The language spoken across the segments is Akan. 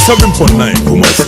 87.9 Kumasi.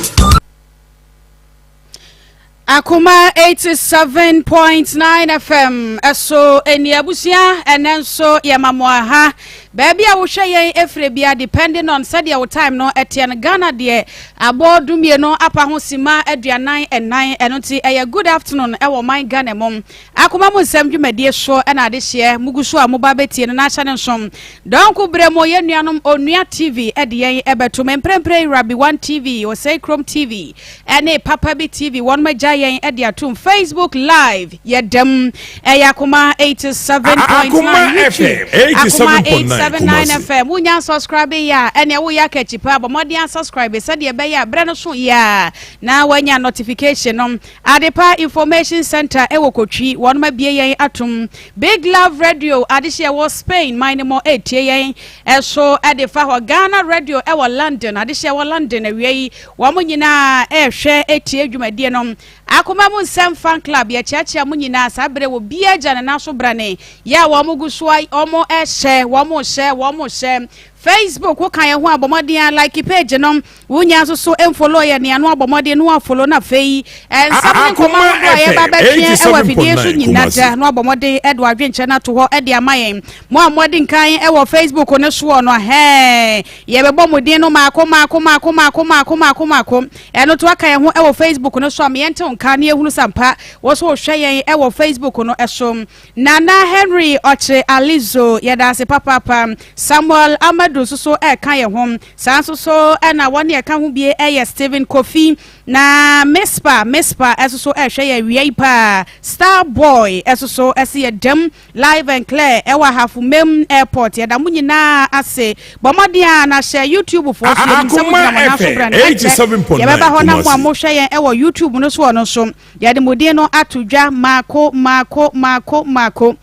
Akoma 87.9 FM. Eso eni abusia enenso yamamwa ha. Baby a woshe yen efrebia depending on sadia wo time no etian Ghana de abodumie no apa ho sima aduanan enan enoti eye good afternoon e wo man Ghana mom. Akoma mu nsem dwumadie so na ade hye muguso a moba betie no na chane nsom. Donku bremo ye nuanom onua TV e de yen ebeto memprempre Rabi 1 TV o say Chrome TV ene Papa B TV one maja yen e de atum Facebook live ye dem Akoma 87.9 FM 87.9 79 FM munya subscribe ya ene wo ya kachipa ba modian subscribe said ye be ya bre no so ya na wanya notification adepa information center e wo kotwi won ma bie yen atum Big Love Radio adehye wo Spain mine mo 8 yen eso adefa ho Ghana Radio e wo London adehye wo London awie wo mo nyina e hwe etie adwumadie no Akoma mu Nsem fan club ya chiachia mu nyina sabre wo bia gya na so brane ya wo mo guso omo e hye wo mo share Facebook wo kan ye ho abomodin like page no wunya so enfollow ye ne anu abomodin no follow na fei ensam nkoma do ye baba twen e wa fidie so nyinada no abomodin edo adwenche na to ho e de amayen mo amodin kan e wo Facebook ne so no he ye bebo modin no makoma eno to aka ye ho e wo Facebook no so amyente nka ne ehunu sampa wo so hwe ye e wo Facebook no esom Nana Henry Oche Alizo ye da se papa Samuel so kan ye hom sanso so na won ye kan ho bie Steven Kofi na Mespa so hwe ye wiei pa Star Boy so ye dem live and clear e wa hafu mem airport ye da munyina ase bomodia na share YouTube for so dem se na so brand 87.9 ye baba ho na mo hwe ye e wo YouTube no so ye de modie no atodwa mako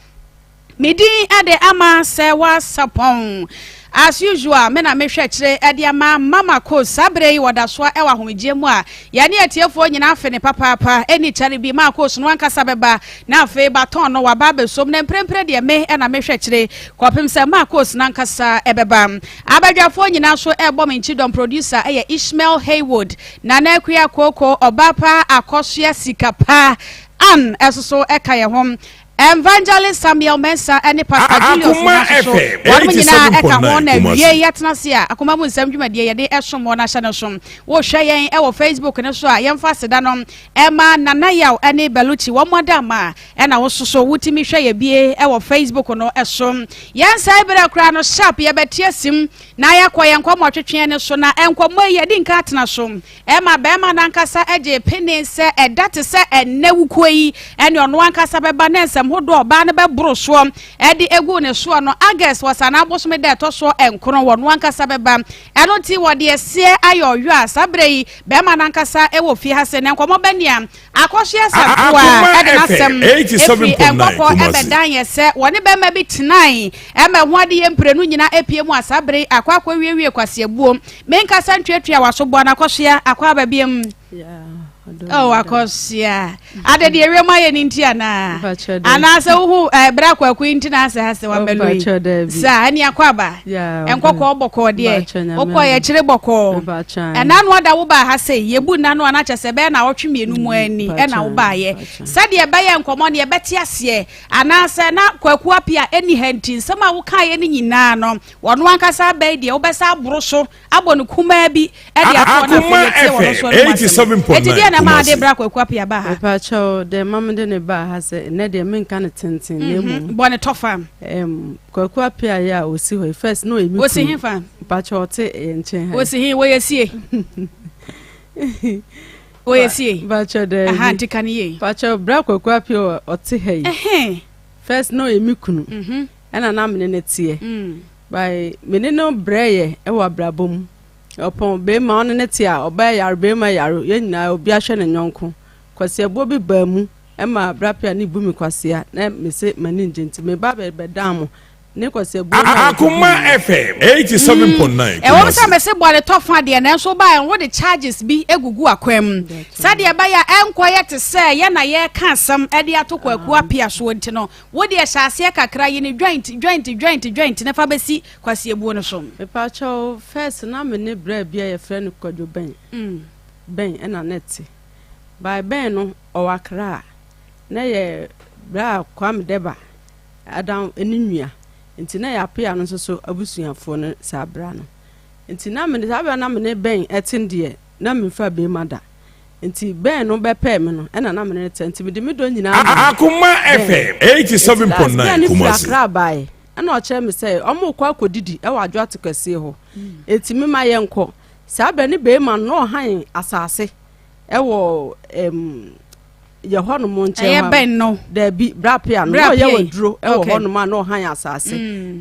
Midin ade ama Serwaa Sarpong. As usual, me na me hwe kire ade ama mama ko sabre yi wodaso e wa homegye mu a ya ne atiefo nyina afe ne papa eni chare bi ma ko so no ankasa beba na afe baton no waba besom na mprempre de me e na me hwe kire kopim se ma ko so no ankasa ebeba abadwafo nyina so e bom nchi don producer e Ishmael Haywood na na akua koko obapa akosua sikapa an eso e ka ye hom Evangelist Samuel Mensa and Pastor Julius Naso. One nyina eka ho na wie yatena se a akoma mu nsam dwumadie ye de esom mo na hye no som. Wo hwe yen e wo Facebook ne so a yemfa seda no ema nana yaw ene beluchi wo modama e na wo soso wutimi hwe ye bie e wo Facebook no esom. Yen sai bra kra no sharp ye betie sim na yakwa yen kwamo twetwe ne so na enkwamo ye di nka atena som. Ema be ma na nkasa eje pene se edate se enewukoyi ene ono ankasa beba na nsam hodo ba ne be bro so edi egu ne so no August wasana abosome de to so enkron wono ankasa beba eno ti wode esie ayoyo asabre yi be ma na ankasa e wo fi hase ne nkomo bania akohye Sarpong edi na sem 87.9 ebe dan ye se woni be ma bi tenai e ma ho ade ye mprenu nyina epie mu asabre akwa wiewie kwase abuom me nkasa ntwetwe waso bo na akohye akwa babiem oh akosia ade de ewe maye ni ntia na ana se hu bra kwa kwinti na ase hase wa melu sa ani akwaba enkoko oboko de okọ ye kire boko enanu ada wo ba hase yebu nanu ana chese be na wotwe mienu mu ani e na wo ba ye sade be ye nkomo ne beti ase ana se na kwaku apia eni hanti nsema wo kan ye ni nyina no wono ankasa be de wo be sa boro so abonu kuma bi e de ato na fe wono so 87.9 ma de bra kwaku apia ba ha pa cho de mam de ne ba ha se ne de men kan tenten ne mu bone tofa kwaku apia ya osi ho first no emi osi hin fa pa cho te enchen ha osi hin wo yesie wo yesie ba cho de aha ntikaniye pa cho bra kwaku apia ote ha yi first no emi kunu ena na mene ne tie by mene no breye e wa brabom opon be ma on ne tia oba yar be ma yaro ye nyina obi ahwe ne nyonko kwase abo bi ba mu e ma brapia ni bumi kwase a na me se mani njenti me ba be dam ne kwase bu Akoma FM 87.9 e wo sa me se bo le tofa de na so ba wo the charges bi egugu akwam sade ba ya enkoye te se ye na ye ka asam e de atoko aku apia so nti no wo de hyase kakra ye ne joint na fa besi kwase ebu no so me pa cho first na me ne bra bia ye friend kojo ben ben na net by ben no o wakra na ye bra kwam deba adam eninua nti na ya pia no so abusuafo no sabra no nti na me sabra na me ben etinde na me fa be mada nti ben no be pe me no na me ne nti me de me do nyina Akoma FM 87.9 Kumasi akra bai na o che me say omo kwa kodidi e wa adwo atekase ho nti me ma ye nko sabra ne be ma no han asase e wo ye hono mo nche ye ben no da bi brapia no ye waduro e wo hono ma no han asase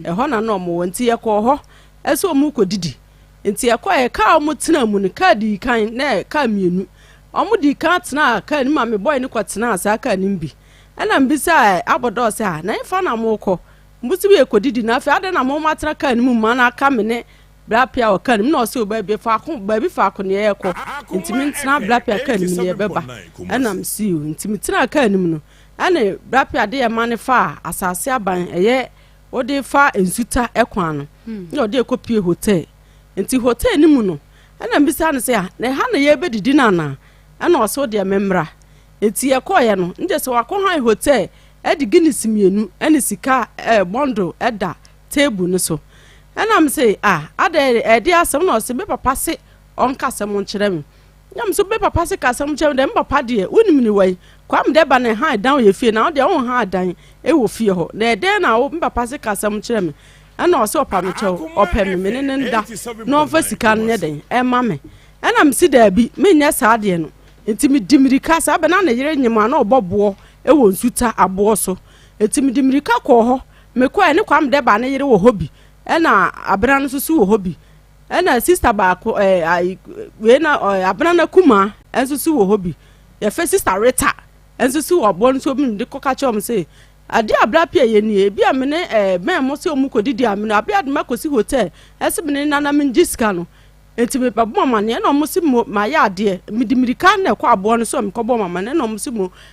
e hono na mo nti ye ko ho eso mu kodidi nti ye ko ye ka mo tena mu ne ka di kan na ka mienu omo di kan tena ka ni ma me boy ni ko tena asa ka ni mbi na mbisa abodo se ha na ifa na mo ko mbusi bi kodidi na afi ade na mo ma tena ka ni mu ma na aka me ne brapia o ka ni na o se o ba bi fa ko ba bi fa ko ne ye ko nti min tena brapia ka ni ye beba na msi o nti min tena ka ni mu no ana brapia de ye mane fa asase aban eye o de fa ensuta ekwan no na o de kopie hotel nti hotel ni mu no ana mbisa no se ha na ha na ye bedidi na na ana o so de memra nti ye ko ye no nje se wako han hotel e de Guinness mienu ene sika bondo eda table no so ana m say ada de asem no se be papa se onka asem nkyere me nyam so be papa se ka asem nkyere me dem papa de unim ni wai kwam de ba ne han dan ye fie na o de on han dan e wo fie ho na de na o papa se ka asem nkyere me ana o se opa me chew opem me ne nda no fa sika ne den e ma me ana m si da bi me nya sa de no enti me dimirika sa ba na na yere nyima na obobo e wo nsuta abo so enti me dimirika ko ho me ko ne kwam de ba ne yere wo hobi ena abra no susu wo hobi ena sister ba ko we na abra na kuma ensusu wo hobi ye fe sister Rita ensusu wo bo nso bi de koka chom say ade abra pia ye ni e bia me ne men mo se omu kodidi amino abia de makosi hotel ese me ne nana me ngiska no enti me pa bo mama ne na mo se ma ya ade me dimirika na kwa abo no so me ko bo mama ne na mo se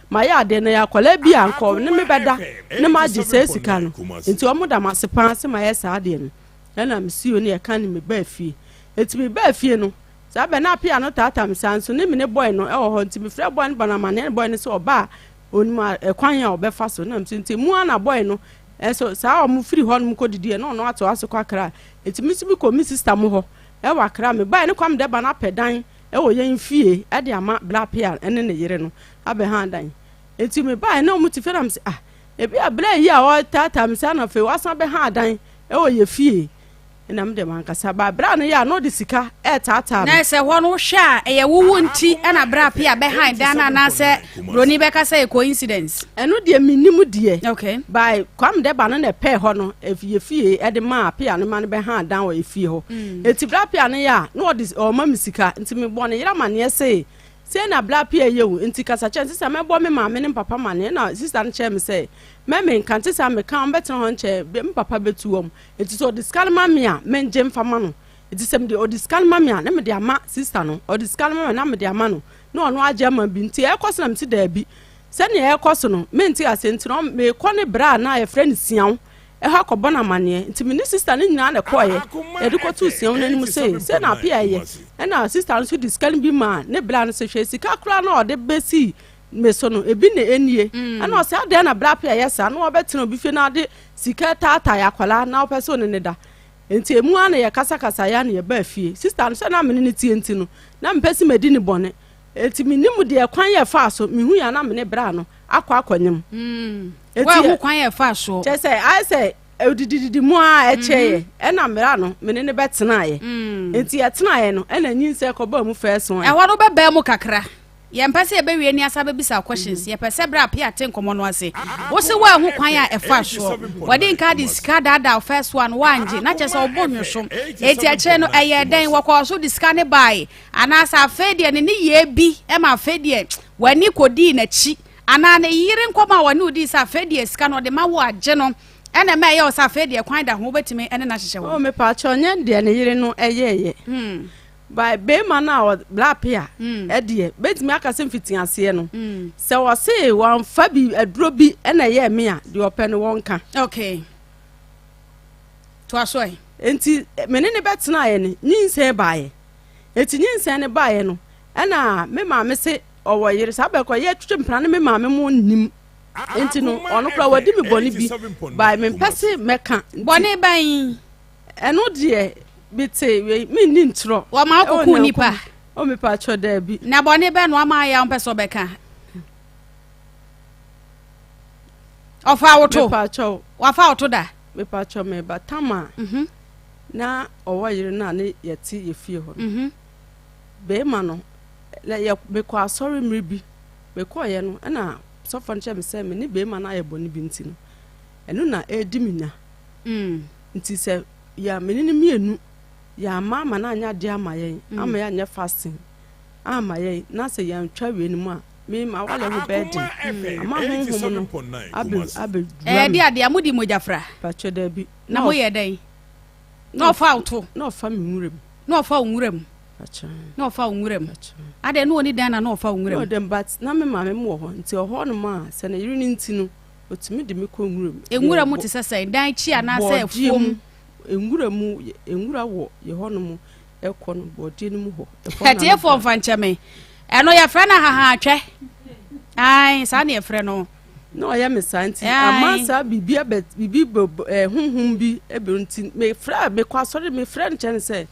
ma ya ade na ya kola bia nko ne me beda ne ma ji se sika no enti o mo da masepan se ma ya sa ade no na me si oni e kan me ba fie enti me ba fie no sa be na pia no tata me san so ne me ne boy no e wo ho enti me frɛ boy no bana ma ne boy no so oba onima kwan ya obefa so na me enti mu ana boy no so sa o mu free ho no mu ko didi no no ato aso kwa kra enti me si bi ko mi sister mo ho e wa kra me ba ne kwam de ba na pedan e wo yen fie e de ama bla pia ene ne yere no abe han dan enti me ba na mu ti fera me e bi abla yi a o tata me sa na fe wasan be han dan e wo ye fie na me de man kasa ba bra no ya no de sika e tata na se ho no hwa e ye wuwu nti e na bra pia be han dan na se broni be kasa e coincidence eno de minimu de okay by kwam de ba no na pe ho no e fie e de ma pia no man be han dan wo e fie ho eti bra pia no ya no de o ma misika nti me bo no yira mane se na bla pia yewu nti kasa chance se me bo me ma me ne papa mane na sister no che me se me nkante sa me kan betre ho nche me papa betuom nti so discal ma me a me nje mfama no nti se me de o discal ma me a na me de ama sister no o discal ma me na me de ama no no ono age ma bi nti e koso na me ti da bi se ne e koso no me nti ase nti no me ko ne bra na ye friend sian e ha ko bona mane nti me ni sister ni nyina na ko ye e de ko tu sian na ni mu se na pia ye e na sister no so discal bi ma ne bra no se hwe sika kra na o de besi me so no ebi ne enie ana o se ade na bra pia yesa na obetena obi fe na ade sika tata ya kwala na opeso ne da enti emu ana ye kasa kasa ya na ye ba fie sister no se na me ne tie enti no na mpesi medi ne bone enti me nimu de kwan ye fa so me hu ya na me ne bra no akwa akwanyem wa hu kwan ye fa so je say I say odididi mu a eche e na mera no me ne betena ye enti ye tena ye no e na nyinse ko ba mu fa so e ho no be ba mu kakra ye mpese ye be wie ni asa be bisa questions ye pese bra pia ten komo no ase wo se wa hu kwan ya efa so wodi nka di sika dada first one wanje na chese obonwo so eti ache no eye den wo so di sika ne bai anasa afedie ne ye bi e ma afedie wani kodi na chi ana ne yire nkoma wani odi sa afedie sika no de ma wo age no ena me ye osafe de kwan da ho betimi ene na hyehye wo me pa cho nya de ne yire no eyeye by be man na blapia de betimi akase mfitin ase no se wo se wan fa bi aduro bi ena ye me a de open wonka okay to asoy enti menene betena ye ne nyinse baaye eti nyinse ne baaye no ena me ma me se owo yire sabekọ ye twetwe mpra ne me ma me mo nim enti no ono kra wadi me boni bi by me pese meka boni ban eno de bite me ni ntro wa ma akoko nipa o me pa cho da bi na boni be no ama ya mpeso beka ofa woto me pa cho wa fa woto da me pa cho me batama na owo yire na ne yeti yefie ho be ma no le ye be kwa sorry mribi be kwa ye no na so fon che me se me ni be ma na ye boni bi nti no eno na edi minya nti se ya me ni mienu ya mama na anya de ama ye ama ya anya fasting ama ye na se ya ntwa we ni mu a me ma wale ho bed ama ho no abe di ade amudi mojafra pa cho da bi na mo ye dai no fa auto no fa me nwurem no fa nwurem acha no fa nwurem ade no oni dan na no fa nwurem no dem but na me ma me mo ho nti ho no ma se na yiri ni nti no otimi de me ko nwurem enwurem te sese dan chi ana se fom enwura wo ye ho no mu ekọ no bodi no mu ho etie fo mfancheme eno ya fra na haha atwe ai sa na ye fra no no ya me santi amasa bibi hunhun bi ebirunti me fra me kwasori me friend chen say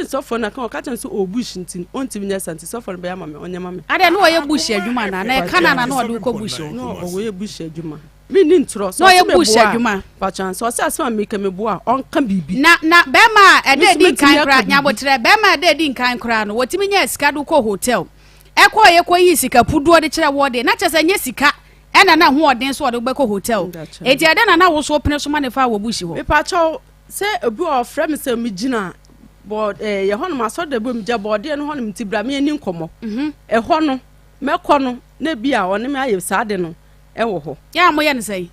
so for na kan ka chen so obush ntin ontimi nya santi so for be ama me onyama me ade no ye bush adwuma na e kana na no ode ko bush no o ye bush adwuma me ni ntro so no ye bush adwuma pa chan so asema me ka me bua onka bibi na be ma e de di kan kra nya botre be ma de di kan kra no wotimi nya sika do ko hotel e ko ye ko yi sika puduo de kire wo de na chese nya sika ena na ho odin so de beko hotel eti ade na wo so pene so ma ne fa wo bushi ho me pa cho se obi o frɛ me se me gina but ye ho no ma so de bo me ja bode no ho no mtibra me ani nkomo e ho no mekɔ no na bia one me aye saade no e wo ho ya mo ye ne sei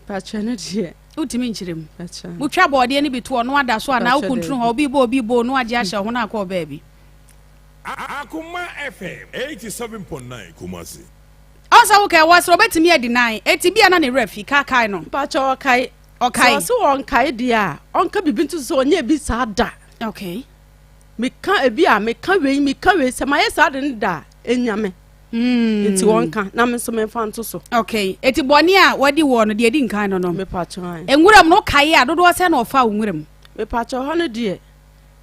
pa cho ne die utimi nchirem pa cho utwa bode ni bitu no ada so na ukuntru ho obi bo no age ahye ho na akọ ba bi Akoma FM 87.9 Kumasi. Also okay was robetimi adinai eti bia na ne refi kakai no pa cho okay so on kai dia onka bibintu so onye bi saada okay me kan ebi a me kan we se maye saada ne da enyame enti wonka na me so me fa nto so okay eti boni a wadi wo no de di nkan no me pa cho an enwuram no kai a dodo se na ofa nwuram me pa cho ho no de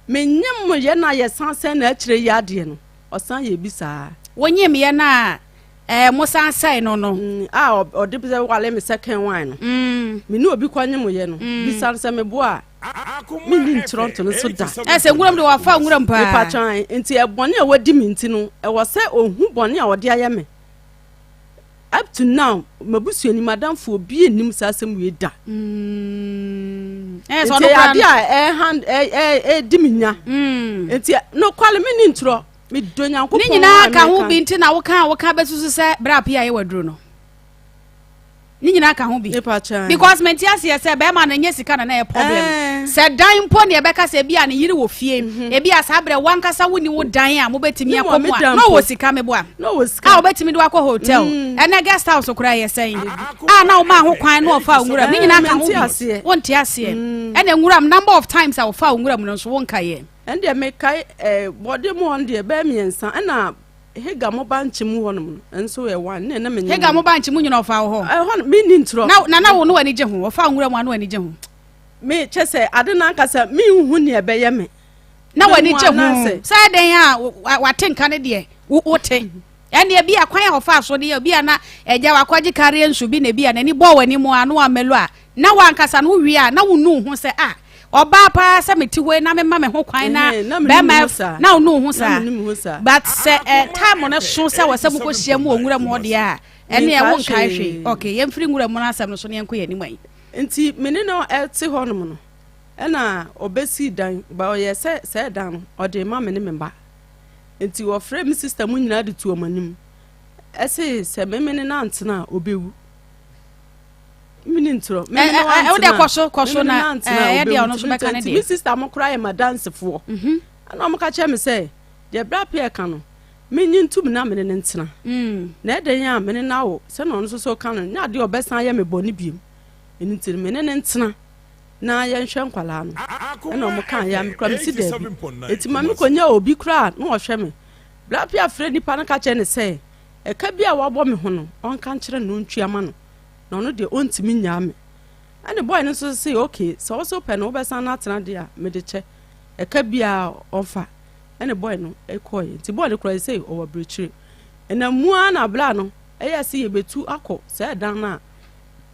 me nyem mo ye na ye sansen na akire ya de no osan ye bi saa wonyem ye na Musa say no or dip wale me second wine me no obi kwanye mo ye no bi san se me boa me ni Toronto no so da se nguram de wafa nguram pa me pa chan enti e bone a wadi mi nti no e wo se ohun bone a wode aye me up to now mabusu ni madam fo obi enim sa asem we da so no kan hand di minya enti no kwale me ni ntro me donya ko ni nyina ka ho bi nti na wo ka besusu se bra pia ye waduro no ni nyina ka ho bi because menti ase se be ma na nye sika na e problem se dan mpo ne be ka se bia ne yiri wo fie e bia sa bre wankasa woni wo dan a mo betimi akomo a no wo sika me boa no wo sika wo betimi do akọ hotel na guest house kura ye sen na wo ma ho kwan no fa nwuram ni nyina ka ho bi won ti ase na nwuram number of times a wo fa nwuram no so won ka ye and they make body mo on the be miensa na hega mo banchi mu honom enso e one na me hega mo banchi mu nyina ofa ho ho me ni ntro na wo no wani je ho ofa nwura mu anu wani je ho me chese ade na nkasa me hu ne e be ye me na wani je ho sa den a watenka ne de wote ene e bia kwan a ofa so de bia na eja wakwaje kare nsu bi na bia na ni bo wani mu anu amelo a na wankasa no wi a na wo nu hu se a oba pa se metiwe na me ma me ho kwan na be ma na onu hu sa but se time na so se wasem ko hia mu onwura mu de a ene e won kai hwe okay ye mfiri nwura mu na asem no so ne enko ye ni mai enti meni no ti ho no no ena obesi dan ba o ye se dan o de ma me ne me ba enti wo frame sister mu nyina de tu omanim ese se me ne na antena obewu mini intro e de koso na e de ono so be kan de me sister mo kra e ma dance fo ana mo ka che me say de bra pia ka no me nyintum na me ne ntena na e de ya me ne na wo se no ono so ka no nya de obesan ya me boni biem eni ntiri me ne ntena na ya nhwe nkwala no ana mo kan ya me kra me si de eti ma me konya obi kra no ohwe me bra pia fre nipa na ka che ne say e ka bia wo bo me ho no on kan kire no ntwiama no na ono de ontimi nya me ane boy no so say okay so pe no obesan na atena de a me de che e ka bia ofa ane boy no e koye ti boy no kra say o wa brechire ena mua na bla no e ya say yebetu akọ say dan na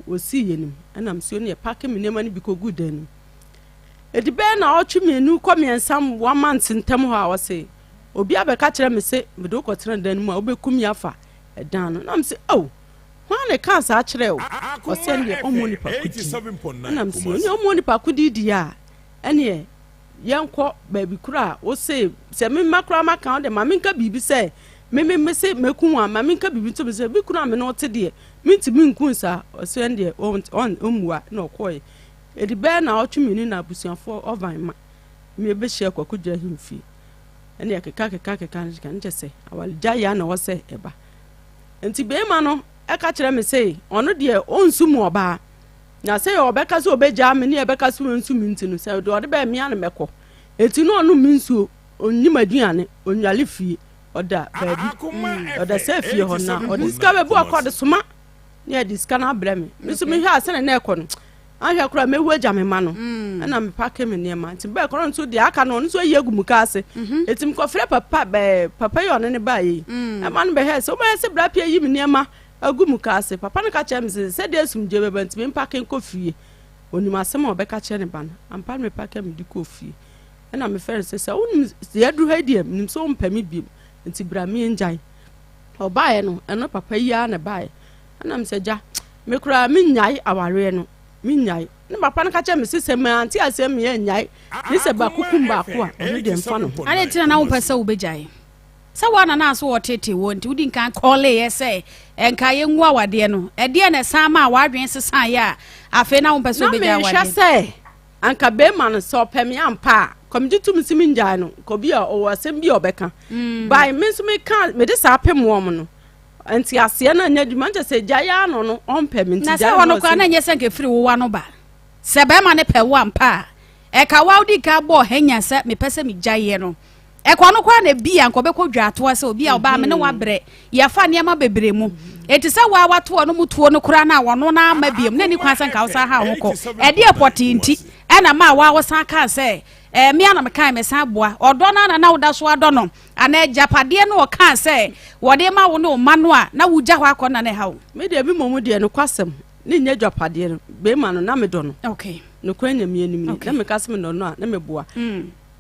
osi yenim ena msio ne pack me nema ni biko good anim e di be na otwemienu komiensam 1 month ntem ho a wo say obi abeka kire me say me do kotena dan mu a obekum yafa e dan no na me say oh wane kansa akire o o say ne omoni pakudi na me say ne omoni pakudi di a ene yanko baby kura wo say se me makura maka o de ma me nka bibi say me say meku a ma me nka bibi to me say bi kura me no te de minti mi nku nsa o say ne on omua na okoye e di be na otwemini na abusuafo ovan ma me be hye kwakudwa himfi ene yakeka nje say awalja ya na wo say eba enti be ma no e ka kire me say ono de onsumu oba na say obeka so obeja me ne ebeka so onsu minti no say do de be me an meko eti no onu minsu onyimaduane onwale fie oda baby oda say fie ho na odiska be bu akode soma ne diska na breme miso me hwa ase na ekọ no ahwa kura me huaja me ma no na me pake me ne ma ti be koro nso de aka no nso yegumuka ase eti mkofre papa yo ne ba yi e ma no be he so me se bra pia yi me ne ma agumuka ase papa no ka che me se de esum je be banti me pake nkofie onima asem obeka che ne ba no ampa me pake me di kofie na me fer se onim ye dru ha die nim so mpami bi nti bra me njai obae no eno papa yi a ne bae na me se ja me kura me nyai aware no me nyai ne papa no ka che me se me anti asem ye nyai ni se ba kukum ba ko a ono de mfa no ane tina na wo pese wo bejai sa wana na so wotete wo nti wudi kan call ye say enka ye nwu awade no e de na sama a wadwen sesan ya afi na wo pese wo bejai awade no say anka be man so pem ampa komji tum simi njai no ko bi o asem bi obeka by me so me kan me de sa pem wo mo no anti ase na nya dwuma nje se jaya no no on pem nti na sa wono kwa na nye senke firi wo wa no ba se be ma ne pe wo ampa e ka wawdi ka bo henya se me pese me jaye no e kwa no kwa na bia nko be ko dwato ase obi a oba me ne wa bre ya fa ne ma bebre mu eti se wa wato no mutuo no kura na wono na ma biem na ni kwa sanka wo sa ha hoko e de poti nti e na ma wa wo san ka se me ana me kan me san boa odo na wo da so ado no ana japade no wo kan se wo de ma wo no ma no a na wo gya ho akona na ha wo me de bi momu de no kwasem ni nya japade no be ma no na me do no okay no kwa nya me anim ni na me kasem no no a na me boa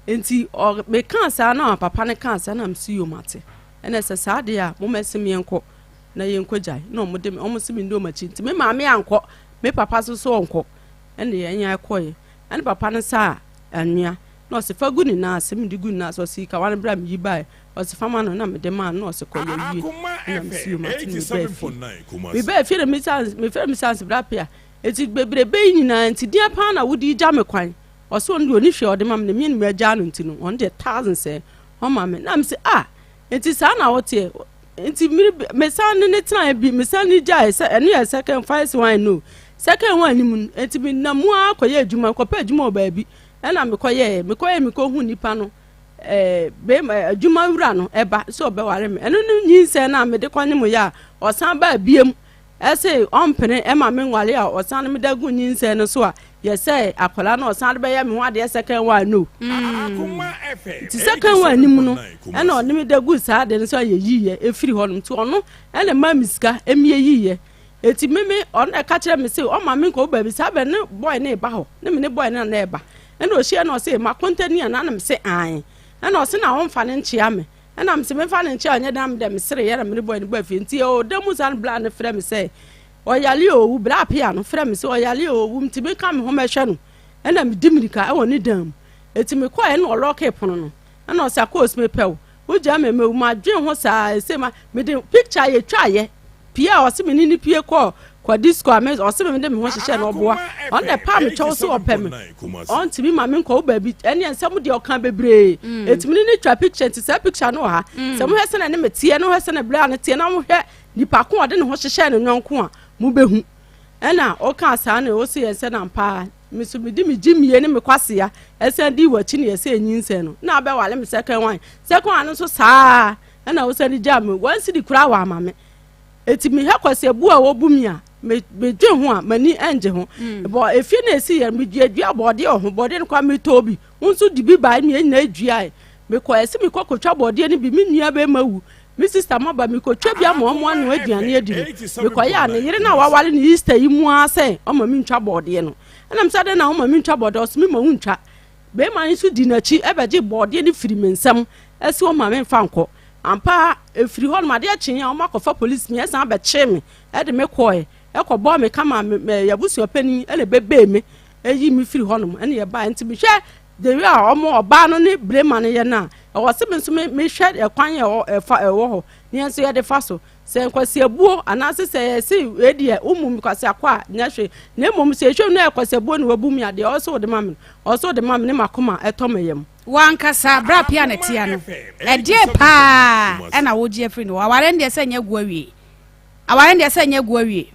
enti o me kan sa na papa ne kan sa na msi yo mate ene se sa de a mo mesim yenko na yenko jai no mo de mo simi ndo machi nti me ma me anko me papa so onko ene ye nya akoye ene papa ne sa anua no se fa guni na se mi di guni na so si ka wan bra mi bai o se fa ma no na me de ma no se ko ye wi na msi yo mate mi be fi me sans bra pia eti bebre be nyina nti dia pa na wodi ja me kwan o so ndo ni hwe o de ma me mi me ja no nti no on de thousands e o ma me na me se enti sa na wote enti me san ne tena bi me san ni ja se ene ya second five one no second one ni mu enti me na mu akoye adwuma ko pa adwuma o ba bi na me koye me ko hu nipa no be adwuma wura no eba so be ware me eno nyi se na me de kwanye mo ya o san ba biem ese ompene e ma me nwale a o san me da gu nyi se no so a ye say akola na o san be ya me hu de second one no Akoma FM ti second one ni mu no e na o ni me da gu sa de so ye yiye e firi ho no ti ono e le ma miska e me yiye eti meme on e ka kire me se o ma me ko ba bi sa be ne boy na e ba ho ne me ne boy na na e ba e na o hia na o se ma kontani na na me se an e na o se na won fa ne nchia me e na me se me fa ne nchia anya da me de me sere ye na me ne boy ne ba fi nti o da mu san bla ne frɛ me se o yale o bra pia no frɛ me se o yale o mti me ka me ho me hwɛ no e na me dimirika e woni dam eti me kwa e na o lock pono no e na o se akos me pew o ja me ma dwen ho sa se ma me de picture ye twa ye pia o se me ni pie ko kwa disco amez o se me de me ho hye no boa on the palm chow so opem on ti mi ma me nko ba bi ene ensem de oka bebre etimi ni twa picture ti say picture no ha se mo hese na ne metie no hese na bra na tie na mo hwe nipa ko ode ne ho hye ne nyonko a mo behu ena o ka asa na o se yense na mpa misu mi di mi jimie ne me kwase ya ese di wachi ne ese nyinse no na be wale me second one no so saa ena o se ni jam wansi di kura wa amame eti mi ha kwase bu a wo bu mi a me dwe ho a mani enje ho bo efie na esi ya me dua bode ho bode no kwa me tobi unsu di bi ba ni na adua me kwa esi mi kokotwa bode ni bi mi nua be mawu mi sister mo ba mi kotwa bia mo anu aduane adi me kwa ya ne yire na wawale ni Easter yi mu ase o ma mi ntwa bode no enam sade na o ma mi ntwa bode o so mi ma wu ntwa be ma nsu di na chi ebeje bode ni firi mensam esi o ma me mfa nko ampa efiri ho ma de akyen ya o ma kofa police mi esa be che me e de me koe e ko bo me kama me yabusu opani ele bebe me eyi mi firi ho no ene ye ba enti mi hwe de wi a omo oba no ne brema ne ye na e wo se me nso me hwe e kwan ye fa e wo ho ne enso ye de fa so se nkwase abuo anase se se edi e umum kwase akwa nya hwe na emom se hwe no e kwase abuo ne wabu mi ade o so de mam ne makoma etomeyem wankasa bra pia na tia no edie pa na woji afri no aware ndie se nya guawie aware ndie se nya guawie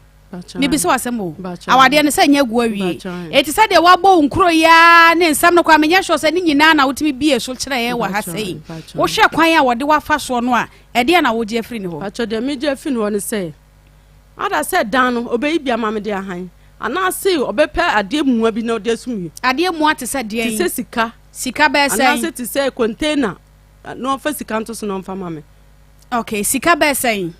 ni bi se wasemo awade ne se nya guawie eti se de wabo nkuro ya ne nsam no kwa menya hwo se ni nyina na wotimi bie so kire ye wa ha sei wo hwe kwan a wode wafa so no a edie na woji afri no ho acho de meji afri no ne se ada se dan no obeyi bia ma me de ahan ana se obepa ade muwa bi na ode sumyi ade muwa te se de ti se sika be say ana se say container no fa sika nto so no fa mame okay sika be say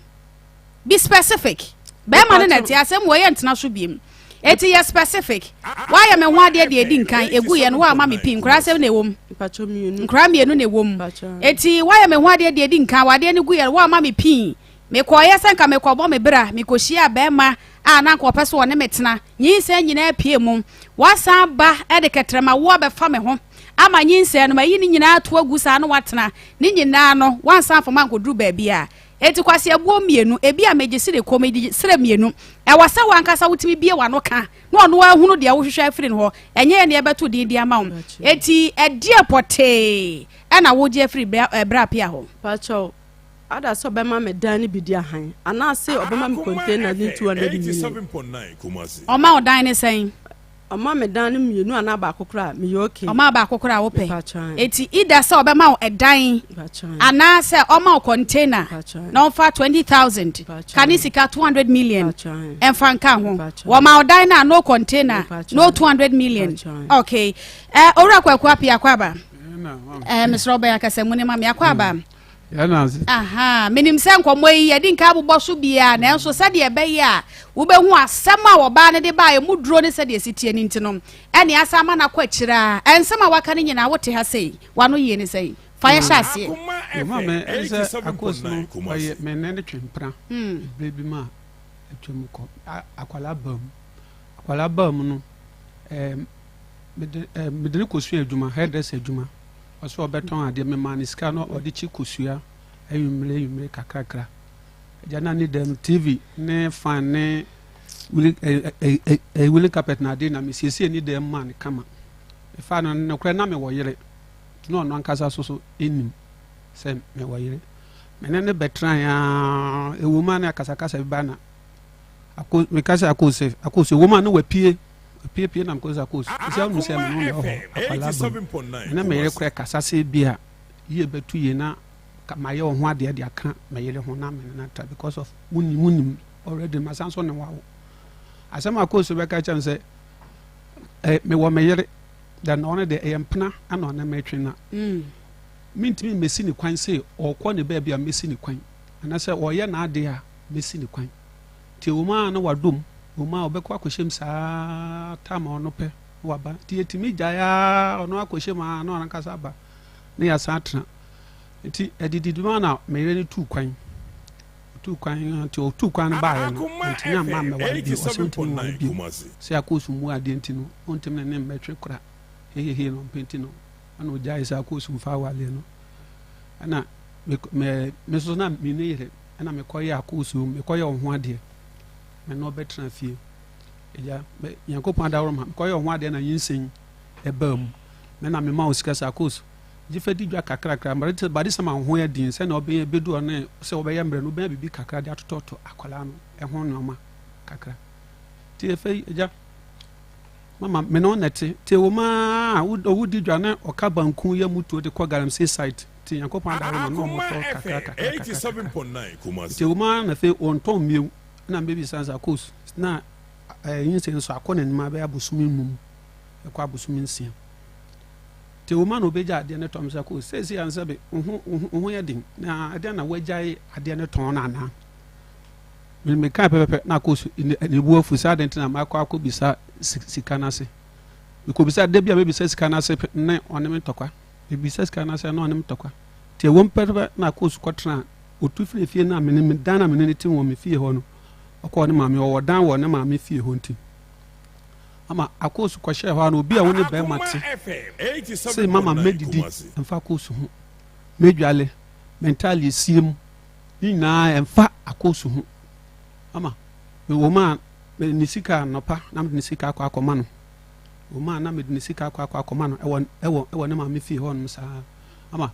be specific be man na ti asem wo ye ntena so biem eti ye specific why am ho ade de edi nkan egu ye no wa ma me pin kra asem na ewom pacho mienu kra mienu na ewom eti why am ho ade de edi nkan wa de ne gu ye wa ma me pin me ko ye senka me ko bo me bra me ko hia be ma a na ko pese wo ne metena yin se nyina apie mum wasan ba e de ketrema wo be fa me ho ama nyinse no mayi ni nyina to agu sa no watena ni nyina no wansan fama nkoduru ba bia eti kwase abuo mienu ebi a megesire komedi sire mienu e wasa wankasa wutimi bie wano ka no no ahunu de wohwehwe afiri no ho enye ne ebeto din dia ma wo eti edie pote e na woje afiri bra pia ho pacho ada so be ma me dan ni bidia han ana se obema me container ni 200 Kumasi o ma odan ne sen Oma me dan mienu ana ba kokora me yoke oma ba kokora wo pe eti ida se obema o edan ana se oma o container no for 20,000 kanisika 200 million enfan kan ho wo ma odan na no container no 200 million okay ora kwaku apia kwaba Mr. Robert akase muni ma me akwaba aha menim se nkomo yi yedi nka abobɔ so bia na enso sade ebe ya wo be hu asɛm a wo ba ne de ba mu duro ne sade sitie ni ntino ene asama na kwa kira ensɛm a waka ne nyina wote ha sei wano yie ne sei fa ya hyase ma me ense akoso oye me ne twempra bebi ma atwem ko akwala bam no me de kosu adwuma hairdress adwuma oso obeton ade me maniska no odi chi kosua ayumre kakrakra jana ni dem TV ne fan ne wili carpet na ade na me siesie ni dem man kama e fa no ne kra na me woyere no no ankasa so enim se me woyere me ne betran ya ewuma na akasakasa bi bana ako me kasa akose woman no wapie na mkoza kosu isia mu se me no na me yere kra kasase bia ye betu ye na maye ho ade de aka me yere ho na me na ta because of munim already masanso ne wawo asema kosu be ka chan se me wo me yere da no ne de empna ana na me twena mintimi mesi ni kwan se okwo ne ba bia mesi ni kwan ana se oye na ade a mesi ni kwan ti woma na wadom oma obekwa akohyem saa tama ono pe waba ti etimi jaya ono akohyem a no ankasa ba ne ya satra ti edididuma na mere ni tu kwan tu kwan ba ya no ntinya ma me wa bi osentimi wa bi se akosu mu ade ntino ontim ne mbetwe kura hehe no penti no ana ojai sa akosu mfa wale no ana me so na me ne yere ana me koye akosu me koye ho ade me no betra fie eja yankopon da woro ma ko ye ho ade na yinsen eba mu me na me ma osika sa course jifa di dwa kakra mare bade sama ho ya din se na obe bedu one se obe ya mbre no be bibi kakra de atototo akola no ho no ma kakra ti efe eja mama me no nete te wo ma wo di dwa na okabanku ya mutuo de ko galamsey site ti yankopon da woro no mo to kakra 87.9 Kumasi te wo ma na fe on ton miu na baby sansa course na yinsen so akona ni ma be abusumi num e ko abusumi nsia te wo ma no beja ade ne tom sa course sesi ansa be ho ya din na ade na wagyae ade ne ton na na me kan pepe na course ni bu afu sa ade na ma akọ bisa sika na se ko bisa de bia me bisa sika na se ne one me tokwa e bisa sika na se na one me tokwa te wo pepe na course kwotena otu fie na me dana me ne tim wo me fie ho no ọkọ ne maame ọwọ dan wọ ne maame fie ho nti ama akosu kwọhye ho na obi a woni be mate say mama medidi emfa akosu ho medwale mentally siem ni na emfa akosu ho ama wo ma ni sika nopa na me ni sika akoma no wo ma na me ni sika akoma no ewo ne maame fie ho no sa ama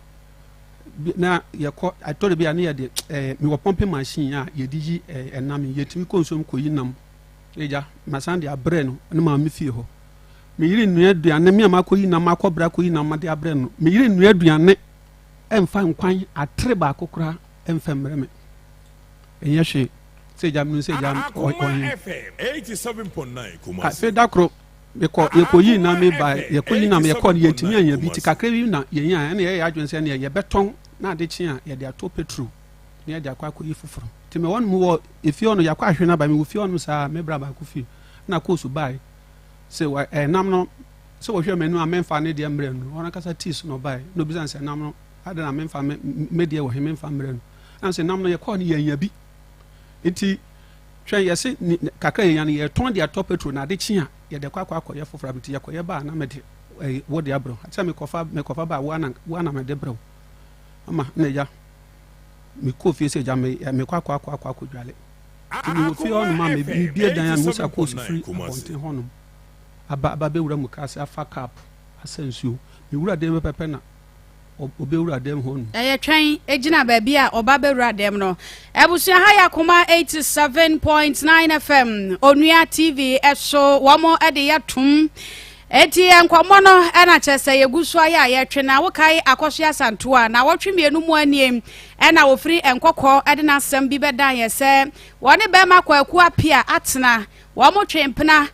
na yɛkɔ atɔre bi a ne yɛde me wɔ pɔmpe machine a yɛde yi ɛnam yɛtumi kɔnsom kɔyi nam ɛgya masan de abrɛ no ne ma me fie hɔ me yiri nnua aduane me a makɔyi nam akɔbra kɔyi nam de abrɛ no me yiri nnua aduane ɛmfa nkwan atere baako koraa ɛmfa mmerɛ me ɛnyɛ hwee sɛ gya me sɛ gya ɔyɛ 87.9 Kumasi afei da koro yɛkɔyi nam ba yɛkɔyi nam yɛkɔ no yɛtumi anya bi ti kakra bi na yɛnya ɛne yɛyɛ adwene sɛ ne yɛbɛtɔn na ade kye a yɛde ato petro ne yɛde akɔyi foforo nti me wɔn mu wɔ efie ɔno yɛkɔ ahwɛ na ba me wɔ fie ɔno saa me bra baako fie na kɔɔso bae sɛ nam no sɛ wɔhwɛ m'anim a memfa ne deɛ mmerɛ no ɔno kasa tii so na ɔbae na obi sɛ nam no ade na memfa me deɛ wɔ he memfa mmerɛ no na sɛ nam no yɛkɔ no yɛnya bi nti hwɛ yɛse kakra yɛnya no yɛtɔn de atɔ petro na ade kye a yɛde akɔyɛ foforo nti yɛkɔyɛ ba na mede wo de abrɛ sɛ mekɔfa ba wo ana mede brɛ ama na ya me ko fie se ja me akɔdwale ni wo fie ɔno ma me bie dan an musa ko free abonten honom aba be wura mu ka se afa cap asansuo me wura dem pepe na obe wura dem honom twɛn egyina baabi a ɔba be wura dem no ebusua ha ya Akoma 87.9 FM onua TV ɛso wɔmo ɛde yatum eti enkomo no na kyese yeguso aya yetwe na wokai akoso asanto a na wotwe mienu mu aniem na wofiri enkokɔ de na asɛm bi bɛdan ye sɛ wɔne bɛma kwaku apia atena wo mo twempena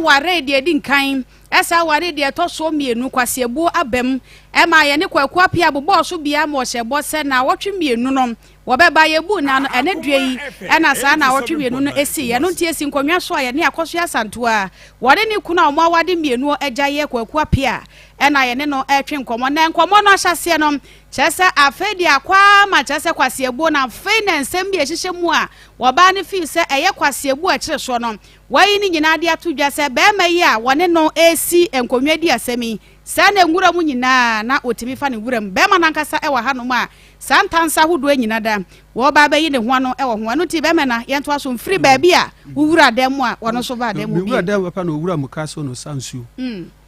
ware de di nkan esa ware de toso mienu kwasiebu abam ma ye ne kwaku apia bobɔ so bia ma ɔhyɛbɔ sɛ na wotwe mienu no wɔbɛba yebu na ene due yi na saa na wotwe mienu no esi ye no ntie esi nkonwa so a ye ne akoso asanto a wɔne ne kuna ɔmo awade mienu agya ye kwaku apia na ye ne no twe nkomo na nkomo no ahyase no kyese afedi akwa ma kyese kwasiebu na afei na nsɛm bi ehyehyɛ mu a wɔba ne fi sɛ ɛyɛ kwasiebu a kyerɛ so no wayi ni nyina de ato dwa sɛ bɛɛma yi a wɔne no esi nkonwa di asɛmi sɛ na ngura mu nyina na otimi fa ne ngura mu bɛɛma nankasa ɛwɔ hanom a santansa hodo nyina da wɔba bɛyi ne ho no ɛwɔ ho no ti bɛɛma na yɛnto aso mfiri baabi a wura dɛm a wɔno so ba dɛm bi wura dɛm papa na wura mu ka so no sansuo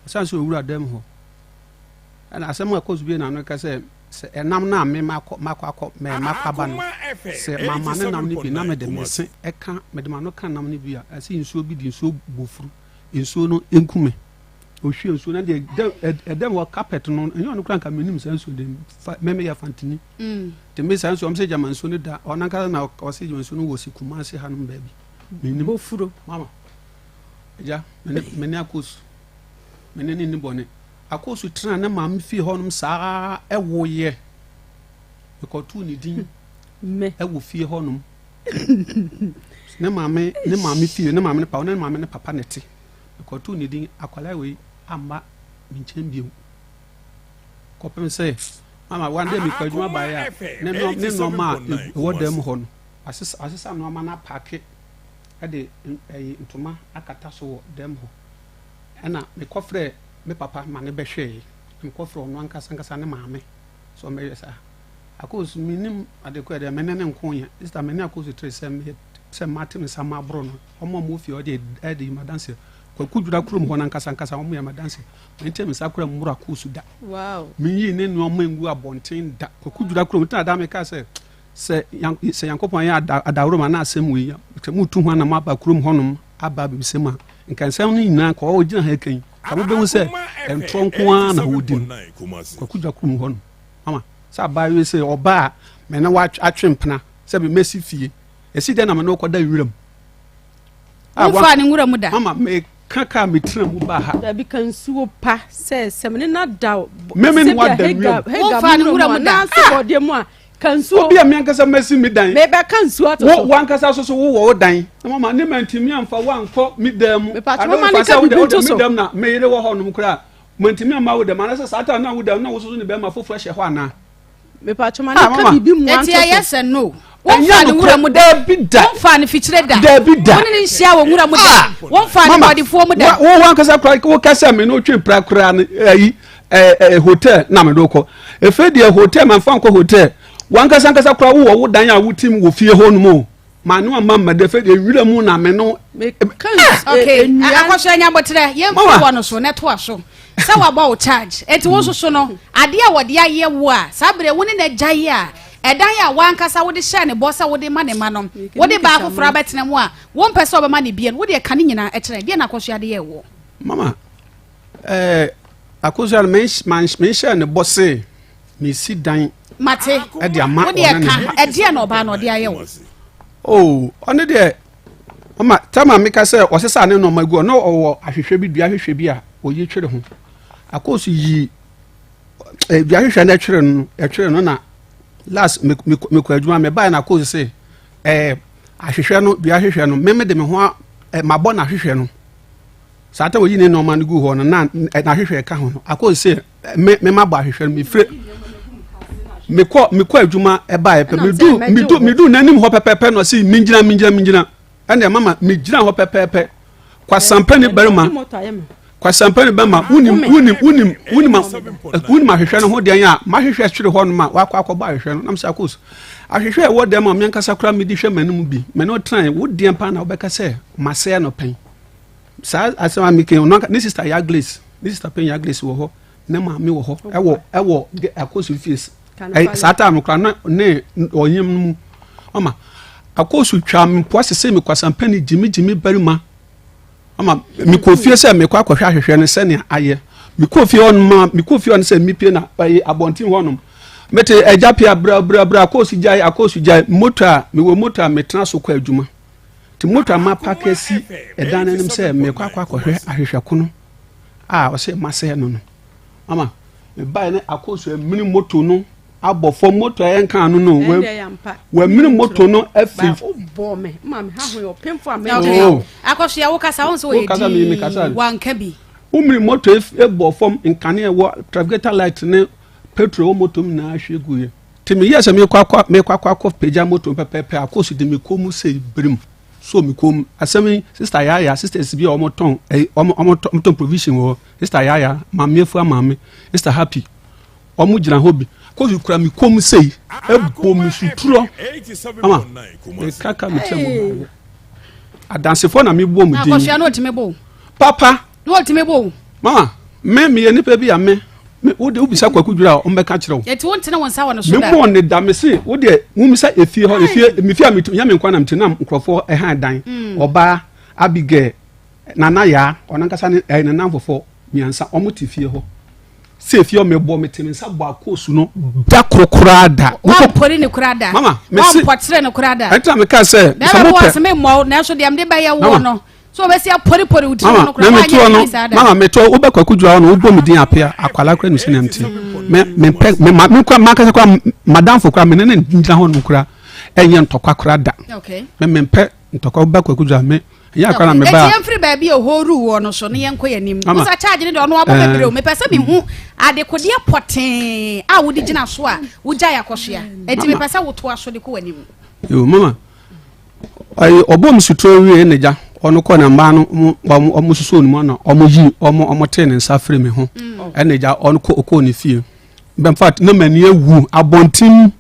sansuo wura dɛm ho ana asɛm a kosu bi na no ka sɛ enam na me makɔ me makaba no sɛ mama ne nam ne bi na me de mese ɛka me de ma no ka nam ne bi a asi nsuo bi di nsuo bofuru nsuo no enkume ohwie nsuo na de edem wɔ carpet no enyo no kran ka menim sɛ nsuo de meme ya fantini te me sɛ nsuo mse jama nsuo ne da ɔna ka na ɔse jama nsuo no wɔ sikuma ase ha no baabi menim bofuru mama ja me ne akos me ne ni bɔne akosu tena na maame fie hɔnom saa ɛwoyɛ ekɔtu ne din me ɛwo fie hɔnom ne maame fie ne maame ne pa ne maame ne papa ne te ekɔtu ne din akwala we amba minkyɛn bio kɔpem sɛ mama wande mi kwadwuma bae a ne no ma ɛwɔ dam hɔ no asesa no ma na paake ɛde ntoma akata so wɔ dam hɔ ɛna me kɔfrɛ me papa ma ne bɛhwɛ me kɔfrɛ ɔno ankasa ne maame so me yɛ saa akosu minim adekɔ de me ne nko ya sister me ne akosu tre sɛ me se mate me sama bro no omo mo fi o de madanse kwaku dwura krom ho na nkasa omo ya madanse mente me sakura mmura ko su da wow me yi ne no omo ngu abonten da kwaku dwura krom tana da me ka se yankopon ya adawro ma na asem we ya mu tu ho na ma ba krom honom aba be sema nkansam no nyina ko o gina ha kan kamo be hu se entronko a na wodi kwaku dwura krom honom mama sa ba we se oba me na wa atwempena se be mesi fie esi de na me no koda wiram Ufa ni ngura muda mama me kaka me tira mu ba ha da bi kan suo pa se me na da me wa da wiram ufa ni ngura muda se bode mu a kan suo obi am yankasa mesi mi dan me ba kan suo to wo wankasa so wo dan mama ne mantimi amfa wanko mi dam me pa mama ni ka bi to so mi dam na me yele wo ho no kura mantimi amma wo dam na se sata na wo dam na wo so ne be ma foforo hye ho ana me pa choma na ka bibi mu anto yes and no Wonfa ni ngura mu da bida wonfa ni fichire da woni ni hia wo ngura mu da wonfa ni body fo mu da wo wankasa kura wo kasa me no twe prakura ayi hotel na me doko efedi hotel man fa nko hotel wankasa kura wo dan ya wutim wo fie ho no mo manu amma de efedi wira mu na me no okay akosho anya botre yem fo no so neto aso sa wa ba o charge eti wo so no ade a wode aye wo a sabre woni na gyaye a edan ya wankasa wode hye ne bossa wode ma ne ma no wode ba akofra betena mu a won pese obema ne bia wode ka ne nyina etere de na akosho ade ye wo mama akosho man hye ne bosse me si dan mate e de ama wode ka e de na oba na ode aye wo oh one de mama tama me ka se osesa ne no magu no owo ahwehwe bi dua ahwehwe bi a oyi twere ho akosho yi dua ahwehwe na twere no na last me ko adwuma me ba na akosho se ahwehwe no dua ahwehwe no me de me ho mabọ na ahwehwe no sata oyi ne no ma no gu ho no na ahwehwe ka ho no akosho se me mabọ ahwehwe no me fire me ko adwuma e ba e pe me du nanim ho pepepe no se minjina ande mama me gina ho pepepe kwa sampani barima kwa sampani bama unim ahwehwe no ho de anya ma hwehwe twere ho no ma wakwa ba ahwehwe no nam sa akos ahwehwe wo de ma me nkasa kra me di hwe manum bi me no tran wo de pa na obeka se mase no pen sa asema me ken no ni sister ya glace ni sister pen ya glace wo ho na ma me wo ho ewo akos face sata am kra na ne oyem mu mama akosu twa mpo asese me kwasampani jimi barima ama me kofie se me kwa kwahwe ahwehwe ne se ne aye me kofie on se mi pie na abontin honom mete ejapia bra akosu jai motor me wo motor me tena so kwa adwuma ti motor ma pakesi edan nanim se me kwa kwahwe ahwehwe kono o se mase no ama me bai ne akosu emini motor no abofo motor en kan no we mini motor no afi bo me mama ha ho yo pemfo a me akosho ya wo kasa won so we di wanka bi umri motor ebofo nkane e wo traffic light ne petrol motor na ahwe guye timi yesa me kwakwa peja motor pepepe akoso de me komu sei brim so me kom asemi sister yaya sisters bi omoton omoton provision wo sister yaya mamiefu amame sister happy omugina hobi ko kura mi kom sei ebom suturo ama kaka mi temo adansefo na mi bom din akosho na otime bo papa no otime bo mama me ye nipa bi ya me wo de ubisa kwaku dwura o mbeka kire wo yeti won tena won sa won so da me mo ne da me se wo de mumisa efie ho mi fia mi ya me nkwa na mtina nkrofo han dan oba abige nana ya onankasa ne nana mfofo miansa omote fie ho se fie o me bo meteme sa bo akosu no da krokrada wo pori ne krada mama me se wo potre ne krada enta me ka se so mo se me mo na so de am de ba ya wo no so be se pori utri no krada mama me to wo be kwaku dwura no wo bo me din apia akwala kra no sinamti me kwa maka kwa madam fo kwa me ne ndina ho no kra enye ntokwa krada okay me mpe ntokwa ba kwaku dwura me ya kwa na me ba e free ba bi o horu wo no so ne yenko yanim wo sa charge ne de ono abo bebre o me pese me hu ade kode poten a wo di gina so a wo gya yakosho e ti me pese wo to aso de ko wanim yo mama ai obom sutro wie ne ja ono ko na mba no omo susu onu na omo yi omo ten nsa free me ho ene ja ono ko ni fie in fact na mani ewu abontin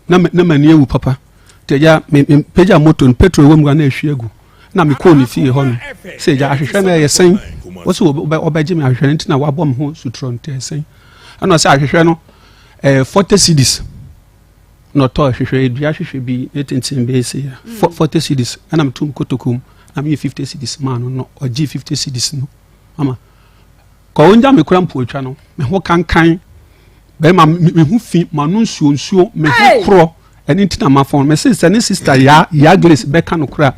na mani ewu papa teja me peja moto petrol wom gwa na ehwie egu na me ko ni fie ho no se ja ahwehwe na ye sen wo se obaje me ahwehwe ntina wa bom ho sutron te sen ana se ahwehwe no 40 cedis no to ahwehwe edua ahwehwe bi etintin be se 40 cedis ana mtum kotokum na me 50 cedis man no oji 50 cedis no mama ko onja me kura mpuotwa no me ho kankan be ma me hu fi ma no nsuo me ho kro eni ntina ma phone me sister ni sister ya Grace be ka no kura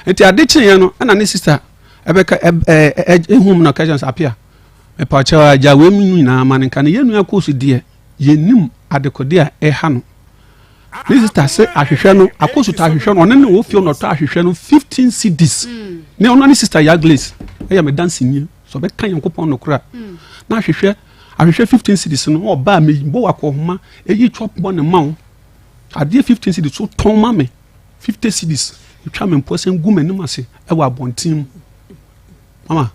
enti ade kyen no ana ni sister ebeka ehum na occasions appear me pa cha ja we mu na ma nka ne yenu akosu de yenim adekode a eha no ni sister say ahwehwe no akosu ta ahwehwe no ne wo fio no to ahwehwe no 15 cedis ne ono ni sister ya Grace eya me dance ni so be kan yankopon no kura na ahwehwe 15 cedis no oba me bo wakohoma eyi chop bo ne mawo ade 15 cedis so ton ma me 50 cedis twa me mposen gu manim ase e wa bontim mama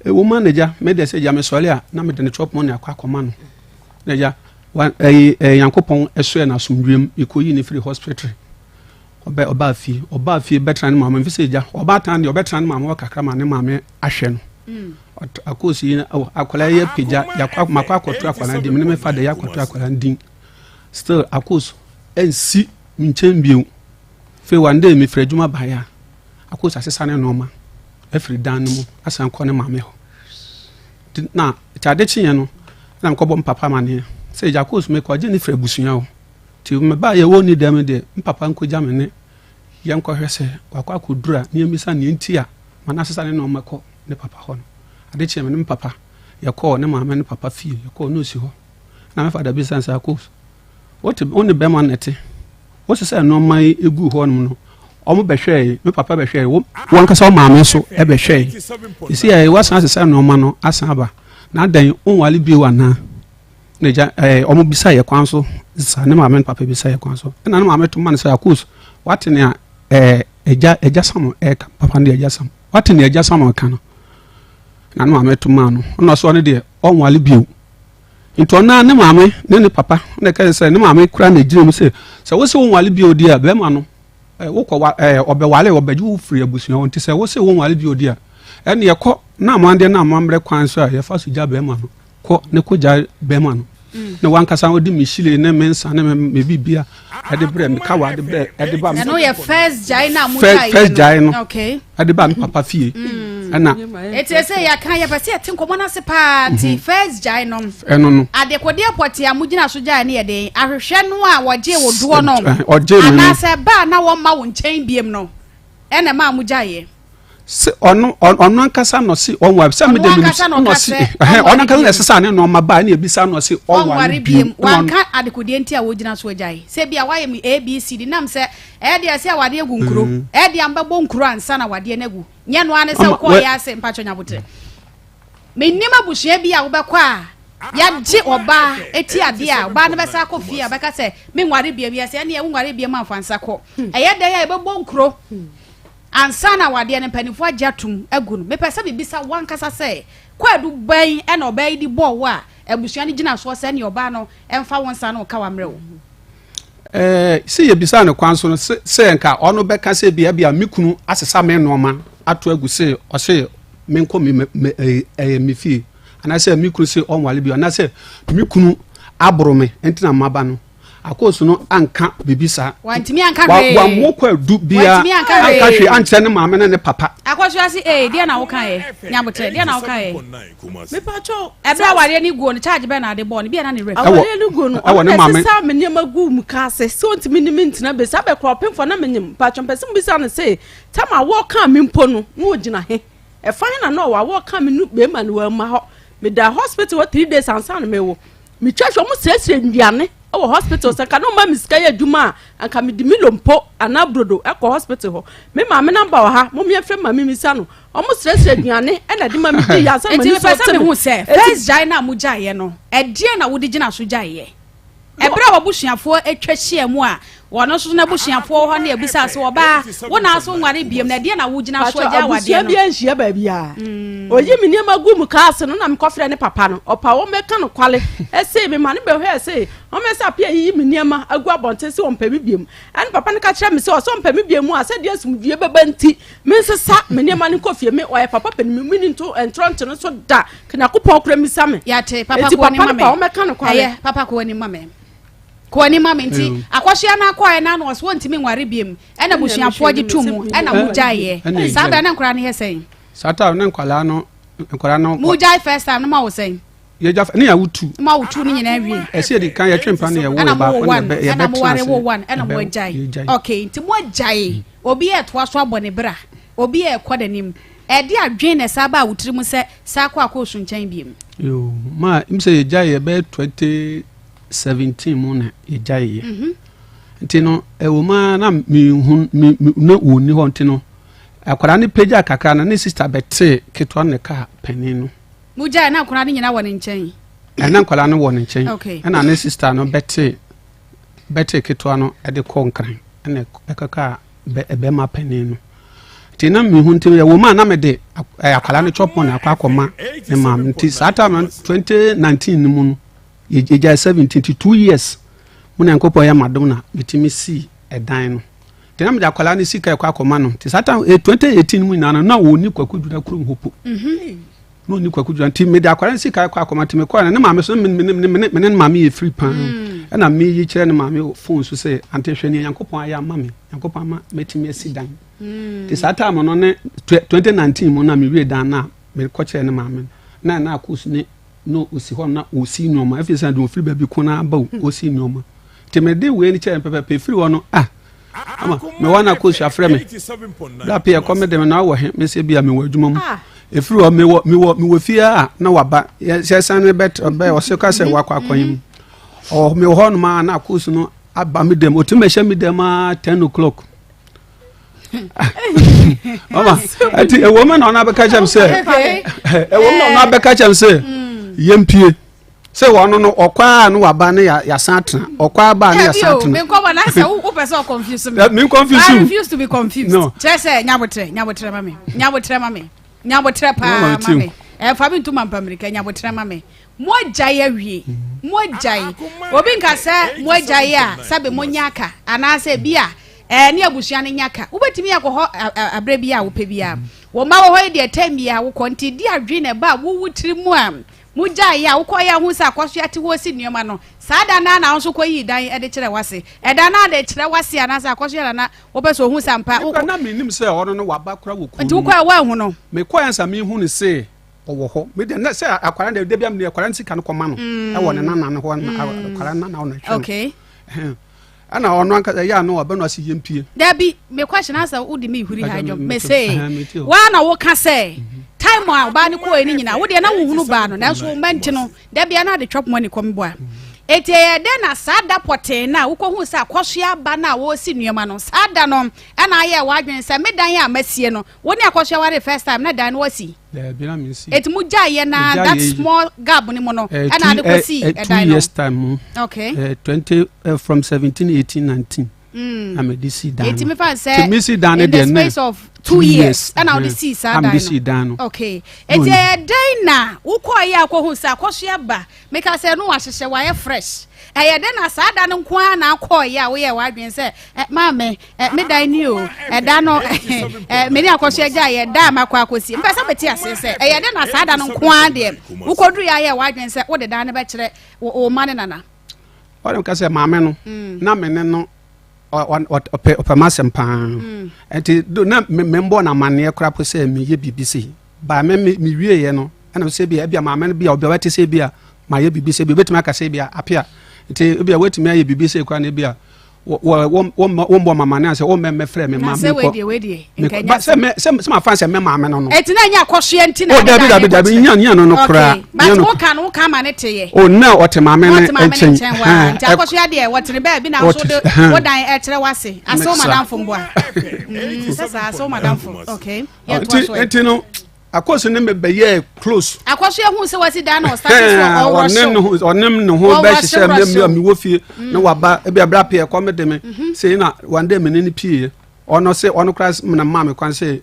e wo manager me de se ja me sole a na me de ne chop money akoma no neja yankopon eso na somdwem ikoyi ne free hospital oba fi betra ne mama mfise ja oba tan de obetra ne mama kakra ma ne mama ahwe no akosi na akola ye pija yakwa makwa akoto akola de me fa de yakoto akola ndin still akos ensi minchembio fe one day me frejuma baya akos asesa ne normal every dan mu asan ko ne mame ho na tade chiye no na mkobo mpapa mane se jakos me ko je ne frebusunya ho ti me ba ye woni dem de mpapa nkoja me ne yanko hwese wakwa akodura ne emisa ne ntia mana asesa ne normal ko ne papa ho no ade chiye me ne mpapa ye ko ne mame ne papa fie ye ko no si ho na me fa da business akos what only be man ete what say no my egu ho no omo be hwe me papa be hwe won kasa o maame so e be hwe you see I was say no ma no asan aba na dan onwale bi wa na ja omo bisa ye kwan so sa ne maame papa bisa ye kwan so na maame to man say akos what ne eja sam papa ne eja sam what ne eja sam ka no na maame to man no so ne de onwale bi into na ne maame ne papa ne ka say ne maame kura na gire mu say wo se wonwale bi odi a be ma no wo ko obewale obeju free abusuan won ti say wo se wonwale bi odi a ene ye ko na amande na amamre kwan so a ye fa so ja be ma no ko ne ko ja be ma no ne wankasa odi mishile ne mensa ne me bibia ade bre me kawa ade bre ade ba me no ye first jai na mu jai no okay ade ba me papa fie ana it say ya kan ya pese atin komo na se party first jai no eno no ade kode apoti amugina so jai ne ye den ahwehwe no a woje woduo no oje no ana se ba na wo ma wo nchen biem no ene ma amujaye se ono ankasa no si onwa se me de no si ono ankasa na sesa ne no ma ba na ebisa no si onwa biem wanka ade kode ntia wogina so jai se bia waye mi abc di nam se e de ase awade egu nkuro e de amba bo nkuro ansa na wade na egu nye no ane se ko ya ase mpacho nyabotre me nima buhye bia wo bekọ a ya ji oba eti ade a oba ne besa ko fie a beka se me nware bia bia se ne ye nware bia ma fansa ko eye de ya e bo nkuro ansa na wade ne panifo ajatum egu no me pesa bibisa wankasa se kwadu ban e na oba di bo wo a ebusua ne gina so se ne oba no emfa wonsa no ka wamre wo se ye bisa ne kwan so no se nka ono beka se bia mikunu asesa me no ma ato agu se o se me nko me fie ana se mikunu se onwale bia ana se mikunu abrome entina maba no akoso no anka bibisa wantimi anka re wa mokwa du bia anka hwe anche ne maame ne papa akoso asi dia na wo kan ye nyabotre dia na wo kan ye me pacho ebra ware ni guo no charge be na de bo no bia na ne ref aware ni guo no o sa me ne magu mu ka se so ntimi ni mintina be sa be kropem fo na menyim pacho person bisa na say tama wo kan me mpo no no ogina he e fa na no wa wo kan me nu be ma no wa ma ho me da hospital 3 days ansa na me wo me twahwe mo sesre nduane o hospital se ka no ma miska ya djuma anka me di milompo anabrodo e ko hospital ho me ma me number wa ha mo me frem ma me misa no o mo stress aduane e na di ma me di ya sa ma ni so me hu se first jai na mu jai no e die na wo di gina so jai ye e bra wo busuafo etwa hia mu a wono so na busuafo ho na ebisa se oba wona so nware biem na de na wugina so agya wade no bia nhia ba bia oyi me niam gu mu kaase no na me kofre ne papa no opa wo meka no kwale ese me ma ne be hwe ese o me sa pia yi me niam agu abonte se o mpa me biem an papa ne ka kire me se o so mpa me biem a se de asum due beba nti me nsesa me niam ne kofie me o ye papa pe me mini nto entronte no so da kna kopon kura mi same ya te papa ko ni mame papa o meka no kwale papa ko ni mame ko ni mame nti akwahia na akwa na no so ntimi nware biem ena busuafo gi tumu ena mujaye sa da na nkura ne hesen sata ne nkwala no mujaye first time no ma wo sen ye jaf ne ya wutu ma wutu ni nyina wie ese di kan ye twempa ne ye wo ba ko ne ye ena mo ware wo one ena mo jaye okay nti mo jaye obi e to aso abone bra obi e kwadanim e di adwen ne sa ba wutiri mu se sa kwa akosu nchen biem yo ma imse ye jaye be 2017 mu na ye jaye nti no e wo ma na mi hu na oni ho nti no akwara ne peja kakra na ne sister bete ketwa ne ka panin no mujaye na akwara ne nyina woni nchen na akwara ne woni nchen okay na ne sister no bete ketwa no e de konkran na ekaka be ma panin no tina mi hunti ya woma na me de akwala ne chop na Akoma ne mam nti sata 2019 mu no ye 17 to 2 years mu na nkopo ya madom na bitimi si edan no tina me de akwala ne sika Akoma no nti sata 2018 mu na woni kwakudura kuru hopo no ni kwakudura nti me de akwala ne sika Akoma ti me ko na ne mam so me mam ye free pan na me yi kire ne mam phone so say antehwe ne yankopon aya mame yankopon ma metimi asidan ti sata mo no ne 2019 mo na me wie dan na me ko kire ne maame na akusu ne no osi ho na osi nyoma afisa do free baby ko na ba osi nyoma ti me de we ni kire pepe free wo no ama me wana akusu afre me da pe e ko me de na wo he me se bia me wadwuma mu e free wo me wo fia na waba se san me bet be o se ka se wakwa akoyim o me ho no ma na akusu no aba me dem otumehye me dem 10 o'clock mama ati a woman on abeka chem say a woman on abeka chem say yempie say wono no okwa no waba ne ya satra okwa ba ne ya satra me ko na say wo person confuse me me confuse I refuse to be confused no. Say nyabotre pa mame e fa bi ntuma mpamrika nyabotre mame mo jaye wie mo jaye obi nka say mo jaye a sabe mo nyaka ana say bia ne abusua ne nyaka wobetimi akoho abre bia wo pe bia wo ma wo ho de tambia wo konti di adwe ne ba wo wutiri mu a muja ya wo koya hu sa kwaso ate wo si nioma no saada na nso koyi dan e de kire wase e da na de kire wase ana sa kwaso ya na wo beso hu sa mpa wo na menim se ono no waba kura wo ku nti wo koya wa hu no me koya nsa me hu ne se owo ho me de na se akwara de bia me akwara nsika no koma no e wo ne nana no ho akwara nana no hwe okay ana ono anka ya no waba no asi yempie dabi me question asa udi me huri hajo me say wa na wo ka say time a ba ne ko eni nyina wo de na wo hunu ba no na so menti no dabi na de chop money kom boa eti ye de na sada pote na wo ko hu sa kwosua ba na wo si nuema no sada no na ye wa adwen se me dan ya masie no wo ne akwosua wa the first time na dan no wasi dabi na me si eti mu jaye na that small gap ni mo no na de ko si dan no 2 years time okay 20 from 17 18 19 I'm a DC dan eti me fa say to me see dan in the space of 2 years and now the see sa dan okay eti dan na wo ko ya akwo hu sa kwosua ba make us say no ahyehyɛ wa fresh eye den na sa dan nko na akwo ya wo ye wa adwen say maame me dan ni o dan no me ni akwosua gya ye dan makwa akosi mpa sa beti ase say eye den na sa dan nko a de wo koduru ya ye wa adwen say wo de dan ne be kire wo ma ne nana o dem ka say maame no na me ne no opemasempa enti na membo na mane kra po se me ye bibisi ba me wie ye no ana se bia bia maame no bia obi wate se bia ma ye bibisi bia betuma ka se bia apia enti bia wetumi ye bibisi kwa na bia wo mbo mama na se o me frɛ me maame ko se ma fan se me maame no no enti na nya akoso enti na dabi nya no kra nya no wo ka ma ne teye o na o te maame ne enchen enti akoso ya de wo tere ba bi na so de wo dan e tere wase aso madam fo mboa sasa aso madam fo okay enti no akoso ne me be close akwaso ye hu se wasi da na o start so o rusho onem ne ho be hye me wo fie na waba e bia bra pe e come de me sei na one day me ne pie ono se ono class na ma me kwan se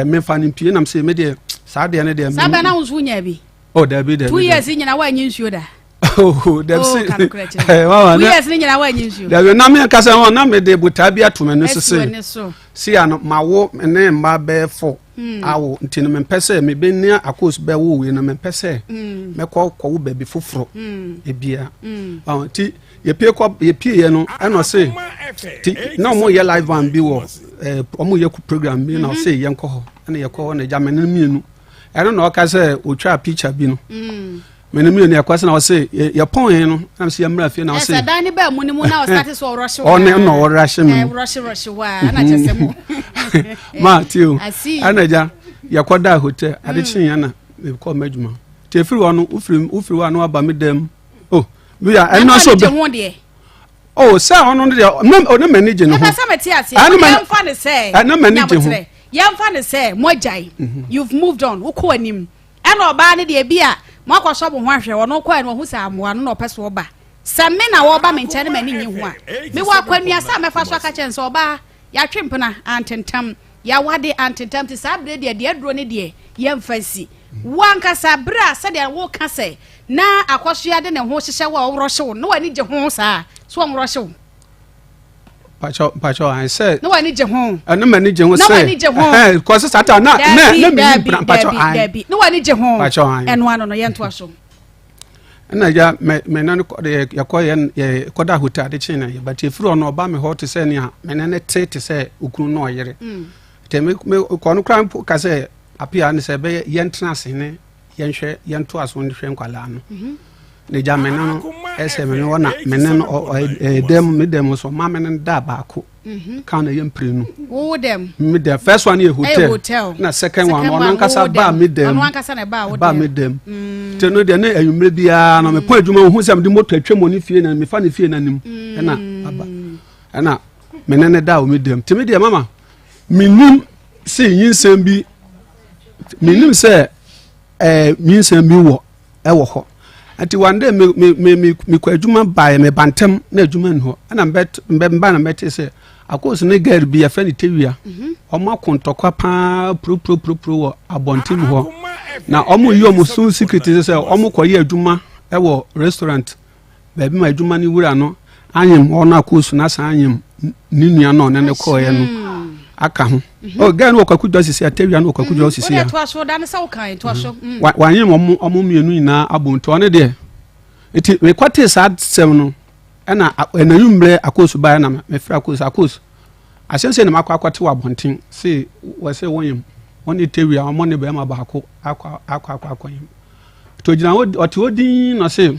me fa ne pie na me se me de sa de ne de me sa na unsu nya bi oh da bi 2 years nyina wa nyi nsuo da oh dem se mama 2 years nyina wa nyi nsuo da na me kasa ho na me de buta bi atome no se si ano mawo ne mba be fo awo ntino me pese me be nia akos be wo we na me pese me ko wo be bi foforo ebia ti ye pie ye no e no se ti na mo ye live van bi wo omo ye ku program bi na se ye nko ho na ye ko na ja me na mienu e no na o ka se o twa picture bi no me na mienu ya kwase na o se ye pon ye no na se ye mra fie na o se esa dan ni ba mu ni mu na o start so rush o ne no o rush me rush wa na chese mo ma tio anaja yakoda hotel adechin ya na me ko madwuma te firi wo no ufiri wa no aba me dem oh we are eno so be oh say ono de no manage no ho esa meti ase yam fa ne say na manage ho yam fa ne say mojai you've moved on uko anim ena oba ne de bia makoso bo ho ahwe wo no kwa no hu sa amoa no opeso oba same na wo ba me nche ne mani nyi ho a me wa kwanua sa me fa so aka chen so oba ya twempena antentam ya wade antentam ti sabre de adro ne de yam fancy wanka sabra se de wo ka se na akwaso ya de ne ho hyehye wa wo rohye wo no wani je ho sa so wo rohye wo pacho I say no wani je ho no mani je ho say ko se sata na me pacho I no wani je ho eno ano no ye nto aso na ja me na ko de yakoye ye koda hotel de chin na ye but efuro no ba me hot say ne a me na te say okunu no yere te me ko no kran ka say apia ne say be ye ntena se ne ye nhwe ye nto aso ne hwe nkwala no ne ja me no ese me no na me no dem so ma me no da ba ko kan na ye mpre no wo dem me the first one ye hotel na second one no nkasa ba me dem no nkasa na ba wo dem ba me dem te no de na anwumre bia na me pon adwuma hu sem de moto atwem ni fie na me fa ne fie na nim na aba na me ne da o me dem te me de mama minim se yinsem bi minim se yinsem bi wo e wo ho ati one day me kwa adwuma ba me bantem na adwuma nho na mbe na mete se akos ne girl bi afa ni tewia omo kontokwa pa pro wo abontim ho na omo yi omo sun secret se omo koye adwuma e wo restaurant ba bi ma adwuma ni wura no anyem ona akos na sa anyem ni nua no ne koye no aka ho o girl no kwakujo sisi atewia no kwakujo sisi ya to aso da ne sa wo kan to aso wanyem omo mienu nyina abonto ne de eti we kwate sad sem no na enayumbre akosu ba na me fra akosu asense na makwakwate wa bonten se we se wonyem woni tewia omo ne be ma ba akwa yim to gina oti odin na se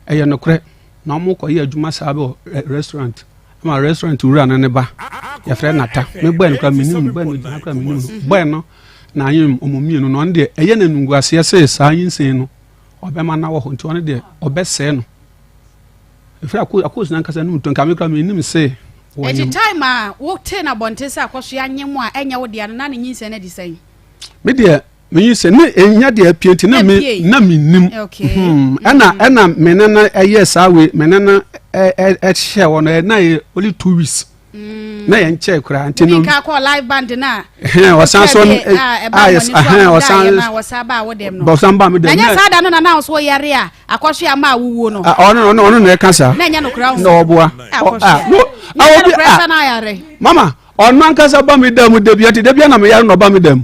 eye nokre na omo ko ye adwuma sa be restaurant ama restaurant ura na ne ba ya fra nata me gba nkra minim gba no gina kra minim gba no na anyim omomienu no nde eye na nunguase se sa yinsen no obema na wo honto ne de obese no efra akosu na nkasa no to nka me kra minim se eti time a wo te na bonte se akoso ya nyemu a enya wo de na ne nyinse na di sen me de me yinse ne enya de apienti na me nim ana me na eye sawe me na hye wo no na only 2 weeks na ye nche kura antino ka ko live band na wasan so wasan ba wo dem no wasan ba me dem na nya sada no na so yare a akoso ya ma wuwo no ono no e kasa na nya no kura no oboa awobi na yare mama ono ankasa ba me dem de bia te de bia na me yare no ba me dem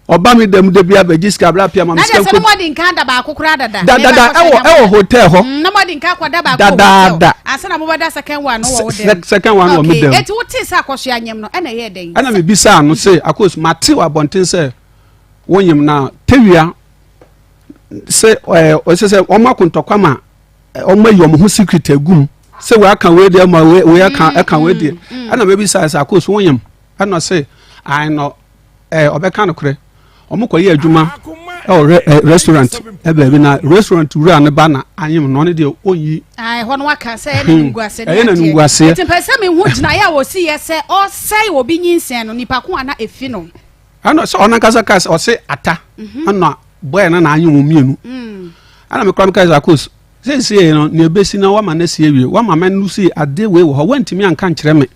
oba me dem de bia be jiska bra pia mama ska ko na modin ka da ba akukura dada ewo hotel ho na modin ka kwa da ba dada asana mo bada second one no wo dem second one wo me dem eti wuti sa akoso anyem no na ye den ana me bisa no se akos mate wa bonten se wonyem na tewia se o se omo akontokwa ma omo yom ho secret agum se we aka we de ma we aka we de ana me bisa sa akos wonyem ana se I know obeka no kure omo koye adwuma restaurant baby na restaurant wura ne ba na anyim no ne de onyi ho no waka se na nguase eti pese me hu gina ya wo si ye se o sei obi nyinsen no nipa ko ana efi no ano so ona kasa kasa o se ata ano boy na anyi wo mienu ana me kram kasa akos say no ne besi na wa ma na sie wie wa ma ma nu si ade we wo ho wantimi anka nkire me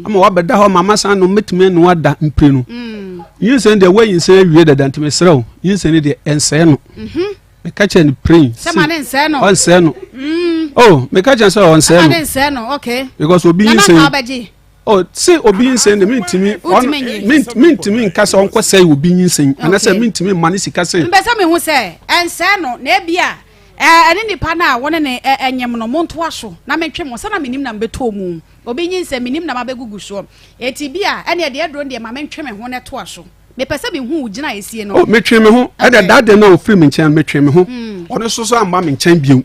ama wa beda ho mama san no metimi no ada mprenu yin say de we yin say wie da dantime srew yin say ne de ense no me catch and pray say ma ne ense no on say no oh me catch and say on say no ma ne ense no okay because obi yin say oh say obi yin say ne mintimi mintimi nka say onko say obi yin say ana say mintimi mane sika say mbe say me hu say ense no na bia ene nipa na wona ne enyem no monto aso na mentwe mo sana menim na mbeto mu obi nyinse menim na mabegugu so eti bia ene de edro de ma mentwe me ho ne to aso me pese be hu ugina esie no oh metwe me ho e da de na ofiri me nchen metwe me ho ono so amba me nchen biu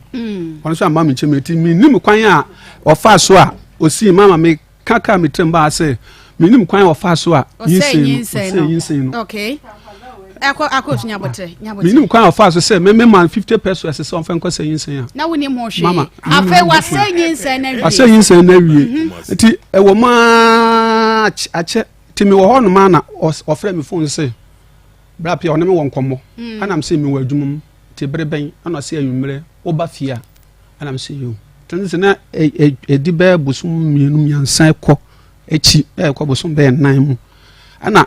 ono so amba me nchen meti menim kwan a ofa so a osi mama me kaka me tremba ase menim kwan ofa so a yinse no okay akos nyabotre minim kwan ofa so say me man 50 pesos say on fen ko say yinsen ya na woni mo hwe afa wa say yinsen na wie asa yinsen na wie enti e wo ma ache timi wo ho no ma na ofre me phone say bra pia one me won komo anam say me wa adwumum ti bere ben ana say anwumre wo ba fia anam say yo tense na edi ba busum mienum yansan ko echi ko busum be nan mu ana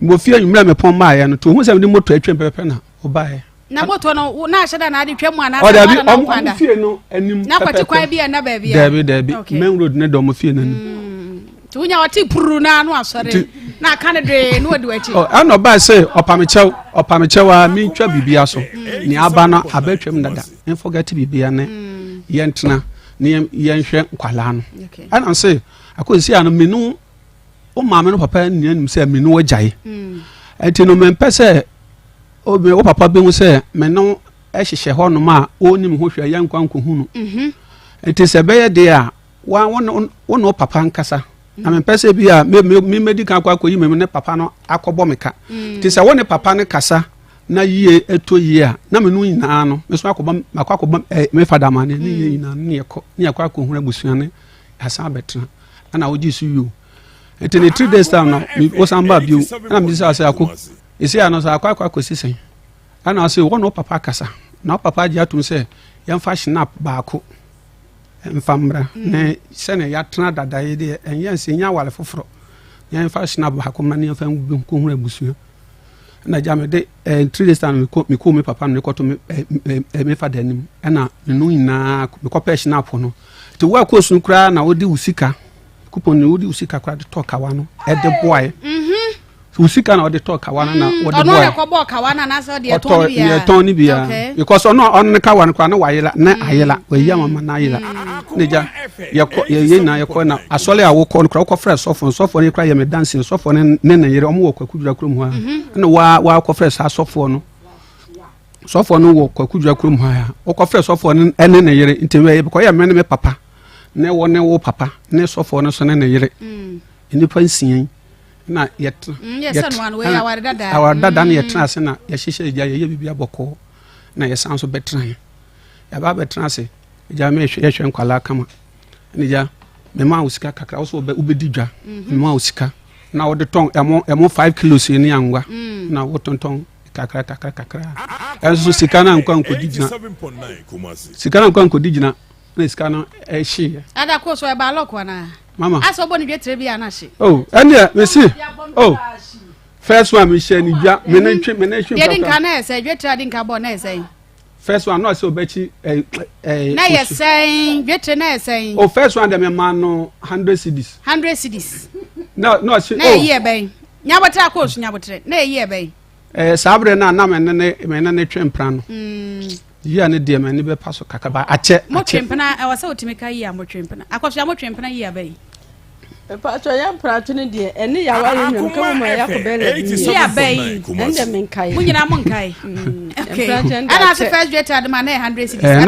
mo fia nwumra me pon ma ya no to hu se me moto atwem pepe na obae na moto no na hyeda na ade twem ana na kwanda fie no anim na kwati kwa bia na ba bia dabi main road ne do mo fie nanu to nya wati puru na anu asore na kan de no adu achi oh ana ba say opamechew a mi twa bibia so ni aba no abatwem dada en forget bibia ne yentena ne yenhwe nkwala no ana say akosi ano menu o maame no papa ni anim say menu wajae enti no mempese o papa be hu say menu ehihye ho no ma onim ho hwa yankwa nkohunu enti se be ye de a wo papa nkasa na mempese bi a me medical akwa me ne papa no akobo meka enti se wo ne papa ne kasa na yie eto yie a na menu nyina no me so akoba me fada mane ne yie nyina ne yakwa akohunu abusuane asa betra ana oji su yo enti ne 3 days time na o samba bio na me say ako isi ano sa akwa kosisen ana say wo no papa kasa na papa ji atum say yam fa snap baako mfamra ne sene ya tena dada ye de enye nya wale foforo yam fa snap baako ma ne fa ko hu abusu na jame de 3 days time me ko me papa no ko to me fa danim na no nyina me ko pa snap no to wa ko sun kra na odi usika kupon ni odi usika kra de to kawa no e de boy usika na odi to kawa na odi boy ono ko bo kawa na na so de to ni bia because ono on kawa kra na wayela na ayela we ya mama na ayela neja ye na ye ko na asole a wo ko kra ko fresh sofo ni kra ye me dancing sofo ne na yere omo wo kwakudura krom ha na wa ko fresh sofo no wo kwakudura krom ha wo ko fresh sofo ne na yere ntewe ko ye me papa ne wo papa ne sofo no so ne yere ni pansian na yet our dada na yet ase na ye hihye ja ye bibia boko na ye sanso betran ya ba betran ase ja me hwe nkwala kama ni ja me ma usika kakra wo so obedi dwa me ma usika na wo de ton emo 5 kilos ni angwa na wo tonton kakra enso sika na nkwa nkodijina sika na nkwa nkodijina na sika no ehye ada ko so e ba lokwa na mama aso bo ni dwetre bia na hye oh ene me see oh first one me share ni dwa me na hwe de din ka na ese dwetre din ka bo na ese first one no say obechi na yesen dwetre na esen oh first one dem me man no 100 cedis no she na ye ben nyabotre ko so nyabotre na ye ben sabre na me ne twempra no ya ne de me ne be paso kakaba ache mo twempna e wasa otimeka yi a mo twempna akofia mo twempna yi abai e pa so ya prato ne de ene ya ware nwem ka mo ya ko bele yi abai ende menkai mo nyina mo nkai okay ana se first rate adma na 100 cities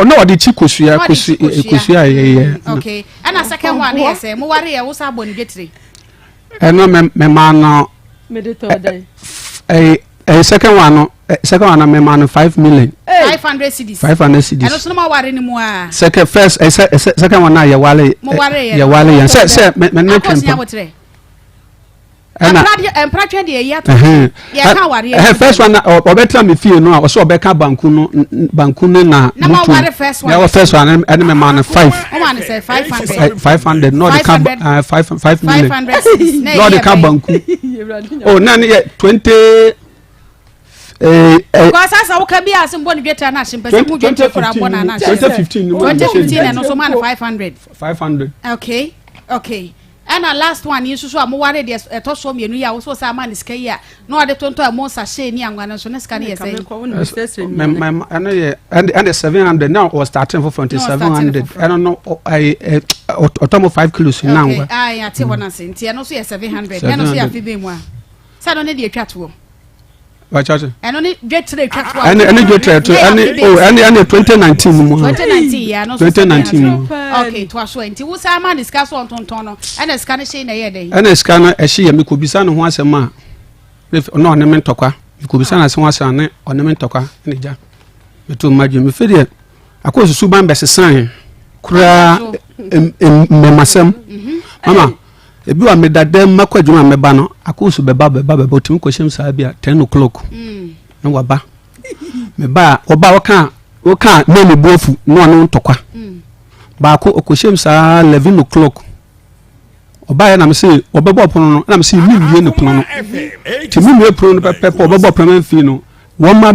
no odi chi kosua ye okay ana second one here say mo ware ye wo sa boni getire no me ma no me de to dai second one me man 5 million 500 cedis eno so no ware ni mu a second one na ye wale ya se me na twempa empratwe de ya to ya ka ware first one obetra me fie no so obeka banku no na mutu ya first one and me man 5 woman say 500 no the cab 5 million 500 no the cab banku oh na 20 because as I can be as in one better na simple 2015 and also man 500 okay and our last one you so am worry there to me ya so say man is kai ya no de tonto am sachet ni angwa so na scan say and the 700 now was starting for 2700 I don't know I otomo 5 kilos now I tell one say ntia no so 700 na no so ya fi be mu a say no ne de atwa to Wachache. Any get to the track. Any 2019 mu. 2019 yeah no 2019. Okay, to aso enti wo sa ma discuss on tonton and scan she na ye dey. And scan e hye ye me ko bisa no ho asem a. No ne mentokwa. Me ko bisa na asem asem ne one mentokwa ne ja. Me to maje me fede akosu suban besesan kura memasem. Mama ebi wa medadem makwadwuma meba no akosu beba otimi kwhyem saa bia 10 o'clock na waba meba oba woka na me bofu no no ntokwa ba ko okwhyem saa 11 o'clock oba ya na me se obeba opono no na me se mi wie ne pono no ti mi wie pono no pepe obeba opono fi no woma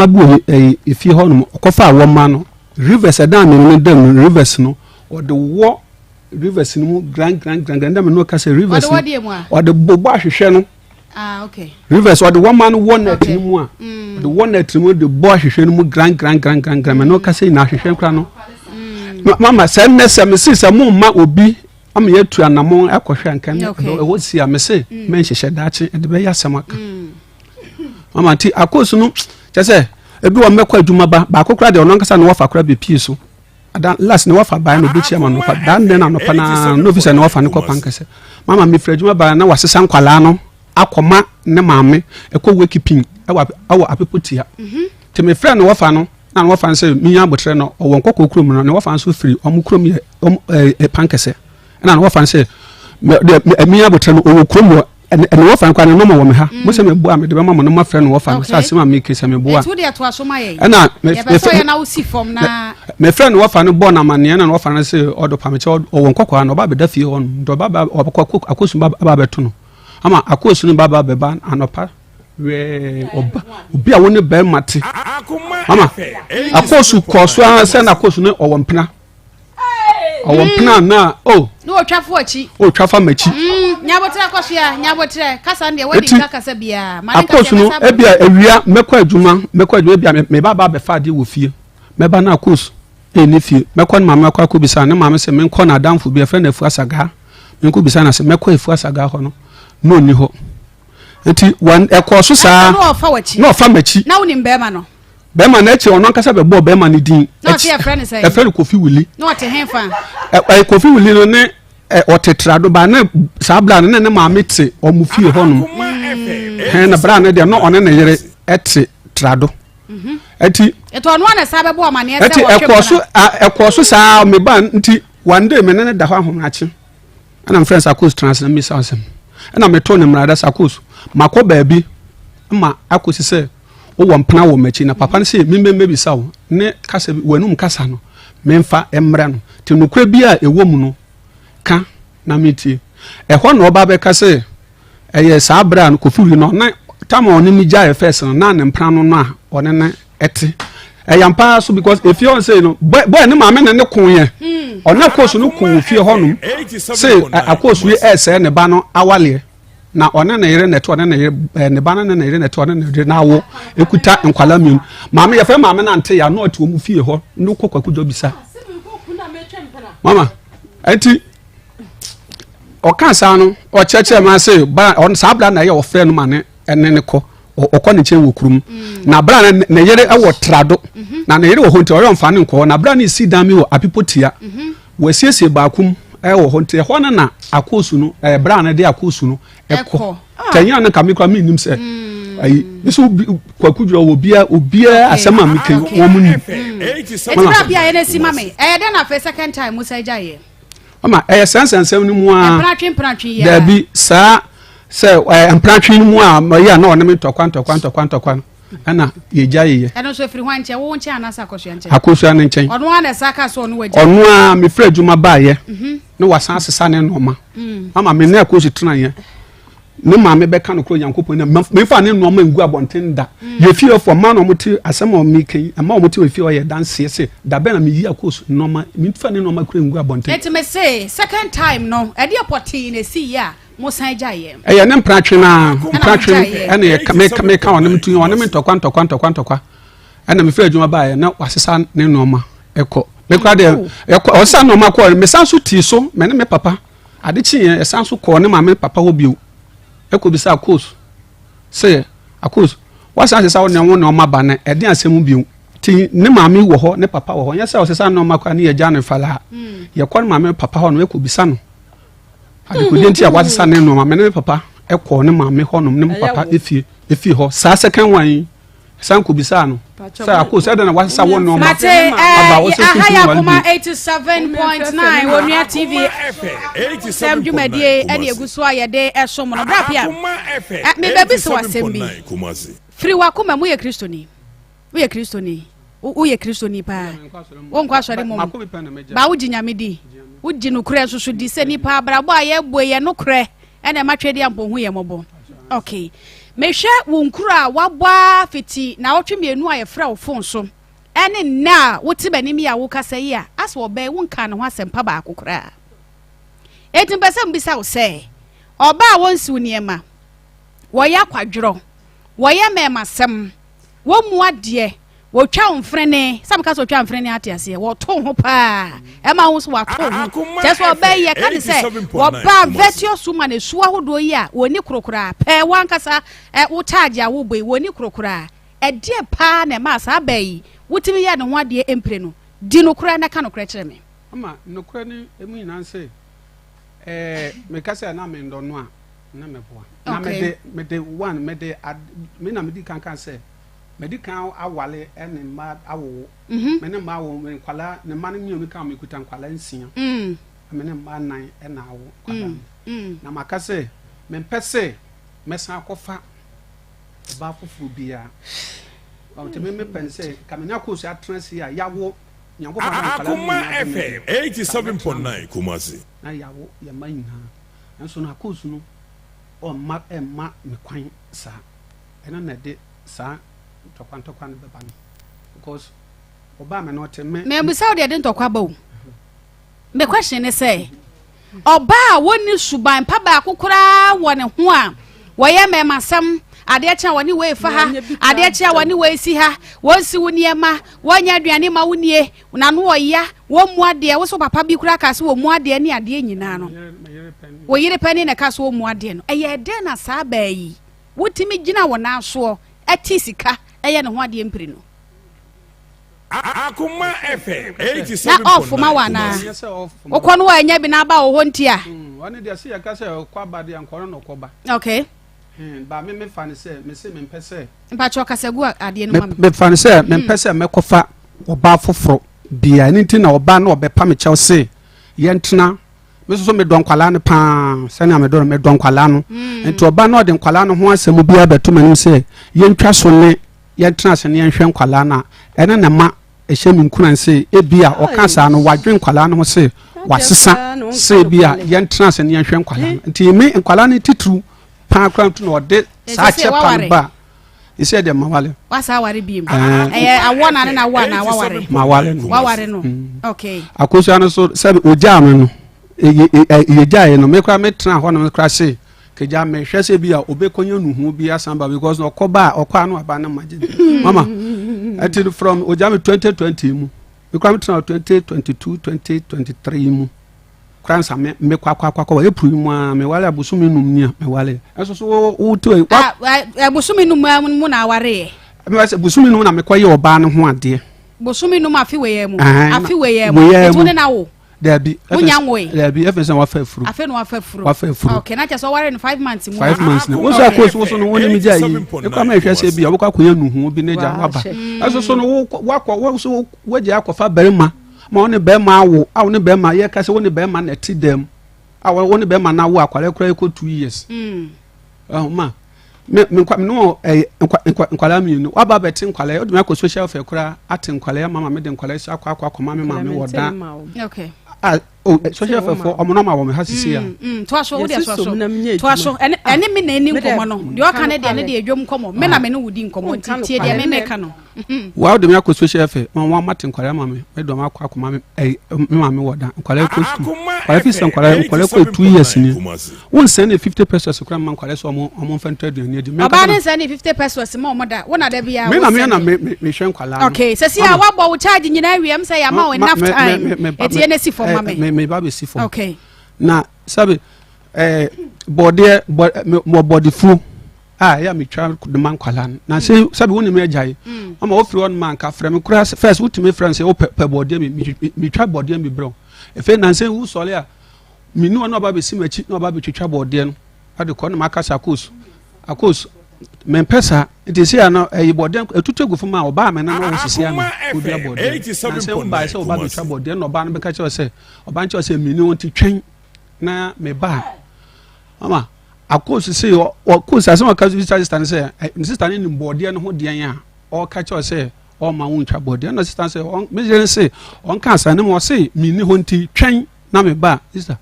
bi efi ho no okofa woma no rivers edan me dem rivers no or the war rivers no grand dem no ka say rivers or the bobo ahwehwe no okay rivers or the woman one net ni mu a the one net mu the bobo ahwehwe no mu grand me no ka say na ahwehwe kra no mama say me see say mo ma obi am ye tu anamo akohwe ankan e wo si am say men hyehye daache e de be yasemaka mama ti akosu no che say ebi wo mekwa adwuma ba akokra de ono nkasa no wafa kra be pie so adan last no wafa ba no bi chiama no pa dan den no pa na no officer no wafa ne ko pankase mama mi frajuma ba na wasesa nkwala no akoma ne maame ekọ wekipin awo apepotia te me frɛ no wafa no na no wafa nse mi nya botre no owon kokko krom no ne wafa nso free omukrom ye pankase na no wafa nse mi nya botre no owo krom and wafa nkwa no mo me ha mo se me bua me de be mama no ma frɛ no wafa sa se ma me kese me bua etu de to aso ma ye na me frɛ na wo si form na me frɛ no wafa no bo na mane na wafa no se odo pameche owon kokko na oba be da fie hon do baba obakọ akosu baba beto no ama akosu no baba beba anopa we obi a woni be mate ama akosu koso se na akosu no owompena owompena na no twafo achi twafa machi nyabotre akosia nyabotre kasa nde wadi kasa bia akosu no ebia awia mekwa adwuma bia me baba be fa de wo fie meba na akosu eni fie mekwa mama akwa ko bisa ne mama se menko na adamfo bia fe na fu asaga menko bisa na se mekwa fu asaga ho no ni ho enti wan ekoso saa no ofa machi na woni mbema no bema na eche ono nkasa be bo bema ni din no se friend say e friend Kofi Wili no te henfa Kofi Wili no ne otetrado ba na sabla ne maame te omufie ho no na bra ne de no one ne yere ete trado eti eto ono na sabe bo amane ese eti ekoso saa me ba nti one day me ne da ho ahomache ana friends akos trans na mi sawsem ana me to ne mrada sakos makọ baabi ma akosi se wo mpena wo machi na papa ne se membe bi sawo ne kasa wanum kasa no memfa emre no te nokura bi a ewo mu no ka na metie ho na oba be kasa eye saa bra no Kofi Wili no na tama oni mi ja first no na ne mpena no na one ne ete yampa so because if you say no boy ne maame ne konye ona koso no kon fie ho no say akoso wi ese ne ba no awale na ona na yere neto ona na yere ne ba na yere neto ona na yere na wo ekuta nkwala mi maame ye fe maame na ante ya no ati omu fie ho no kokwakujo bisa mama enti okansa no o cheche ma say ba on sabla na ye wo frɛ no mane ene ne ko okone che wo kurum na bra na yere ewo trado na yere wo honte oro mfa ne nko na bra na si dan mi wo apipotia wo siesie baakum ewo honte ho na akosu no bra na de akosu no ekọ tanya na kamikwa mi nim se ayi biso kwakudro obia asema mi ke wo mu ni bra bia ye na si mame de na first second time musa jaye ama sense ni mu a pratwe ya da bi sa say empratry mu a ya na oneme tokwan ana ye jaye eno so firi hwan che wo nche anasa akosua nche akosua ne nchen ono ana saka so no waje ono a me fra adwuma baaye ne wasan asesa ne noma mama me na akosi tena ye ne ma me beka no kro yankopon na me fa ne noma ngu abonten da ye fie for man no muti asem o me ken ama o muti we fie o ye dance se da be na me yi akosi noma me fa ne noma kro ngu abonten et me say second time no e dia poti na si ya mo san jaye e ne mpratwe na mpratwe ene me ka onem tu onem ntokwa ene me fra adwuma baaye na wasesa ne noma eko me kwa de o sa noma ko me san so ti so me ne me papa ade chi e san so ko ne ma me papa wo bio eko bisa akos say akos wasan se sa won ne noma ba na e de asem bio ti ne ma me wo ho ne papa wo ho nya sa o se sa noma kwa ne ye ja ne fala ye ko ma me papa ho no eko bisa no ade ko denti a wasesa ne noma me ne papa eko ne ma me ho no ne papa efi ho sa second one san ko bisa no say akos e de na wasesa won noma aba wo se Akoma 87.9 Wonua TV Nsem dwumadie ene eguso ayede esom no bra pia me baby so asembi free Akoma mu ye kristoni wo ye kristoni wo ye kristoni pa wo nkwa sori mom ba wo ginyamedi wo gi no kure soso di se nipa abrabo aye boye no kure ene matwedi ampo hu ye mobo okay mehwe wo nkura wabwa fiti na wotwemienu aye fra wo phone so ene na wote banim ya wo kasa yi a aso oba wo nka no ho asempa ba akokora etim mbisa wo se oba wonsi uniema wo ya kwadworo wo ya memasem wo mu ade wo twa mfrene sabika so twa mfrene atiase wo to ho pa e ma wo so wa to ho just oba ye ka de se wo ba vetio suma ne suwa hodo yi a woni krokora pe wankasa wo charge a wo boy woni krokora e die pa na ma sa bayi wutimi ya ne ho ade empre no di no kura na ka no kura kire me ama no kura ni emu nyina nse me kasa na me ndo no a na me boa na me de one me de me na me di kan se me di kan awale ene ma awo me ne ma awo me kwala ne ma ne nyu me kan me kuta kwala nsia me ne ma nan ena awo kwala na makase me mpese me san akofa ba fufu bia o te me pense kamenya ko so atransi a yawo nyango fa na Akoma FM 87.9 Kumasi na yawo ya manyina enso na akosu no o ma me kwan sa ena na de sa tokwa ne beba no because oba me no te me busa de ntokwa ba o me question ne say oba woni suban pa ba akokora woni ho a wo ye me masam ade acha woni we fa ha ade acha woni we si ha wonsi woniema wonya aduane ma wonie na no oya wo mu ade wo so papa bi kura ka se wo mu ade ne ade nyina no wo yire pani na ka se wo mu ade no eye de na sa ba yi wotimi gina wona so ati sika eye ne ho ade empiri no Akoma FM 87.9 na off ma wana okono wa nya bi na ba wo ho ntia woni de se ya ka se kwa ba de ankoro no koba okay ba me fane se me se me mpese mpa cho kasagu ade no mam me fane se me mpese me kofa oba foforo bia ni nti na oba na obepa me chew se ye ntena me so me don kwala ne pa se na me don kwala no nti oba na ode kwala no ho asem bia beto manim se ye ntwa so ne ye ntena se ne ye hwe kwala na ene na ma ehye me nkuran se ebia okansa no wadwen kwala no se wasesa se bia ye ntena se ne ye hwe kwala nti me kwala ne titru pa kram tu no de sa che pan ba ise de mawale wasa ware bi awona na wana waware mawale no okay akoso ano so sabe oja me no ye jae no me kwa me tena ho no me kra se ke ja me hwese bi a obekonya nuhu bi asamba because no koba okwa no aba na maje mama until from oja me 2020 mu me kwa me tena 2022 2023 mu kransa me kwa epru mu a me wale abusumi num nia me wale eso so wo to abusumi num mu na aware me wase busumi num na me kwaye oba ne ho ade busumi num afi weye mu etu ne na wo dabi munyanwe dabi efense wa fa furu afi no wa fa furu okay na just ware no 5 months mu 5 months wo so akoso wo so no woni mi jayi e kwa me hwese bi a wo kwa koya nuhu bi ne ja waba eso so no wo so waje akofa berima ma woni be ma wo a woni be ma ye ka se woni be ma na ti dem a woni be ma na wo akware kura ko 2 years ma me no nkwala mi no waba beti nkwala o de me akọ social fair kura ate nkwala mama me de nkwala so akọ mama me woda okay social fair for omo no ma wo me ha sisi ya to aso wo de aso ene me na eni nkomo no de o ka ne de edwom nkomo me na me no wudi nkomo tie de me ka no wa de me akọ social fair won mate nkwala mama me do ma akọ mama me mama woda nkwala ko school nkwala fi nkwala ko 2 years ni won send 50 pesos kura man nkwala so omo fanto de ni de me aba ne send 50 pesos ma omo da wona da bia me na me hwe nkwala okay se si a wa bo charge nyina wiem say ya ma enough time etie ne si for me baby si for okay na sabe body fu ya me twa de man kwala na say sabe woni me agyae ama wo free on man ka frɛ me kura first wo to me friends wo pe body me twa body me bro e fe na say wo sole a me nu no ba be si machi no ba be twitwa body no ade ko no makasa akos men pesa it is here no body etutu egu fuma oba me na no sisi ya no odu body na say wo ba say oba be twa body no ba no be ka che say oba nche say me nu won ti twen na me ba mama akos say o kos ase o ka sister say sister ni body no ho dean a o ka che say o ma won twa body na sister say me say on kan sa ne mo say me ni ho nti twen na me ba sister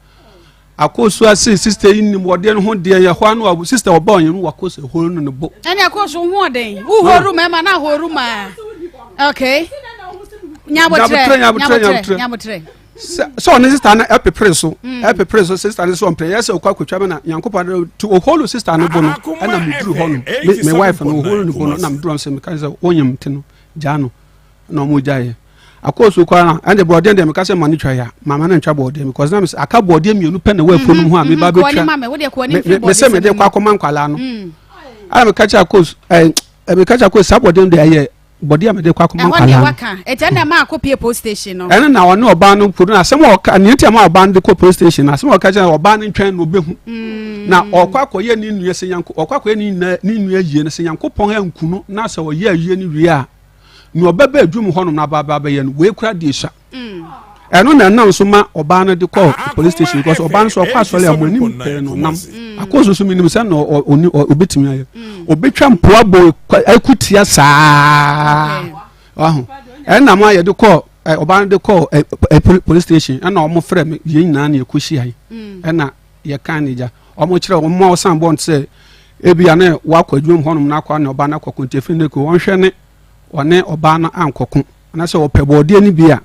akoso ase sister yin body no ho dean ya ho anu abu sister oba onye no wakoso horo no bo ene akoso ho den wo horu me ma na horu ma okay nyabotre so ne sister na epepre so sister so mpre yes o kwakotwa me na yankopa to o holo sister no bo no na me duru ho no me wife no holo no bo no na me duru se me kan se onyem te no jano na mo jaye akoso kwa na ande body dem ka se mani twa ya mama na ntwa body because na me aka body mienu pe na wa fonu ho a me ba be twa me se me de kwa koma nkwala no a me ka cha akoso me ka cha akoso sabody dem de aye body am de kwa koma nkwala waka etena ma akopie post station no ene na woni oba no podu na asem o ka ne ntia ma oba no ko post station na asem o ka cha oba no ntwan no behu na okwakoye ni nua se yanko okwakoye ni nua yie ne se yanko pon ankunu na se o ye awie ni wie a no baba adwum honom na baba ye no we kura de sha eno na nam so ma oba no de call police station because oba no so kwa so le amoni pe no nam akoso so minim se no obetimi aye obetwa mpoa bo akutia saa ena ma ye de call oba no de call police station ena omo frɛ me ye nyina na ekohyi aye ena ye kan ne ja omo kire omo san bon se ebia na wakwadwum honom na kwa na oba na kwakontefi ne ko wonhwɛ ne one oba no ankoko na se opebode ni bia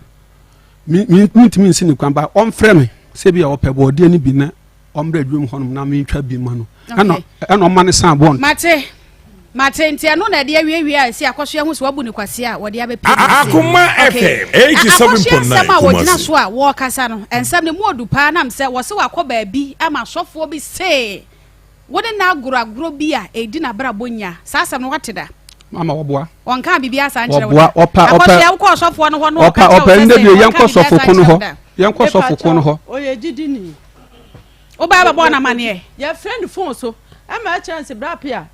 mitimi nsi ni kwamba on frɛ me se bia opebode ni bi na ombre adwum honom na me twa bi ma no ana oma ne san bon mate ntia no na de awie a si akoso hu so wabu ni kwase a wode abepi Akoma FM 87.9 kuma wodina so a wo kasa no ensam ne mu odupa na mse wo se wakọ baabi ama sofo bi se wode na aguraguro bi a edi na bra bonya sasa no wateda mama woboa onka bibia sa nkyere wo opa akọ sofo no ho no opa nde bi yanko sofo ko no ho yanko sofo ko no ho oye jidini oba ba bona mane ye friend phone so ama chance bra pia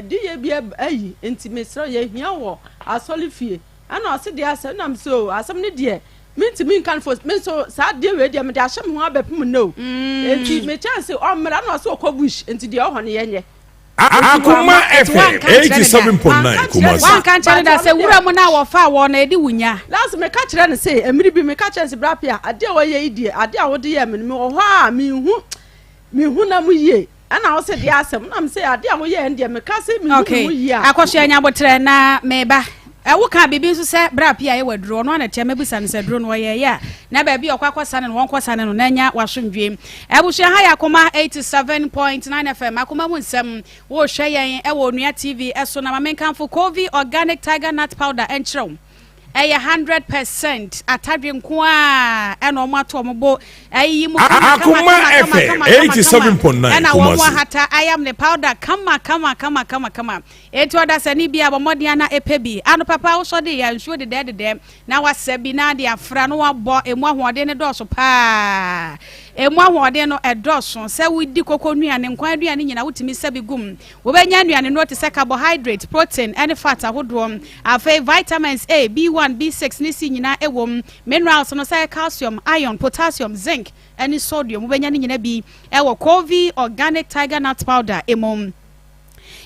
diye bia ayi enti mesro ye hia wo asoli fie ana ose de asem nam so asem ne de minti min kan fo men so sa de we de me de ahyem ho abepem no enti me chance o mra na ose okobush enti de ho ne yenye Akoma FM 87.9 Kumasi wan kan chale da se wura mu na wo fa wo na edi wunya last me ka kire ne se emiri bi me ka chance bra pia ade a wo ye idie ade a wo de ye me ho a mi hu na mu ye ana wo se de asem na me se ade a wo ye ndie me ka se mi hu mu ye akosua nya botre na meba wo ka bibi nso se bra pia ye waduro no na tia mebusa ne se duro no ye ya na ba bi okwakwasa ne won kwasa ne no na nya wasomdwem abusua ha ya Akoma 87.9 FM Akoma mu nsem wo hwe yen e wo nua TV eso na mamenkanfo Covid organic tiger nut powder enchrew 100% atadwe nko a ena omo ato omo bo ayi mu Akoma FM 87.9 ena omo hata ayam ne powder kama eto da sani bia bomodia na epebi anu papa wo so de ya nsuo de de na wasabi na de afra no wabo emu ahode ne doso pa emu ahode no edoso se wudi kokonu ne nkwan aduane nyina wutimi sabi gum wo benya aduane no te se carbohydrate protein and fat ahodo afei vitamins A B1 B6 ni si nyina ewom minerals no say calcium iron potassium zinc and sodium wo benya nyina bi ewo Covid organic tiger nut powder emom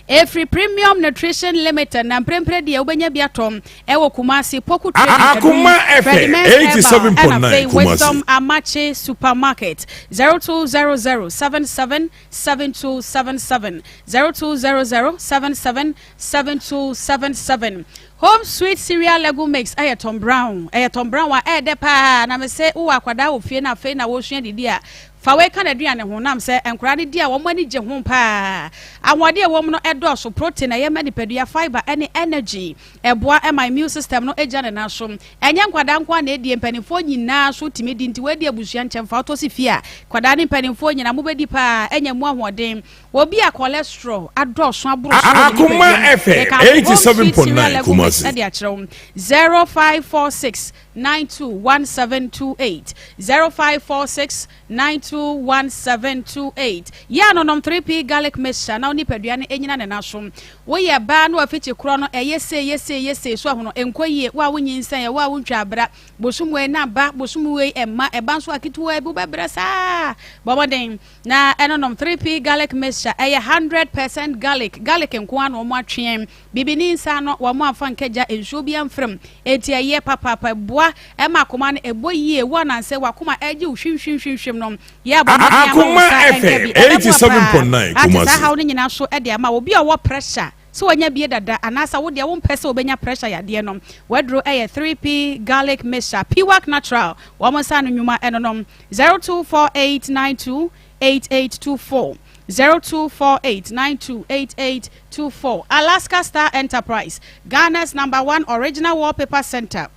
Every Premium Nutrition Limited na mprempre de obenya biatom ewo Kumasi Poku Trading Akoma FM 87.9 Kumasi Wisdom Amache Supermarket 0200777277 0200777277 Home Sweet Cereal Lego Mix Tom Brown wa depa na me se wo akwada ofie na fe na wo hwe didi a fa we kan aduane ho nam se enkura ne di a wo mani gye ho pa awode e wo no edoso protein e ma nipadua fiber any energy eboa e my immune system no eja ne na so enye nkwada nkwa na edie mpanifo nyina so timidi nti we di abusua nchemfa to si fia kwada ne mpanifo nyina mo bedi pa enye mu ahoden obi a cholesterol adoso aburo so Akoma FM 87.9 Kumasi ade a kire 0546 921728 0546 921728 ya no nom 3p garlic mixture na oni paduane enyina ne naso wo ye ba no afichi kro no yese so ahono enkoyie wa wonyinsan ya wa wontwa abra bosumwe na ba bosumwe emma eba so akituwa ebu bebra sa boboden na eno nom 3p garlic mixture 100% garlic enko an wo mo atwen bibini nsa no wo mo afa nkeja ensuo bi amfrem eti aye papa boa ema Akoma no eboyie wo nanse wakoma eje hwinhwinhwim no ya ba Akoma FM 87.9 Kumasi asa hawo nyina so e de ama obi a wo pressure so wanya bie dada anasa wo de wo mpese obenya pressure ya de no wedro 3p garlic mixture Piwak natural wo mo sa no nwuma enonom 0248928824 0248928824 Alaska Star Enterprise Ghana's #1 original wallpaper center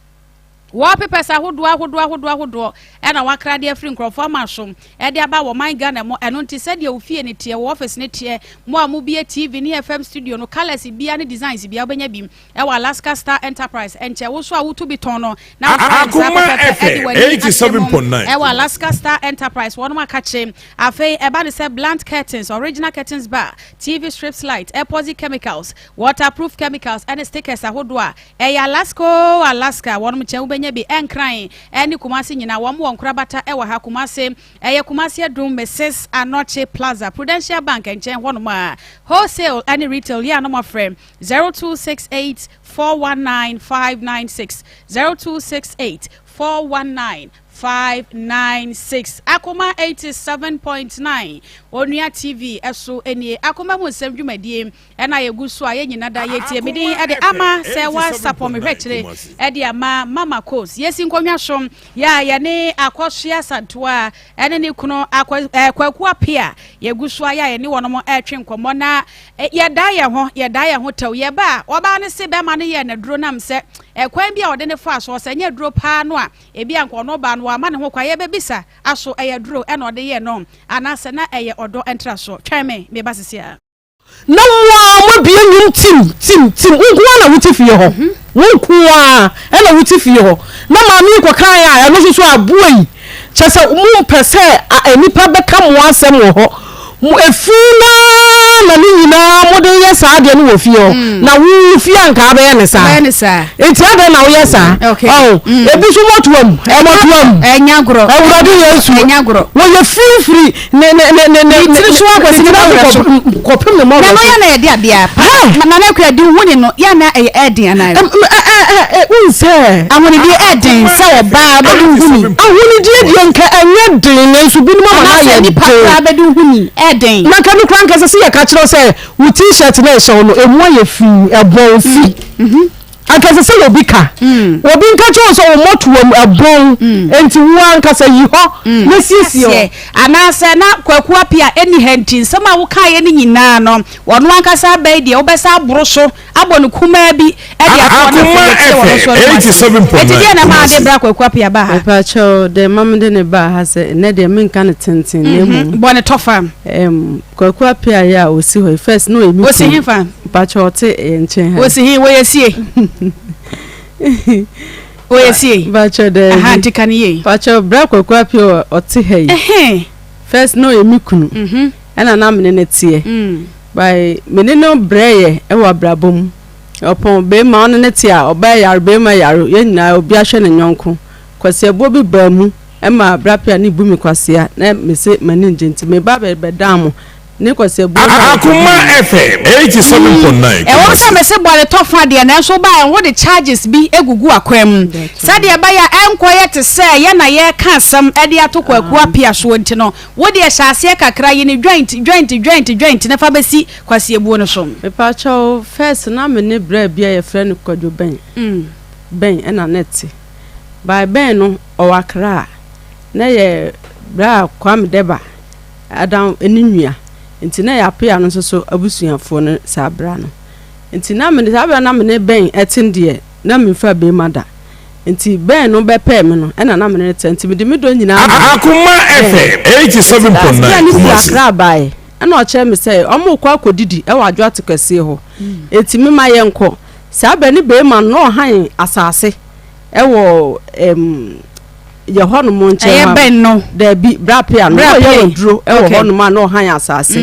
wallpapers ahodo ena wakra de afri nkrofo masom e de aba wo man Ghana mo eno nti se de ofie ne tie wo office ne tie mo amu bie TV ne FM studio no colors bia ne designs bia obenya bim e wa Alaska Star Enterprise enche wo so awutu biton no na Akoma FM 87.9 e wa Alaska Star Enterprise wono makache afei e ba de se blunt curtains original curtains bar TV strips light epoxy chemicals waterproof chemicals and stickers ahodo a e Alaska wono mche ubenya bi enkran eni Kumasi nyina wo mo nkrabata e wa ha Kumasi eye Kumasi adum Mrs Anoche Plaza Prudential Bank enchen hono ma wholesale and retail ya no my friend 0268 419596 0268 419596 Akoma 87.9 Onua TV eso enie Akoma mo nsem dwumadie ena yeguso a yenyina da yetie medi e de ama Serwaa Sarpong mehwekire e de ama mama course yesi nkonwa som ya ne akosua santoa ene ne kuno kwaku apia yeguso a ya ne wono mo etwe nkomo na yeda ye ho taw ye ba oba ne se be ma ne ye na duro nam se kwan bia ode ne fa so se nya duro pa no a ebi anko no ba no ama ne ho kwa ye bebisa aso eye duro e na ode ye no anase na eye odo entra so tweme me basisia na mo bia nyum tim unkuwa na wuti fie ho unkuwa e na wuti fie ho na maami kwa kan ya no so abuoi chese mu pese enipa beka mo asem ho efuna na nyina mode yesa ade no wo fie na wo fie anka ba ne sa enti ade na wo yesa ebi so motuam enyagro awurade yesu enyagro wo ye free ne tiri so akwasi na kopem mo na no ya na ede abia na na kwa di huni no ya na eden na unse awoni di eden se oba bedu huni awoni di nka anya den na so bi no ma na ya di pa bedu huni eden na kan kran kase se ya ka kiro se wo t-shirt na so no emu ye fi ebon fi akase se obi ka obi nka cho so wo motuam ebon enti wo ankasa yi ho na sisio anase na kwaku apia eni hentin sama wo ka ye ni nyina no wono ankasa bai de obesa aboro so abonu kuma bi e de akona so 87.9 eti na ma de bra kwaku apia ba ha pa cho de mamde ne ba ha se ne de menka ne tenten ne mu bone tofa kwaku apia ya osi ho first no emi osi hifa pa cho te enchen ha osi hi wo yesie oyesie bacho de aha ntikaniye bacho bra kwaku apia ote hei first no emi kunu ena na mene ne tie by mene no breye e wa brabom opon be ma on ne tie a oba yar be ma yar ye nyina obi ahwe ne nyonko kwase abo bi ba mu e ma brapia ne bumi kwase a na me se mani ngenti me ba be dam ne kwase bu Akoma FM 87.9 e won say me se bole tofa de na so ba en wo de charges bi egugu akwam sade e ba ya enkoye te se ye na ye ka asam e de atokwa aku apia so nti no wo de hyase kakra ye ni joint na fa besi kwase ebu no so me pa cho first na me ne bra bia ye frɛ no kwadwo ben ena net by ben no o wakra na ye bra kwam deba adam eninua nti na ya pia no so abusuafo no sabra no nti na me sabra na me ben etinde na me fa be mada nti ben no be pe me no ena na me ne nti me de me do nyina Akoma FM 87.9 Kumasi akra bai ena o kire me say omo kwa akodidi e wa adwo atekase ho enti me ma ye nko sabra ni be ma no han asase e wo ye hono mo nche e ben no da bi bra pia no ye woduro e wo hono ma no han asase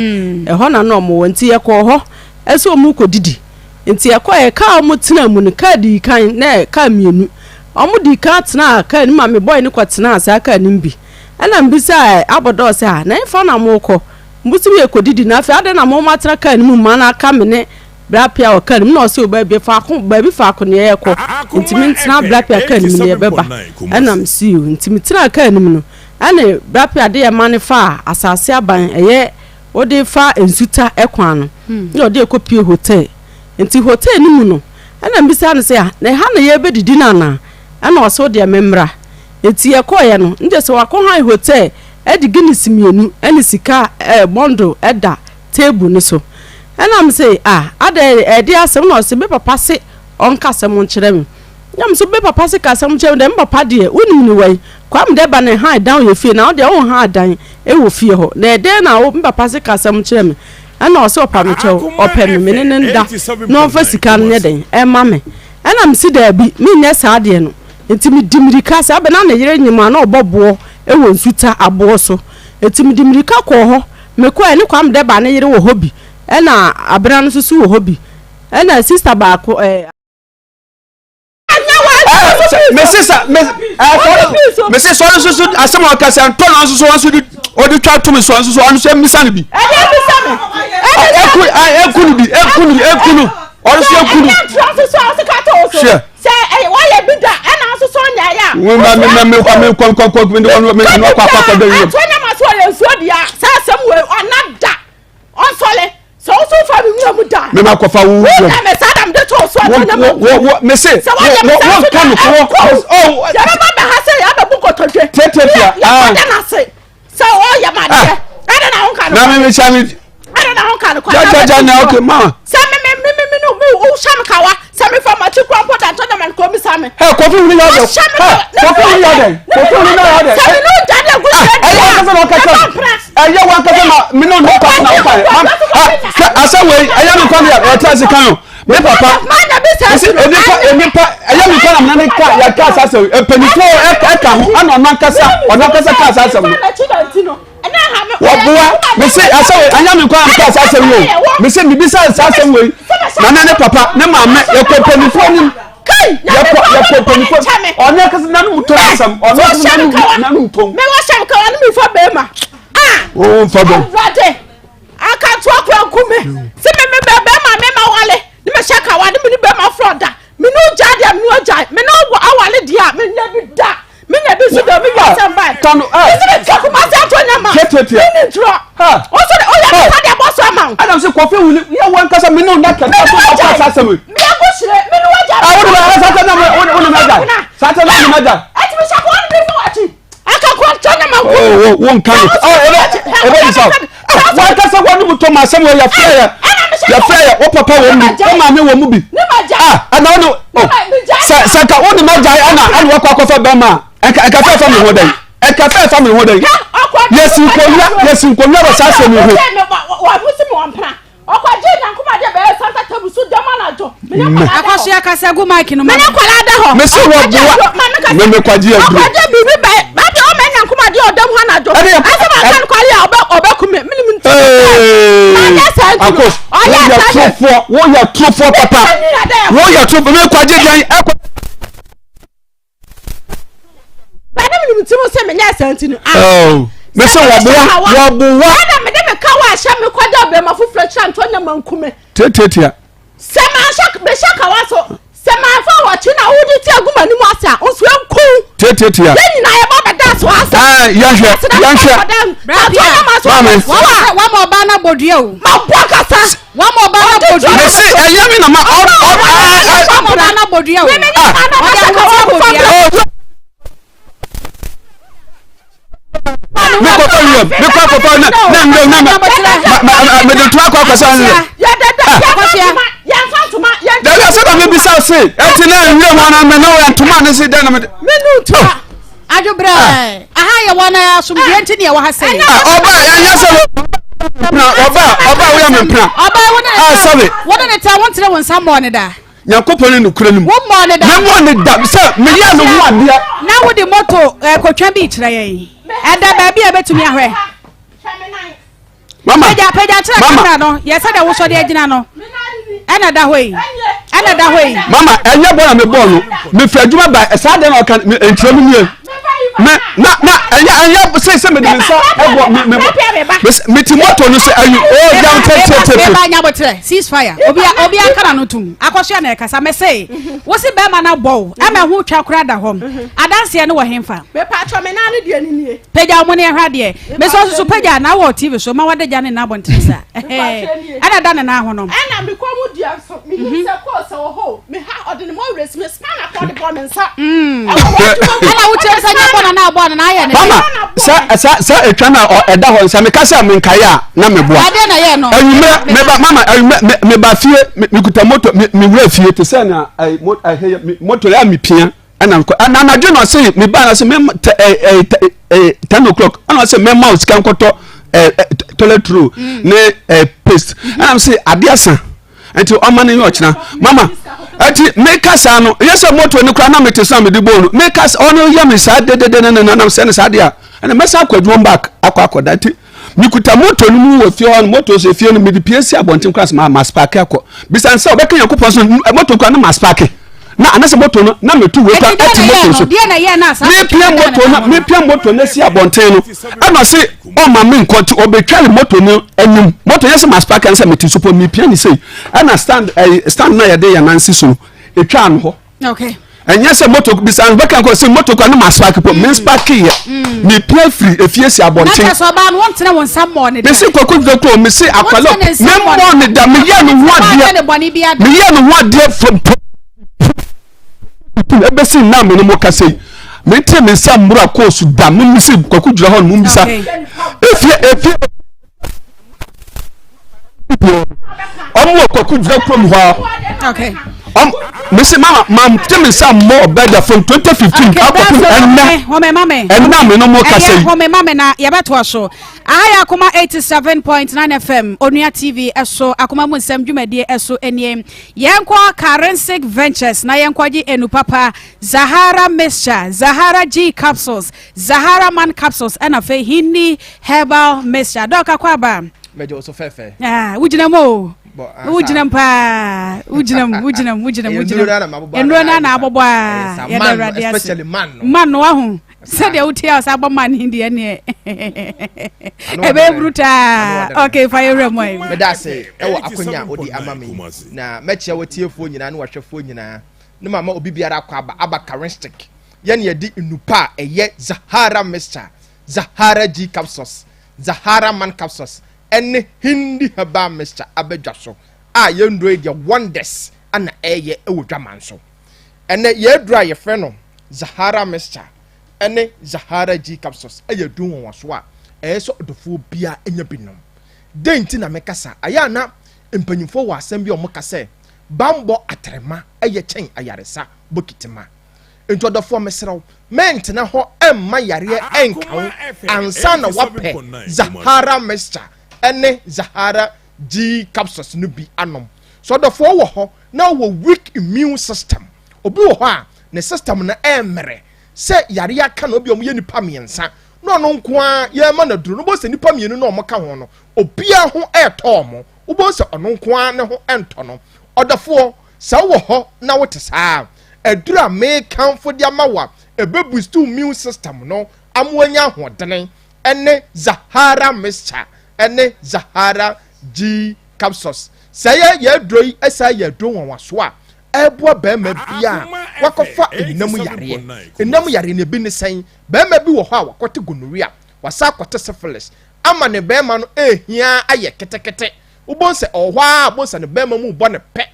e hono na mo nti ye ko ho e so mu kodidi nti ye ko e ka mo tena mu ne ka di kan na ka mienu omo di ka tena ka ni ma me boy ni ko tena asa ka ni mbi ana mbisa abodo se ha na ifa na mo ko mbusi ye kodidi na afa ade na mo ma tena ka ni mu ma na ka me ne bra pia o ka ni na o se o ba bi fa ko ne ye ko nti min tena bra pia ka ni ne ye beba ana msi nti min tena ka ni no ana bra pia de ye mane fa asase aban eye o de fa ensuta ekwan no na o de kopie hotel nti hotel ni mu no ana mbisa ne se na ha na ye bedidi na na ana o so de memra enti ye ko ye no nde se wa ko han hotel e de Guinness mienu ani sika bondo eda table ni so ana am say ade dia asem na o se be papa se on kasem nkire me nyam so be papa se kasem nkire dem papa de unim ni wai kwam de ba ne han down ye fie na o de o han dan e wo fie ho na de na o papa se kasem nkire me ana o se opa me chew opa me ne nda no fa sika ne den e ma me ana am si da bi mi ne sa de no enti mi dimirika sa be na na yere nyima na obobo e wo nsuta abo so enti mi dimirika ko ho me ko ani kwam de ba ne yere wo hobi ena abran susu wo hobi ena sister ba ko me sister susu asem o kasa ton susu wan susu o di twa to me so susu anu se misa ne bi ekunu o se ekunu say why you be that ena susu nya ya me kwa de yi atonya maso le so dia say asem we onada on sole so fa mi mu da me ma ko fa wu na me sadam de to so atonya wo me say wo kan ko ya ba ba ha say ya ba bu ko todwe tetetia ya na say so ya ma de ada na hon kan na me chami ada na hon kan ko ja na okay ma say me no me o sham kawa say me from machi krampo da atonya man ko mi say me he ko fi wi na de ko fi wi na de say me no da de go aya wa ka ma me no no pa na pa asa we aya mi kwa ya trans kan me papa emi pa aya mi kwa na me ka ya ka sa se penifo e ka ho ana na kasa ka sa se no wabua me say asa we aya mi kwa ka sa se we me say mi bisa sa se we na ne papa ne ma me e ko penifo ni kai ya ko penifo ona kasa na no to asam ona na no to me wa sham ka wani mi fa be ma o fa be rade aka to akwa nkume se me be ma wale ni me shaka wani mi be ma froda mi no jade mi no jade mi no awale dia mi ne bi da mi ne bi so do mi ya samba kanu isi ka kuma sa to nyama ni ntro o so o ya ka de boss am adam se kofi wuli ya wan kasa mi no na ka so sa se we mi agushire mi no wajade a woni ba sa ta na woni maja sa ta na maja ati mi shaka wani bi fo ati aka ko to nyama ko won kan ebe so wa kasa woni mu to ma se we ya fere o papa wo mi o ma mi wo mu bi ana woni saka woni maja ana wa kwa fa ba ma eka fa mi ho dai eka fa mi ho dai yesin konwa ba sa se mi ho wa busi mo ampra okwa je nyankuma de be santa tabusu de manajo akwaso ya kasa gu mic no me ne kwala da ho me se wo buwa me kwaji agru okwa je bibi ba de o me nyankuma de odam ho na jo asa ma kan kwali a obakume mini akos wo ya trofo papa wo ya trofo me kwaji dan akwa ba na mini mtimo se me nya santi no me se wo buwa ana me de me ka wa sha me kwa be ma fu frecha Antonia mankume tetetia sema shak be shaka waso sema fa wa chi na wudi ti aguma ni mu asa onso enku tetetia then na ye ba da so asa yanhwe wa mo ba na bodua o ma bokasa wa mo ba na bodua me say eyami na ma wa mo ba na bodua o me me de twa kwa kwasa nle ya fatuma ya da se ba me bisa se eti na nwe ho na me no ya ntuma ne se da na me nu twa adubra aha ye wana asumdie ntini ye wa ha sei oba ya nya se oba we am mpra oba wona sorry wona ne ta won tere won sambo ne da yakopone no kura nim wo mo ne da me mo ne da se me ya no ho ade na wo di moto kotwa bi kire yen eda ba bia betumi ahwe mama peja tira kamera no ye se da wo so de agina no ana da hoyi mama enye bo na me bo no me fa adwuma ba esa de na kan entiro mi nie na enye se me de nsa ebo me ti moto no se ayu o jam tete ba nya botre ceasefire obi akara no tum akosua na ekasa me say wo se be ma na bo ama ho twa kura da hom adanse ne wo hemfa me pa atwa me na ne de nie peja mo ne hwa de me so peja na wo tv so ma wade jane na bontresa ana da ne na ho no ana me ko mu dia so me ni se ko se wo ho me ha ode ne mo resi me span akọ de bo me nsa ana wo tire sa nya na abo na aye ne mama sa etwa na eda ho nsa me kasa me nkae a na me boa ade na ye no me ba mama me ba fie me kuta moto me wura fie te se na moto ya me pia ana na dwe no se me ba na se me 10 o'clock ana se me mouse kan koto toilet roll ne paste ana se ade asa enti o ma ne yo china mama ati make us ano yes moto ni kwa na metesa me di bonu make us ono ya me sa de na se ne sa de a na mesa akwadwom back akwakoda ti mikuta moto ni mu wo fie on moto se fie no me di piesi abonten class ma spark akọ bisan se obeka yakopon so moto kwa na ma spark na anase moto no na metu we kwa ati moto so die na ye na sa me pia moto na si abonten no ana se o ma me nkonti obetwa moto no anyum moto yes ma spark anse meti support me pia ni sei ana stand na ye de ya nansi so etwa no ho okay enye se moto bisan beka ko se moto kwa na ma spark po me spark ye me pia free efie si abonten na so ba no won tene won sammo ne me se kokko dokto me se akwalo me mo ne da me ye no ho ade me ye no ho ade from ebe si na me no mo kasei me tie me sa mbura course da me si kwaku dura ho no mbisa efie omo kwaku dura from ho okay me se mama mam tie me sa more better from 2015 enna me no mo kasei ho me mama na ye beto so aya Akoma 87.9 FM Onua TV eso Akoma mu nsem dwumade eso eniem yenko Forensic Ventures na yenkwaji enu papa Zahara Mixture Zahara G capsules Zahara Man capsules and fe Hindi herbal mixture doka kwaba mejo so fefe wujinamo wujinam pa wujinam eno na abobwa ya da radio especially man no ahu said you tell us about man Hindi ene ebe bruta okay fire remoy me da say ewo akonya odi amame na meche watiefo nyina na wahwefo nyina ne mama obi biara akwa aba charistic ye ne yedi inupa eye Zahara Mixture Zahara G capsules Zahara Man capsules ene Hindi herbal mixture abedwa so a ye ndro de wonders ana eye ewo dwaman so ene ye dra ye fe no Zahara Mixture ene Zahara G capsules eye dun won so a so odofo bia enya binom denti na mekasa aya na empanyimfo wa asem bi o mokase bambo atrema eye chen ayaresa bokitima ento odofo mesrew mentena ho emma yare enkawo ansa na wape Zahara Mixture ene Zahara G capsules no bi anom so odofo wo ho na wo weak immune system obi wo ho a ne system na emere se yare aka na obi o ye nipa miensa no nkoa ye ma na duru no bo se nipa mienu no mo ka ho no obia ho eto mo wo bo se ono nkoa ne ho ento no odofo sa wo ho na wo te saa adura me kanfo dia mawa ebe boost immune system no amwanya hodene ene Zahara Mixture ene Zahara G capsules say ye dro esa ye dro won so a eboa bema bia wakofa enam yare ne bi ne sen bema bi wo ho a wakote gonorrhea wasa kote syphilis ama ne bema no ehia aye ketekete ubonse ohwa bonse ne bema mu bo ne pe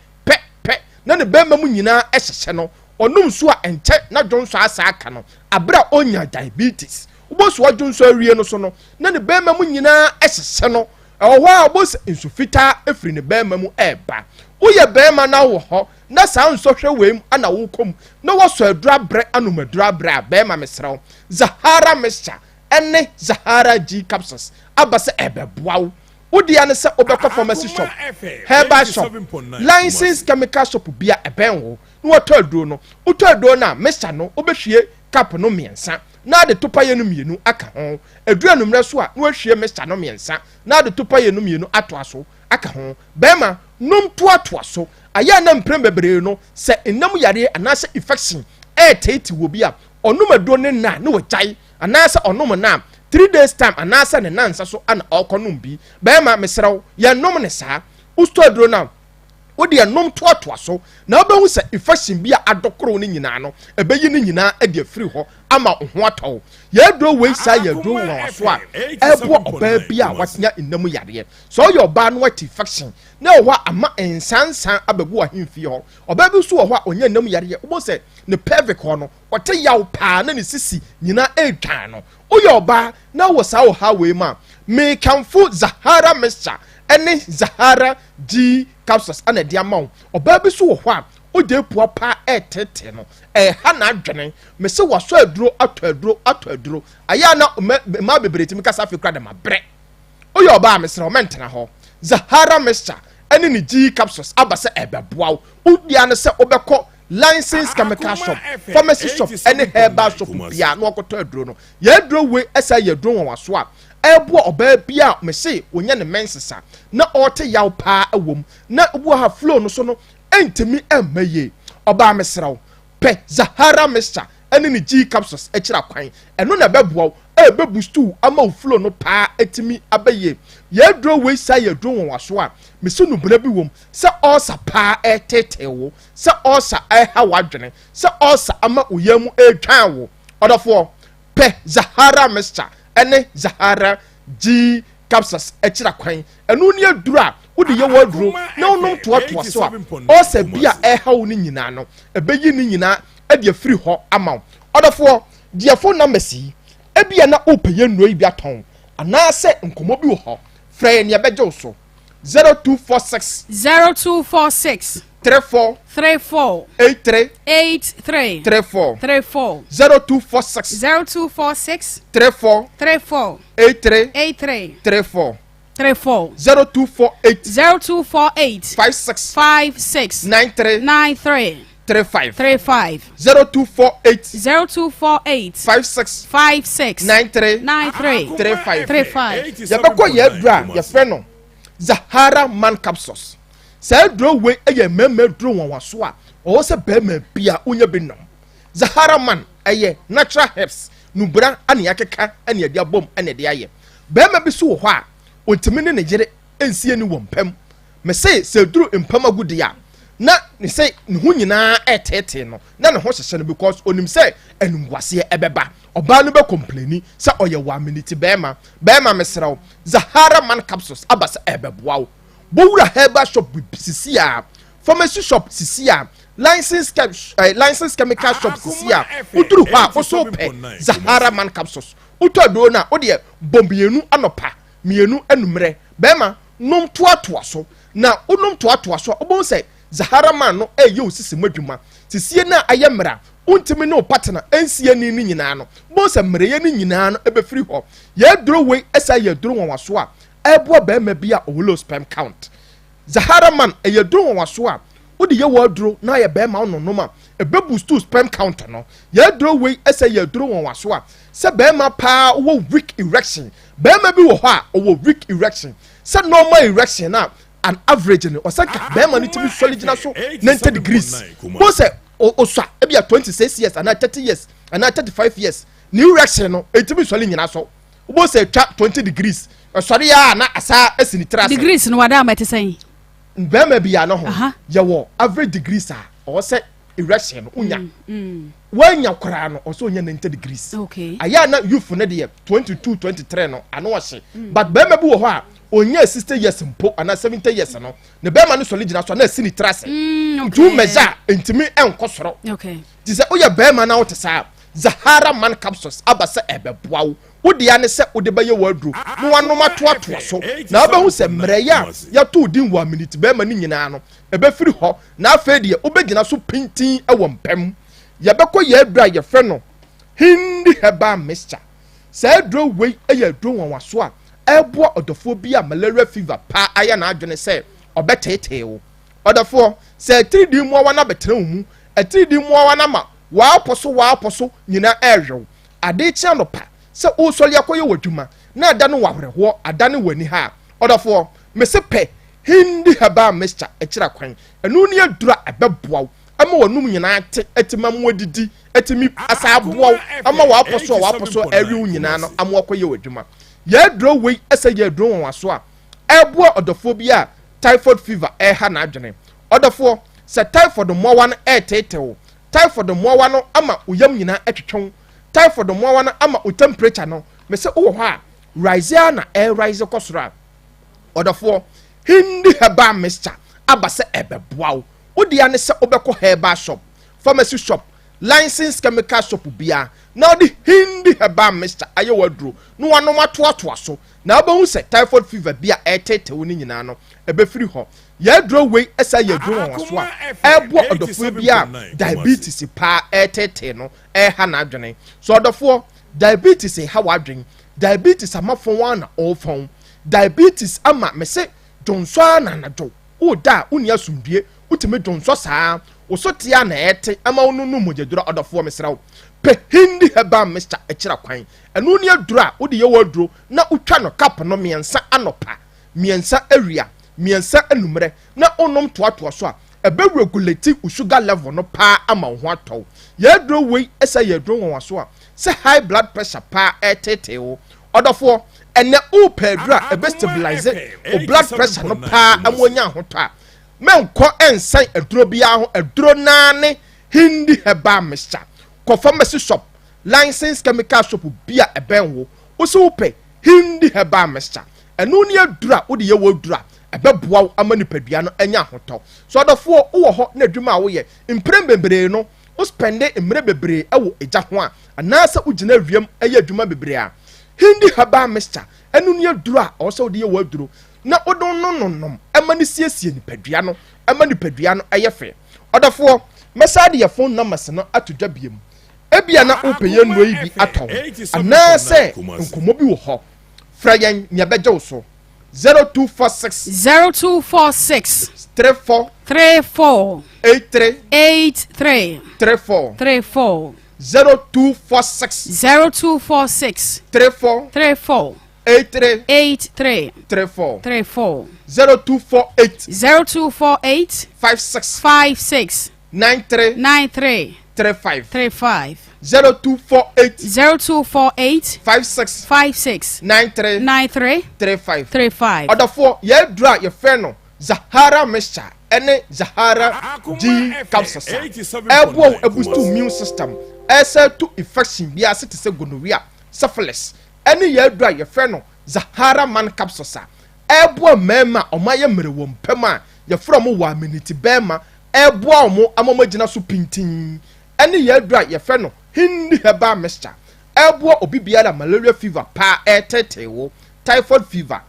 na ne bema mu nyina ehhehye no onum so a enche na dwonso asa aka no abra onya diabetes ubonse wadwonso awie no so no na ne bema mu nyina ehhehye no ohwa ubonse insufita efri ne bema mu eba uye bema na wo ho na sa nso hwe wem ana wo kom na wo so adura bre anomadura bre bema mesrew Zahara mixture ene Zahara G capsules abase ebeboawo udia ne se obekọ pharmacy shop herbal shop licensed chemical shop bia ebenwo no otoduro no utoduro na mixture no obehwie cap no miensa na de topaye no mienu aka ho adura no mre so a no ahwie mixture no miensa na de topaye no mienu ato aso aka ho bema nom to aso aya na mprem bebre no se enam yare anase infection tete wo bia onum ado ne na ne wajai anase onum na 3 days time anase ne nansa so ana okonum bi bema mesrew ya nom ne saa ustodro na wodi anom to aso na obehu se infection bia adokoro ne nyina no ebeyi ne nyina ade afiri ho ama ho atɔ ya dro we sa ya dro wa so a ebo oba bia watnya enam yare so your ba no what infection na ho ama ensansan abagu ahemfie ho oba bi so ho a onya enam yare obo se ne pelvic ho no wote yaw pa na ne sisi nyina etwan no uyo oba na wo sa wo ha we ma me kamfo Zahara mixture ene Zahara G capsules ana dia mawo oba bi so wo ho a ode puo pa etete no ha na adwene me se wo so aduro ato aduro aya na ma bebereti mi kasa afekra de mabre oyo oba me se o mentena ho Zahara mixture ene ni G capsules abase ebeboawo udia ne se obekọ licensed chemical shop pharmacy shop ene herbal shop bia no okoto aduro no ye aduro we esa ye aduro won waso a ebo oba bia me se wonya ne mensesa na ote yaw pa awom na obu ha flow no so no entimi emaye oba mesraw pe Zahara mixture ene ni G capsules ekira kwan eno na beboaw bebustu ama flow no pa etimi abaye ye aduro we sa ye aduro won waso a me se no bra bi wom se osa pa etetewo se osa ha wadwene se osa ama oyamu etwan wo odofo pe Zahara mixture ene Zahara G capsules ekira kwan enu ni aduro a wodi ye waduro na onom to so a osa bia ha wo ni nyina no ebeyi ni nyina ade afiri ho ama odofo dia phone number si ebia na opeye no ibia ton anase nkomo bi wo ho frɛ ne abejo so 0246 34 83 34 0246 34 83 34 0248 56 93 35 0248 56 93 35 yabako ye dra ye freno Zahara man capsules say dro we eye meme dro won waso a o se be ma bia onye binom Zahara man eye natural herbs nubra ane yakeka ane ade abom ane de aye be ma bi so wo ho a ontimi ne yere ensie ni wo mpam me say se dro mpam agudi a na ne say ne hu nyina etete no na ne ho hyehye no because onim say enumwase ebeba oba no be complaini say oye wa minute bema mesraw Zahara man capsules abasa ebeboawo bowura herbal shop sisi a pharmacy shop sisi a licensed chemical shop sisi a uduru ha oso pe Zahara man capsules utodo na ode bombienu anopa mienu enumre bema nom toatoa so na onom toatoa so obon say Zahara man no ye osisi madwuma sisie na ayemra untimi no partner ensie ni nyina no bo se mreye ni nyina no ebefiri ho ye duro we esa ye duro won waso a ebo ba ma bia o sperm count Zahara man ye duro won waso a odi ye wo duro na ye ba ma no ma ebebustu sperm count no ye duro we esa ye duro won waso a se ba ma pa wo weak erection ba ma bi wo ho a wo weak erection se normal erection na an average no osaka be ma ni timi solid na so 90 degrees bo se oswa e bia 26 years and 30 years and 35 years ni erection no etimi solid nyina so ubo se twa 20 degrees sɔre ya na asa asini trase degrees no wada amete sɛn bɛma bia no ho ye wo average degrees a o se erection no unya wanya kora no o so onya 90 degrees okay aya na youth no de 22 23 no ano wo hye but bɛma bi wo ho a onya 60 years mpo ana 70 years no ne bɛma no solid na so na asini trase tu measure entimi enkosoro okay ti se oya bɛma na wo te sa Zahara man capsules abasa ebeboa wo wodi ane se wode baye wadru no wanoma toatoa so na obehu se mreya ya to din wa minute be ma ni nyina no ebe firi ho na afa de obegina so pintin ewo mpam ya beko ya adru aye fe no hindi heba mixture se adru wei eye adru wanwaso a ebo odofo bi a malaria fever pa aya na adwene se obetete wo odofo se 3D mu wa na betre mu 3D mu wa na ma wa poso nyina ehwew ade chia no pa se o soli akoye wadwuma na ada no wahreho ada ne wani ha odofo mese pe hindi haba mixture ekira kwan enu ne adura ebeboa ama wanum nyina ate etima modidi etimi asa aboa ama wa poso ehwew nyina no ama akoye wadwuma ya dro wei ese ya dro wanwaso a eboa odofo bi a typhoid fever ha na adwene odofo se typhoid mo wan etetewo typhoid mowa no ama uyam nyina etwetwon typhoid mowa no ama u temperature no me se wo ho a rise na rise kosora odofo hindi heba mixture abase ebeboa wo dia ne se obekọ herbal shop pharmacy shop licensed chemical shop bia na odi hindi heba mixture aye waduro no wanom atoatoa so na obehu se typhoid fever bia etete wo ni nyina no ebefiri ho ya dro wei esa ya dro wanwaso a ebo odofo bia diabetes pa etete no ha na adwene so odofo diabetes ha wadwen diabetes amafo wan na ofon diabetes ama mese donso na na do o da uni asumdue utime donso saa osotia na ete ama onunu mojedura odofo mesrawo pe hindi heba mixture ekira kwan enu ni adura odi ye waduro na utwa no cup no miensa anopa miensa awia miensa enumre na onom toatoa so a ebe regulate sugar level no pa ama ho atọ ye dro wei esa ye dro wanwaso a se high blood pressure pa etetewo odofo ene u pedra ebe stabilize o blood pressure no pa amonya ahotọ a menko ensan aduro bia ho aduro naane hindi heba mixture ko pharmacy shop licensed chemical shop bia ebenwo o se upe hindi heba mixture enu ni adura odi ye wodura ebeboa amani padua no anya ahotọ so odofo wo ho na adwuma a wo ye imprem bebre no o spende emre bebre ewo eja ho a anasa ugina wiem eye adwuma bebre a hindi haba mixture enu ni adura o se odi ye waduro na odon no amani siesie ni padua no amani padua no eye fe odofo mesade ye phone numbers no atodwa biem ebia na opeye no yi bi atọ anase nkomo bi wo ho frayan nya beje wo so 0246 34 83 34 0246 34 83 34 0248 56 93 35 0248 56 93 35 odafo ye dra ye fe no Zahara mixture ene Zahara G capsules ebo boost immune system ese to infection bia se te gonorrhea syphilis ene ye dra ye fe no Zahara man capsules ebo mema omaye merewo mpem a ye from wa minute bema ebo omo amamagina so pintin ene ye dra ye fe no hindi heba mixture ebo obibiara malaria fever pa etetewo typhoid fever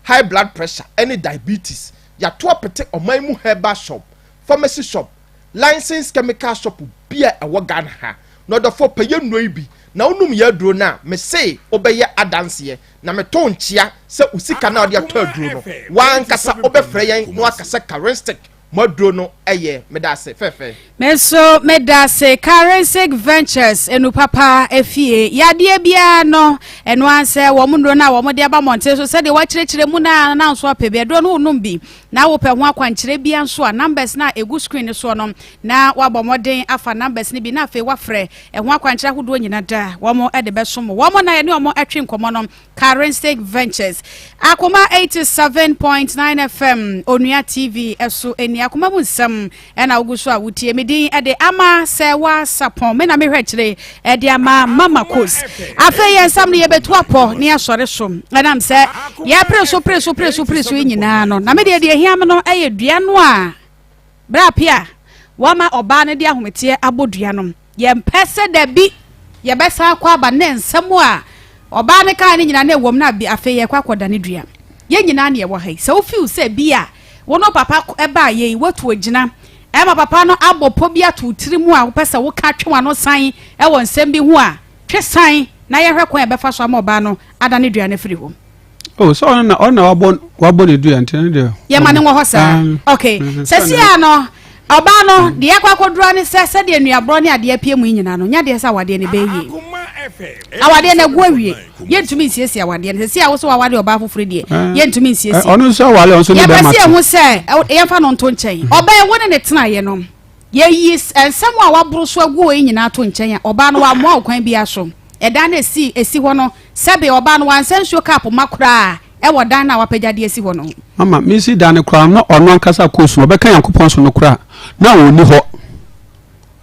high blood pressure any diabetes ya to apete oman mu herbal shop pharmacy shop licensed chemical shop bia ewo Ghana ha no do for peye nnoi bi na onum ya duro na me say obeye adanse na me to nchia se usika na ode ato aduro no wan kasa obefre yen no akasa characteristic mo duro no eye me da se fefe Meso medase currency ventures enu papa efie yade bia no enu anse wo mundo na wo de aba monte so se de wa kirekire mu na nso apebe do no num bi na wo pe ho akwankire bia nso a numbers na egu screen so no na wa bomoden afa numbers ni bi na afi wa frɛ ho akwankire hodo nyina da wo mo de besom wo mo na ye ne wo mo atwe nkomo no currency ventures Akoma 87.9 FM Onua TV eso eni Akoma mu nsem na oguso a wutie medin de ama Serwaa Sarpong me na me hwekire de ama mama kos afa yensam ne yebetu apo ne asore so nam se ya preso nyina no na me de hiam no dua no a bra pia wama oba ne de ahometie abodua no yempese da bi yebesa kwa aba ne nsem a oba ne ka ne nyina na ewom na bi afa ye kwa koda ne dua ye nyina ne ye wo hai se wo feel se bi a wono papa eba ye watu ogina ema papa no abopo bi atutiri mu a wo pese wo ka twa no san e wo nsem bi ho a twe san na ye hwekon e befa so ama oba no ada ne dua ne firi ho oh so ona wabon ne dua ntene de ye ma ne wo ho sa okay sesi a no oba no de yakwa kodura ne se de nuabro ne ade apia mu nyina no nya de sa wade ne be yi awade na gwawie ye ntumi siesie awade ne sesi a wo so awade oba foforo de ye ntumi siesie ono so wale on so ne be ma ye hu se ye fa no nto nchen oba ye wone ne tena ye no ye yi ensam a wabro so agu o nyina to nchen oba no wa mo akwan bi aso eda na esi ho no sebe oba no wansensuo cap makura e wodan na wapagade esi ho no mama mi si dan kura no ono ankasa kosu obeka yankopon so no kura na oni ho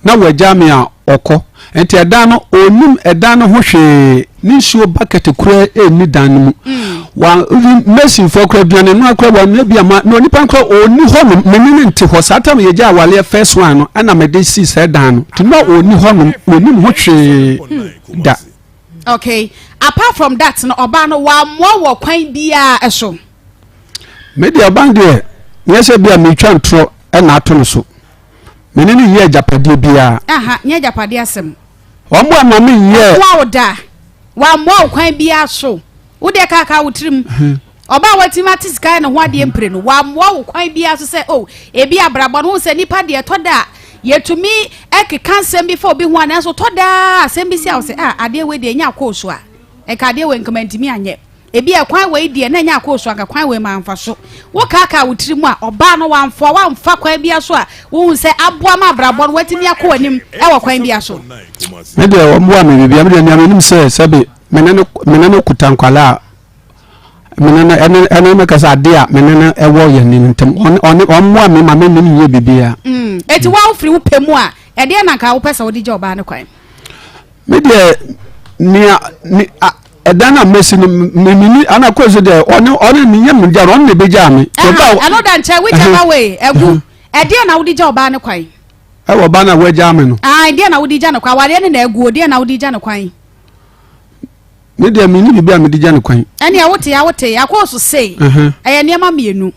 na wagya me a okọ enti edan no onum edan no ho hwe ni nsuo bucket kura eni dan mu wa messing for kura biane no akura wa na bia ma no nipa kura oni ho no menini nti ho satam ye gya wale first one no ana me de si se dan no to no oni ho no oni ho hwe da okay apart from that no oba no wa mo wo kwan bia eso media bande yese bia me twa ntro na ato no so menini ye japade bia aha nye japade asem omo ama me ye wa oda wa mo kwan bia so wo de kaka wotrim oba watimatis kai no ho ade mpre no wa mo kwan bia so se oh ebi abrabo no se nipa de toda yetumi ekekansem bi for bi ho ana so toda asem bi si awo se ade we de nya akoso a ka ade we nkamantimi anye ebi akwan we de na nya akoso aka kwan we manfa so wo kaka wotiri mu a oba no wamfa kwan bia so a wo se aboa ma abrabo no watimi akoanim e wo kwan bia so me de wo mo me bia me de nya nim se sebe menene kutankwala menene me kasa ade a menene ewo ye ni ntem on mo me ma me nim ye bibia eti wa ofri wo pemu a e de na ka wo pesa wo di je oba ne kwan me de ni edana mesi ni ana kwezo de oni ni nyem ndia on ne beja me ano dan che whichever way egu e de na wo di je oba ne kwan e wo ba na weja me no de na wo di je ne kwan wale ne na egu de na wo di je ne kwan me de me ni bibia me di je ne kwan ene ya wote akoso sei eye niam mienu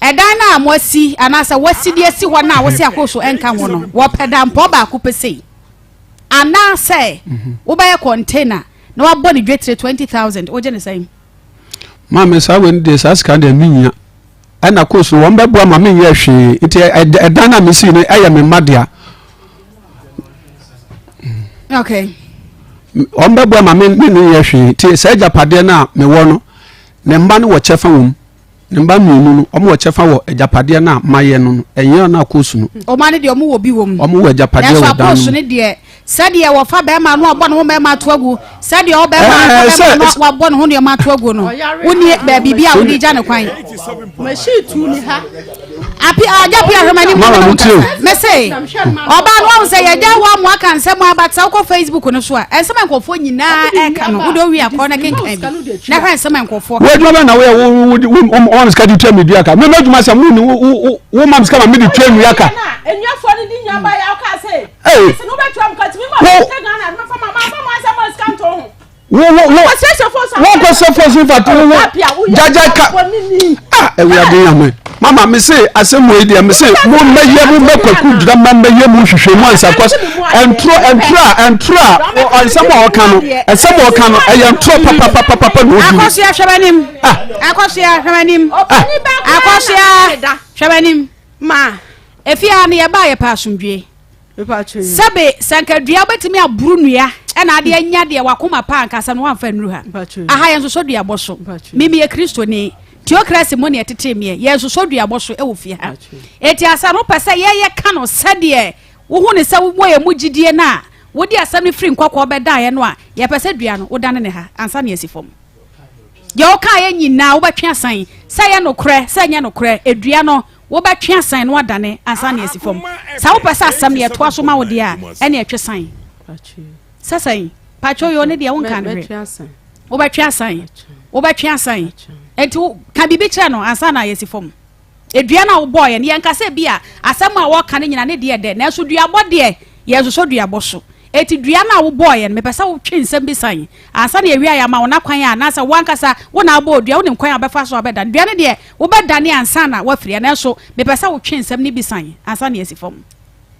edan na amwasi anasa wasi de esi ho na wasi akoso enka ho no wo pedam po ba ko pesei ana say wo ba container na wa boni dwetre 20,000 oje ne sai ma me sa we de sa ska de minya ana koso wo mbebo ma me ye hwe iti edan na me si no aya me madea okay o mbebo ma me ni ye hwe ti sa japade na me wo no ne mba no wo chefa wom ne mba mienu no o mo wo chefa wo japade na maye no enye na koso no o ma ne de o mo wo bi wom o mo wo japade wo dan koso ne de sadia wo fa be ma no obo no me ma to agu sadia o be ma no wa bo no ho ne ma to agu no woni be bibia wo di ja ne kwan ma shi tu ni ha api aja pi ahemani me say oba no wo say ya ja wa mo aka nsem abata ko Facebook no so a ensem nkofo nyina e ka no wo do wi akọ na kenkan bi na hwa ensem nkofo wo djuma na wo on ska di twemi bi aka me djuma se mu ni wo mam ska ma me di twemi aka enyafo ni di nyamba ya aka say se no be twam ka wo ko se fo fatu wo jaja ka we are doing mama me say asem we dey me say mo meye mo mekwaku dra meye mo hwehwe mo ansa kos entra on some o kan no some o kan no e entro papa no akoso ya hwebanim akoso ya hwebanim ma efia na ye ba ye pa asomdwe Sabe sankadua betimi aburu nua na ade anya de wakoma pa ankasa no amfa nru ha aha yenso so dua boso mimi ye kristo ni theocracy mo ne etete me yenso so dua boso e wo fie ha eti asa no pese ye ka no sade wo hu ne se wo ye mugidie na wo di asa no free nkokọ beda ye no a ye pese dua no wo dane ne ha ansa ne asifom ye o ka ye nyina wo betwe asan se ye no kre se nya no kre edua no wo betwe asan no adane ansa ne asifom sa wo pese asam ye to aso ma wo de a ene etwe san sasan pacho yo ne de won kan re wo betwe asan enti ka bibi kire no ansa na asifom edua na wo boy ne yankasa bia asam a wo kan nyina ne de na so dua bode ye so dua boso eti dua na wo boy me pesa wo twe nsem bi san ansa na ewia ya ma wona kwan ya na sa wankasa wo na bo dua wo ne kwan abefa so abeda dua ne de wo bedane ansa na wo afiri na so me pesa wo twe nsem ne bi san ansa na asifom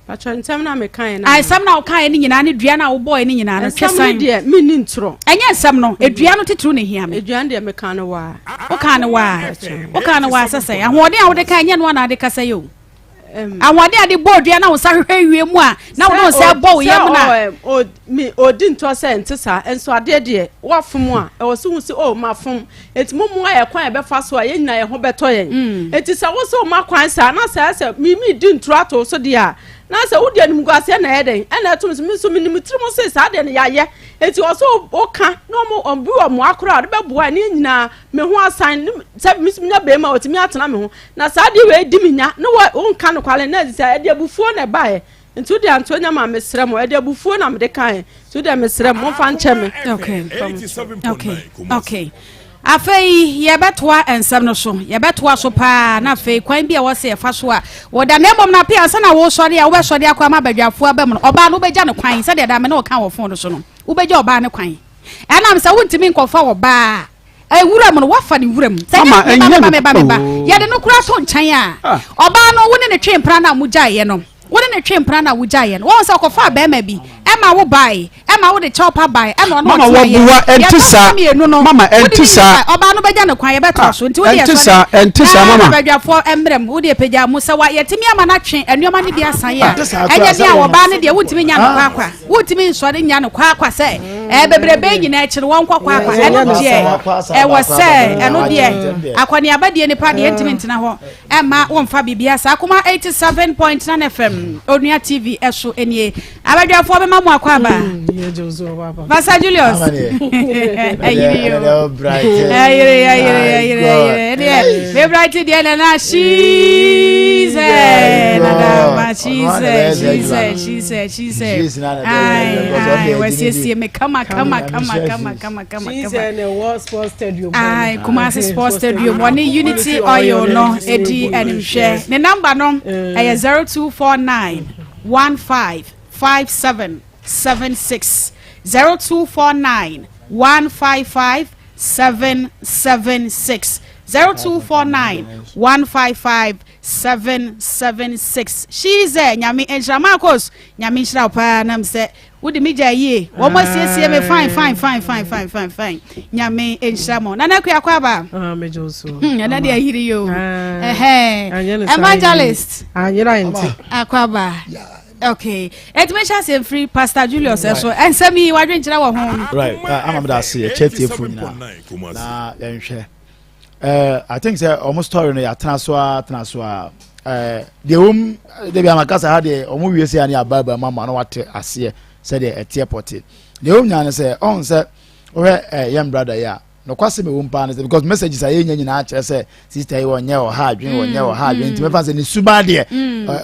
pacho nsem na me kan na ai sam na wo kan ni nyina ne dua na wo boy ni nyina na twe san de mi ni ntro enye nsem no edua no titru ne hia me edua de me kan wa wo kan wa sasa ahode a wo de kan nye no na de kasa yo awade ade bodua na wo sa hwehwe wie mu a na wo no se bo yam na mi odi nto se ntisa enso ade de wafom a e wo se hu se o mafom etimo mu aye kwan e be fa so a ye nyina ye ho beto yen etisa wo se o makwan sa na se mi di ntro ato so de a na se wo de anim guase na eden na etum se mi so mi nimitrim se sa de ne yaye eti wo so o ka no mo ombu o mo akora de be boa ni nyina me ho asan se mi nya be ma otimi atena me ho na sa de we di mi nya no wo nka no kwale na se e de abufuo na bae ntu de anto nya ma mesrɛ mo e de abufuo na me de kan ntu de mesrɛ mo fa nche me okay afei yebetoa ensem no so yebetoa so pa na afei kwan bia wo se fa so a wo da na mom na pia se na wo sori a wo be sori akwa ma badwafo abam no oba no beja ne kwan se de da me no ka wo fon so no wo beja oba ne kwan enam se wontimi nkofa wo ba wuram no wafa ne wuram se me ye de no kura so nchan a oba no wo ne twempra na muja ye no wo ne twempra na wuja ye no wo se kofa ba ma bi ema wo bai ema wo de chopper bai ema no mama wo buwa entisa mama entisa oba no beja ne kwan ye beto so nti wo de entisa mama badwafo emrem wo de peja mu se wa yetimi ama na twen anuoma ne bia san ya enye dia wo ba ne de wontimi nya no kwa wontimi nsore nya no kwa se bebrebe nyina akire won kwa eno de wo se eno de akwani abadie ne pa de entimi ntina ho ema wo mfa bibia sa Akoma 87.9 FM Onua TV eso enie abadwafo be mamu akwa ba Pastor Julius Hello bright me bright de na she said I was see me come she's in the World Sports Stadium Kumasi Sports Stadium one Unity oil no edi enhwe ne number no 0249 155776 0249 155776 0249 155776 she's a nyame enjama kos nyame nshira pa nam se wodi meja ye wo mo siesie me fine nyame enshira mo nana ku yakwa ba mejo so na de ahiri yo evangelist anyira enti akwa ba okay it me chance free Pastor Julius so ensemi wadwen kira wo ho right I'm da see chetie fu nyina na yenhwe I think say almost story no ya transfer the home they be amakasa ha de omo wiese ani ababa mama no wate ase say the airport the home nyane say on say we young brother ya no kwase me won pa ne because messages are yen nyina akere say sister you onye o ha adwen onye o ha adwen nti me fa say ni suba de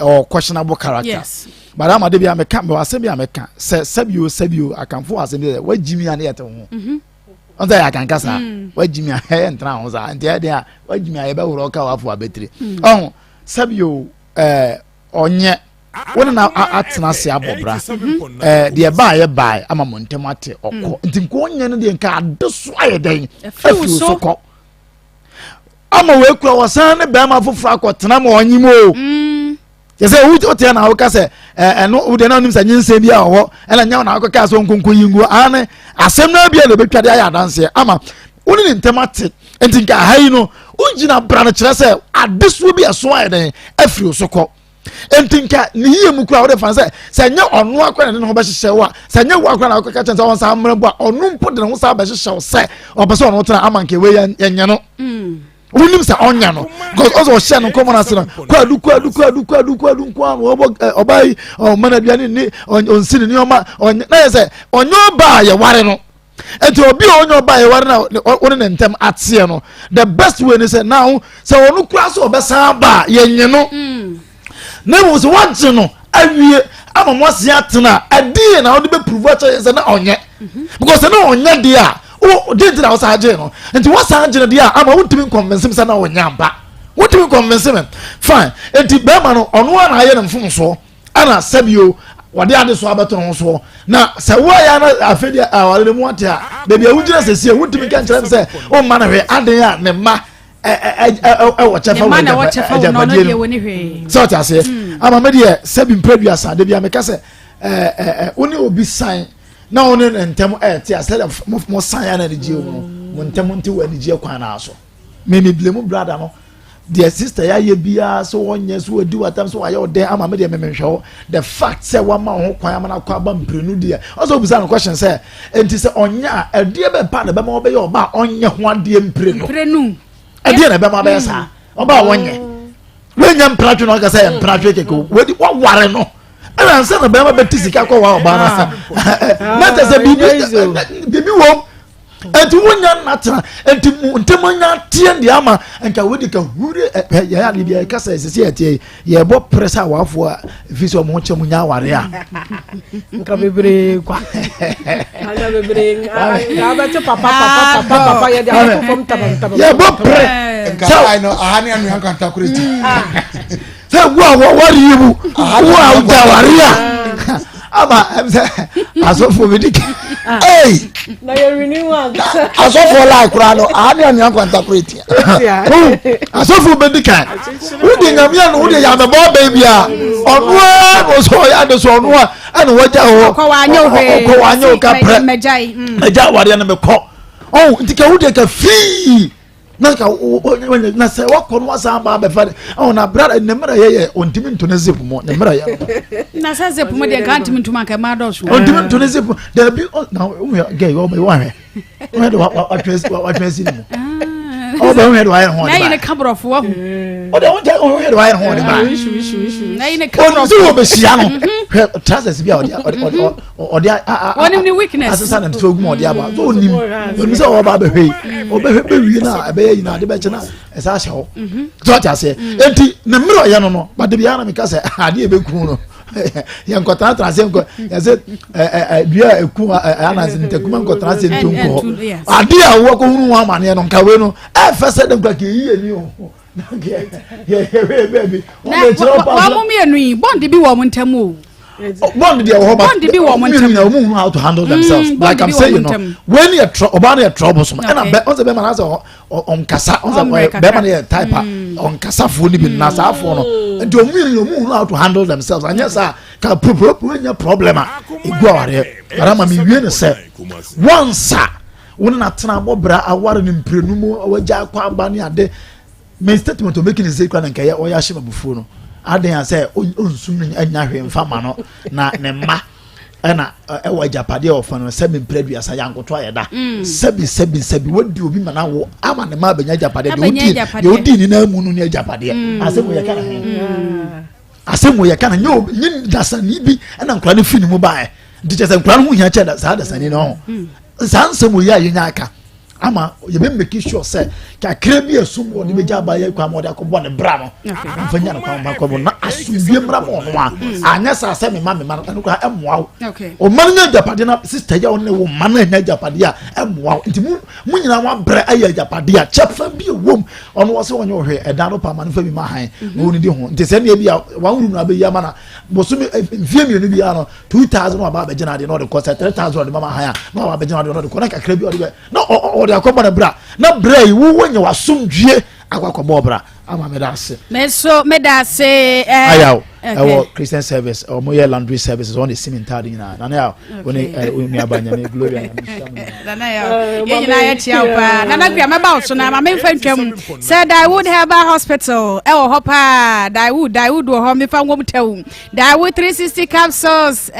or questionable character yes but am de be ameka me wase be ameka say sabio akanfo wase be wajimi ani yete ho on say akankasa wajimi he entra ho za nti e de a wajimi e be woro ka wafo abetire on sabio onye wona na atena se abobra de ba ye bai ama montem ate okọ nti nko onye no de nka adeso ayeden afi so kọ ama we kura wasan ne ba ma foforo akotena ma onyim o ye say wu ote na wo ka se eno wo de na onim sa nyinse bia wo ela nya na akọka so nkonko yingu ane asem na bia le betwade aya danse ama woni ne ntem ate nti nka hayi no ungina bra na kire se adeso bia so ayeden afi so kọ entinka ni yie mu kura wo de fan se nya onu akwa ne ho be hyehyɛ wa se nya wo akwa na akwa ka on sa mrebo onu mpo de ho sa be hyehyɛ wo se obeso onu tena amanke we nya no unim sa onya no because also share no common as no kwadu obai o mana duane ni onsini ni oma na yese onyo ba ye ware no enti obi onyo ba ye ware na woni ne ntem atie no the best way ni say now say onu kura so obesa ba ye nye no na mo so wante no awie ama mo se atena adi na wode be prove say na onye because na onye dia o did na wasa age no nti wasa age dia ama wontimi convince me say na onya mba wontimi convince me fine enti be ma no ono na aye na mfomso ana sabio wade ade so abeto no so na se wo ya na afedi awale mu ate a be bia wugina sesi wontimi kan kire say o ma na hwe ade a ne ma wo chefa wo na wo chefa no no de woni hwe so ta se ama me de sabi mpredua sa de bia me ka say oni obi sign na one ntem ti asele mo san na de gie mo ntem nti wa de gie kwan na aso me blame brother no their sister ya ye bia so wonye so odi watam so aye oden ama me de me hwe the fact say wa ma ho kwan ama na kwa ba mprenu de also bisa no question say enti say onya ade be pa na be ma obe ye oba onye ho ade mprenu ade na be ma be sa oba wonye we nya mpratwe no ka say mpratwe keke we wa ware no ana say na be ma betisika kwa wa oba na sa na te say bibi wo enti wonya natra enti ntimonya tie ndi ama enka wodi ka hure ya ali bia ka say sisi etie ye bo pressure wafo a fisi omo che munya ware a nka bebre kwa anga bebre aba to papa ya dia fom tabam ye bo pre nka ai no ahani anu hanka ntakureti say wo wari yibu wo da ware a ama asofo medika hey na you renew one asofo la kura no ahani anu hanka ntakureti asofo medika wudi nyamia no wudi ya me bo baby a onwa no so ya de so onwa ana waja ho ko wanyo ka pre meja ware na me ko oh ntika wudi ka fi na ka na se wakọ no wasa ba be fa oh na brother ne mra ye ontimi ntone zip mo ne mra ye na sa zip mo de ka ntimi ntuma ka ma do so ontimi ntone zip there be na gay go be wa he wa trace ni mo oh be we do wa ho na ine kabro fo hu o de won we do wa ho de ba na ine kabro fo be sia no trousers bi o de onim ni weakness asesa na nto ogum o de aba so onim se o ba be hwe o be wi na be yi na de be chena esa hye ho so ta se enti na miro ye no ba de bia na me ka se ade e be ku no ya nkota transe nko ya se bia eku ana se ntakuma nkota transe ntonko ade a wo ko hunu wa mane no nka we no e fese de nka ke yi ni o baby wa mo me anu yi bond bi wo mo ntam o bond dia wo ba bond bi wo mo ntam you know how to handle themselves like I'm saying, you know, when you troublesome and on the be man as on kasa on the be man type on kasa fo ni bi na sa fo no nti omu know how to handle themselves and yes ka problem egu aware arama mi wie ne se once won na tena bobra aware ni mprenu mu waja kwa aba ni ade my statement to making is equal and kaya oya shima bufu no aden ya say onsum anya hwe mfa ma no na ne ma na ewa japade ofan no sebi mpredua sa yankoto ayeda sebi wodi obi mana wo ama ne ma benya japade de odi ni na mu no ne japade asemo ye kana nyo nyi dasa ni bi na nkra ne fini mu bae dije se nkra no hu hia che da sa dasa ni no sansemo ye ayenya aka ama ye be make sure say ka krebi esum wo de be jaba ye kwa mo de akobọ ne bra no mfanya no kwa makobọ na asubie mra mo no anya sa se me ma no kwa emoa o man nya japade na sister ya won wo man nya japade a emoa nti mu nyina wa bra aye japade a chefa bi wom ono wo se wonye ohwe eda no pa man fa bi ma han wo ni di ho nti se ne bi a wanwuru na be ya mana bosumi mfie mi no bi ya no 2000 no ba be gina de no de cost 3000 de mama han no ba be gina de no de ko na kakra bi o de no o de akobọ na bra na bra yi wo wonye wasomdue akwakobo bra ama me da se ayaw Christian service or more laundry services on the cemetery na na when we abanya me gloria na ya chiapa na gria meba so na ma me fantwam said I would have a hospital e wo hopa Dawood wo ho me fa ngom tawu Dawood 360 capsules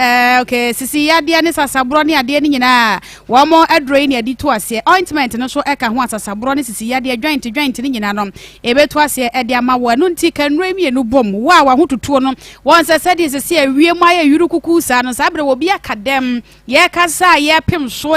okay sisi ya dia ne sasabro ne ade ne nyina wo mo adroi ne adi to ase ointment no so e ka ho asasabro ne sisi ya dia joint ne nyina no ebeto ase e dia ma wo no nti kanra mi enu bom wa ho tutuo no won said is see awie mu aye yurukuku sa no sabre wo bia kadem ye kasa ye pem so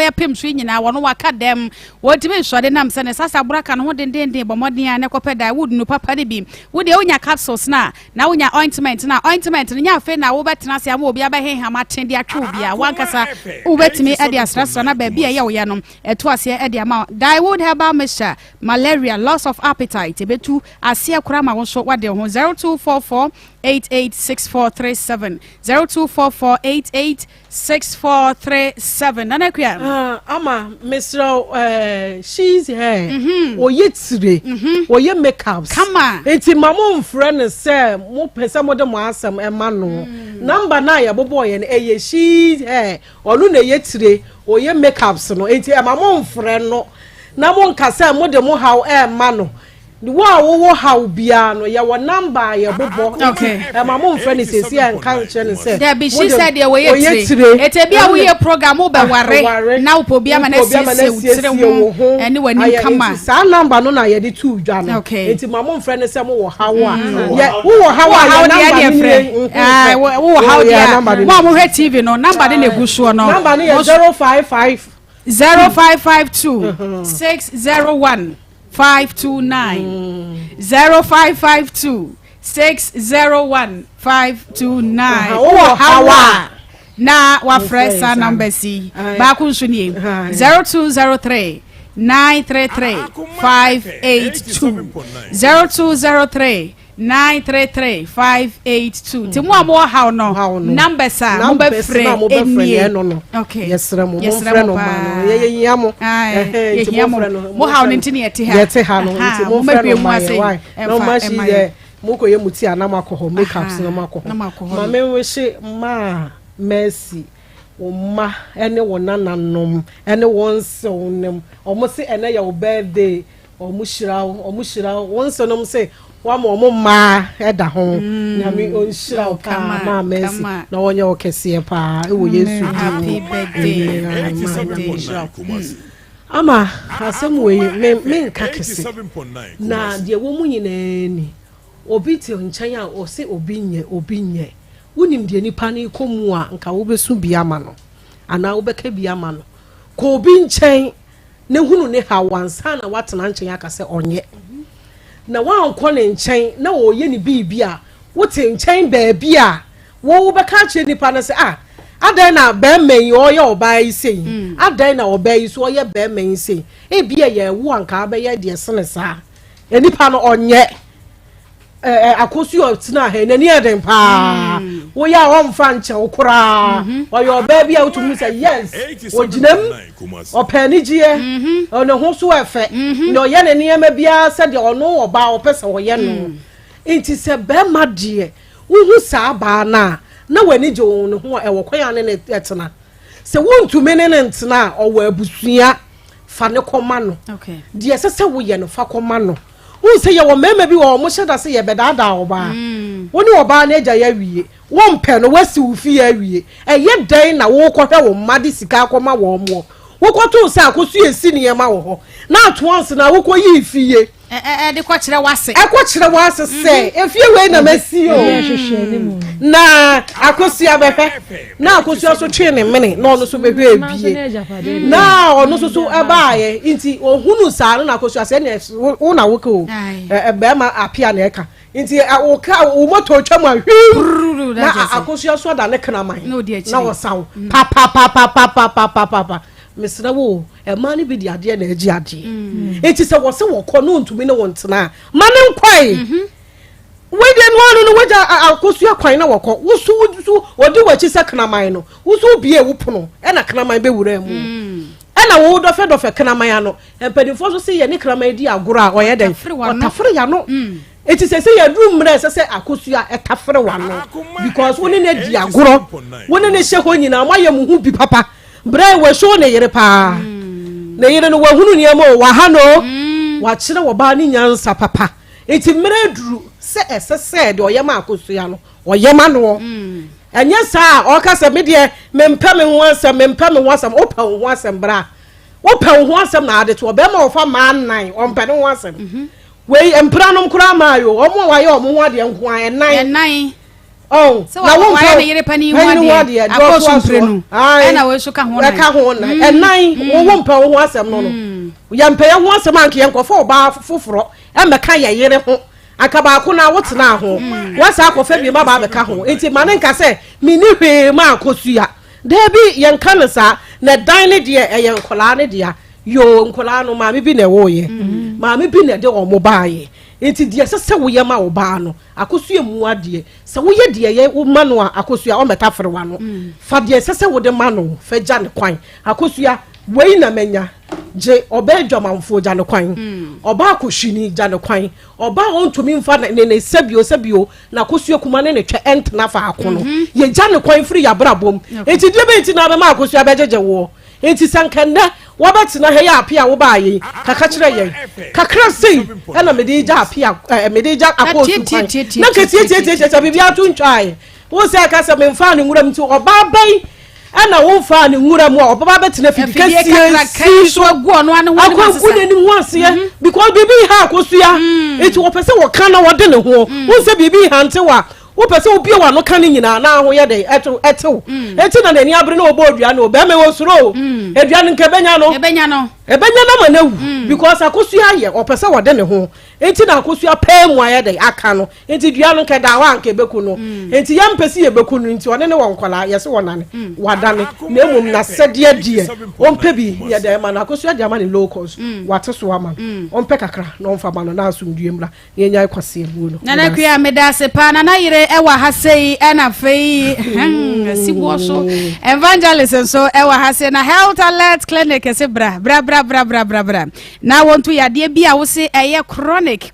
nyina wono wakadem wotime sode nam se ne sasabro ka no ho denden bomoden a ne kopɛ Dawood no papa ne bi wo de onya capsules na wonya ointment na ointment nya afi na wo betena se am obi abehenham atende atwe obi a wankasa wo betime e de asrasra na ba bia ye wo ye no eto ase e de ama Dawood herbal mixture malaria loss of appetite ebetu ase akura ma wo so wade ho 0244 886437 0244886437 nana kwa ama Mr. she's here oyetire oye makeups kama enti mamo mfre ne se mo pese mo de mo asem ema no number na ya bobo ye eye she's here onu na yetire oye makeups no enti mamo mfre no na mo nkasa mo de mo haw ema no wo how bia no ya wo number ya bobo okay ma mo mfre ne sesi an kan che ne se there be she said there we yetire etebia wo ye program wo be ware na wo bia ma na sesi utire ho ene wani kama sa number no na ye de tu dwa no enti ma mo mfre ne se mo wo how a ye wo how a number ni wo how dia mo he TV no number de na guso no number ni 055 0552 601 529 0552 601 529 hawa na wa fresa number C ba ku nso ni 0203 933 582 0203 933 582 ti mo amo ha no number sa mo be free no okay yes mo frɛ no ma no ye yamo ti mo frɛ no mo ha no ntini yete ha no ti mo frɛ no ma no ma shi ye mo ko ye muti ana makoho makeups no makoho ma me wish ma mercy o ma ene wona nanom ene won se wonem o mo se ene ya o birthday o mo shira won se nom se wa mo ma eda ho na mi on shira o ma mercy na wonya o kese pa e wo Yesu happy birthday ama asem we me nka kese na de wo mu nyina ni obi ti nchen a o se obi nye wonim de nipa ne komu a nka wo besu bia ma no ana wo beka bia ma no ko obi nchen ne hunu ne hawansa na watena nchen aka se onye na wankɔ ne nchen na wo ye ne bibia wote nchen baabi a wo beka che nipa na se adan na ba men oye oba yi sei adan na oba yi so oye ba men sei e bia ye wo anka ba ye de sene sa nipa no onye akosu otina he nani eden pa wo ya wo mfa nche okura oye oba bia wotumu say yes oginam opanigye ono ho so efe no ye ne niam bia se de ono oba opese wo ye no enti se ba ma de wo hu sa ba na wani je wo no ho e wo kwan ane ne etena se wontume ne ntena o wa abusua fa ne koma no de se wo ye no fa koma no won se ye wo mema bi wo mo hyeda se ye bedada oba woni oba na eja ya wie won pe no wasi ufi ya wie ye dan na wo kɔhwɛ wo made sika akoma wo mo wo kɔto se akosu esi ne yema wo ho na atoanse na wo kɔyi fie de kɔ kyerɛ wase se efie we na masi o na akosu abɛhwɛ na akosu so twe ne mene na ono so behwɛ ebie na ono so ɛbaaye nti ohunu saa na akosu ase ne wo na wo ko ɛbɛma apia na ɛka nti wo moto twa mu ahwi na akosu so da ne kana man na wo saw pa Mr. Wo mani bi di ade na agi ade enti se wo se wo kɔ no ntumi ne wo ntena mane nkwai we de no waja akosu akwan na wo kɔ wusu odi wachi se kana man no wusu bie wo pono e na kana man be wura mu ɛna wo dɔfɛ kraman ano empadifo so se ye ne kraman di agoro a oyɛ den otafre ya no eti se ye room mre se akosua etafre wano because woni na di agoro woni ne hye ho nyina moyɛ mu hu bi papa bre we show ne yere pa ne yere no wahunu niam wa ha no wa kyere wo ba ne nyansa papa eti mre duru se esese de oyɛ ma akosua no oyɛ ma no enye sa o ka se me de mempa me ho asem opa ho asem bra opa ho asem na ade to be ma ofa ma nan o mpa ne ho asem we empra no kura ma yo o mo wa ye o mo ho ade nko an nan oh na wo mpa ne yere pani ho ade akoso mprenu na we so ka ho nan nan wo mpa ho asem no no ya mpa ye ho asem anke nkofo ba foforo e meka ye yere ho akaba ko na wotena ho wasa akofa bi ma ba beka ho enti mane nka se mini hwe ma akosua da bi yen kan sa na dan ne de yen kola ne de yo nkola no ma me bi na wo ye ma me bi na de o mo ba ye enti de se wo ye ma wo ba no akosua mu ade se wo ye de ye wo ma no akosua o metafre wa no fa de se wo de ma no fa gya ne kwan akosua wei na menya je oba dwamanfo gya ne kwan oba akohwini gya ne kwan oba ontumi mfa ne sebio na akosua kuma ne twa ent na fa akono ye gya ne kwan firi ya brabom enti de be enti na be ma akosua bejeje wo enti sankanda wo betina he ya apia wo ba yi kaka kire ye kakra sei na me de gya apia me de gya akosu kwan na ketie bibia to ntwae wo se aka se me mfa ne nguram ti oba bai ana wo fa ne ngura mu obaba betina fidikasi so agu no ane ho ne mu ase because bibi ha akosua eti wo pese wo kan na wo de ne ho wo se bibi ha nte wa wo pese wo bie wa no kan nyina na ho ye de etew eti na ni abre na obo odua na oba me wo suro edua nke benya no ma na wu because akosua ye wo pese wo de ne ho eti na akosua pa mu aye de aka no eti dua no nke da wa nke beku no eti ya mpesi ye beku no enti one ne won kwala ye se wonane wadane na emum na sede die ompe bi ye de ma na akosua de ma ne locals wate so ama ompe kakra na omfa ma no na asumdue mra ye nya kwase ebu no na kuya medase pa na yire ewa hasei ena fei sibo so evangelism so ewa hase na health alert clinic se bra na wonto yade bia wo se eye chronic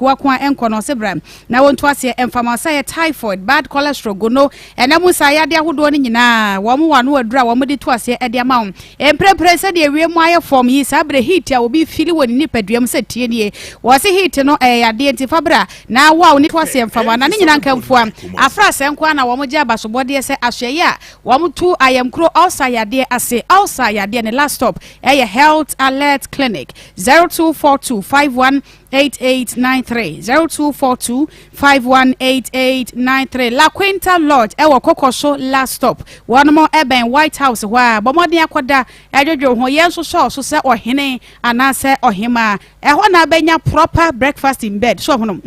wakwa enkono se bra na wonto ase emfama say typhoid bad cholesterol gono enamu sa yade ahodo ni nyina wo mo wano adura wo mo de to ase ede ama wo emprepre se de ewie mu aye form yi sa bre heat a obi fili woni ni paduam se tie nie wo se heat no yade enti bra na wa oni to ase emfama na ni nyina nkamfua afra se nkwa na wo mo je abasobode se ahweye a wo mo tu ayamkro ulcer yade ase ulcer yade ne last stop health alert clinic 0242518893 0242518893 La Quinta Lodge ewo kokoso last stop one more eben White House wa bomodi akoda ejojo ho yenso so se ohene anase ohima eho na benya proper breakfast in bed so hono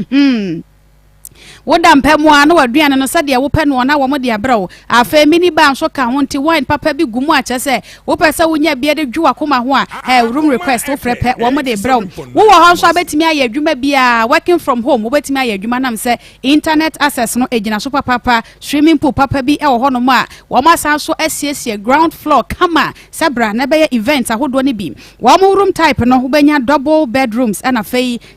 woda mpemu ana waduane no sade wo pe no na wo mo de abrawo afa mini ban so ka honti wine papa bi gumu ache se wo pese wonya bia de dwu akoma ho a room request wo frepe wo mo de brawo wo ho so abetimi aye adwuma bia working from home wo betimi aye adwuma nam se internet access no ejina so papa swimming pool papa bi e wo ho no mo a wo ma san so asiesie ground floor kama sabra na be event ahodo ne bi wo mo room type no wo benya double bedrooms and a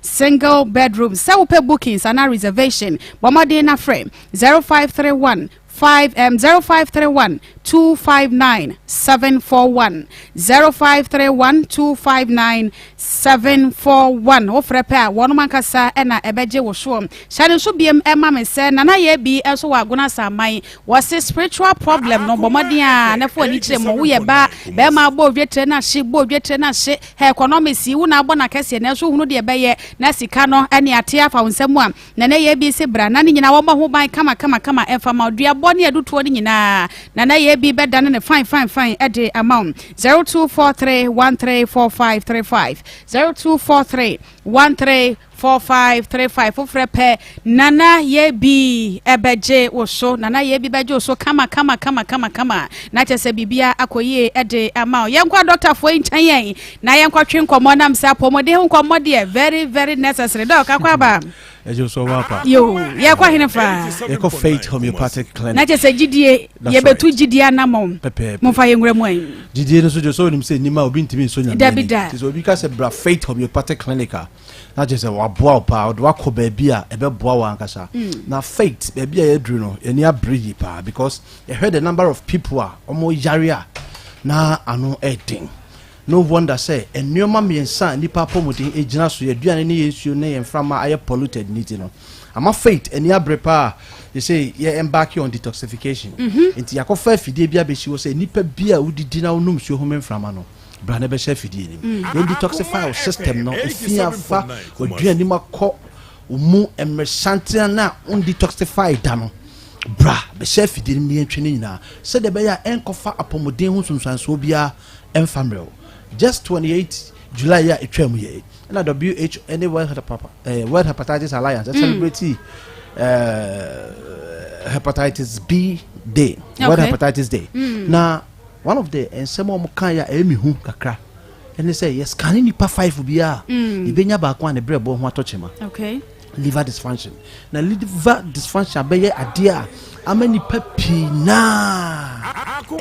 single bedrooms se wo pe bookings and reservation Bomadina frame 0531 0531 259 741 0531 259 741 ofrepa wonu mankasa na ebeje wo so shane so biem ema me se na ye bi eso wa guna samai was spiritual problem no bomadin na fo ani kire mo wo ye ba be ma bo dwetre na hye economics wo na abona kase na so hunu de beye na sika no ene ate afa nsemu a na ye bi se bra na nyina wo ma ho ban kama efa ma dua boni aduto ni nyina na ye bi beda ne fine ede amount 0243134535 0243134535 4535 fofre pe nana ye bi ebeje oso nana ye bi beje oso kama na chese bibia akoye ede ama yenkwa doctor fo ntan yen na yenkwa twe nkomo nam sa pomode nkomo de very very necessary doc akwa ba ejo so wapa yo ye kwa hinefa ye ko Faith Homeopathic Clinic na chese gidie ye betu gidie anamom momfa yengremu an gidie no so jo so nim se nima obi ntimi so nyame so obi ka se bra Faith Homeopathic Clinic na just wa boa pa do akọ baabi a ebe boa wa ankasa na Faith baabi a yedru no eni abrigi pa because I heard the number of people a omo yare na ano edin no wonder say enuoma miensa nipa pomodin ejina so yeduane ne yesuo ne yemframa aye polluted niti no ama Faith eni abre pa you say ye embark on detoxification enti yakofa fidie bia beshi wo say nipa bia udidi na onum suo homemframa no brane be chef fidie ni detoxify our system no ifia fa oduane makọ umu emersante na on detoxify da no bra be chef fidie ni ntwene nyina se de be ya enkofa apomodin hu sunsanso bia emfamrel just 28 July ya etwam ye na WHO any World Hepatitis Alliance celebrate hepatitis B day World Hepatitis Day na one of the Nsem omukan ya emi hu kakra and they say yes can nipa 5 bia ibenya ba kwa ne brebo ho atochema liver dysfunction na liver dysfunction be ye ade a amani papi na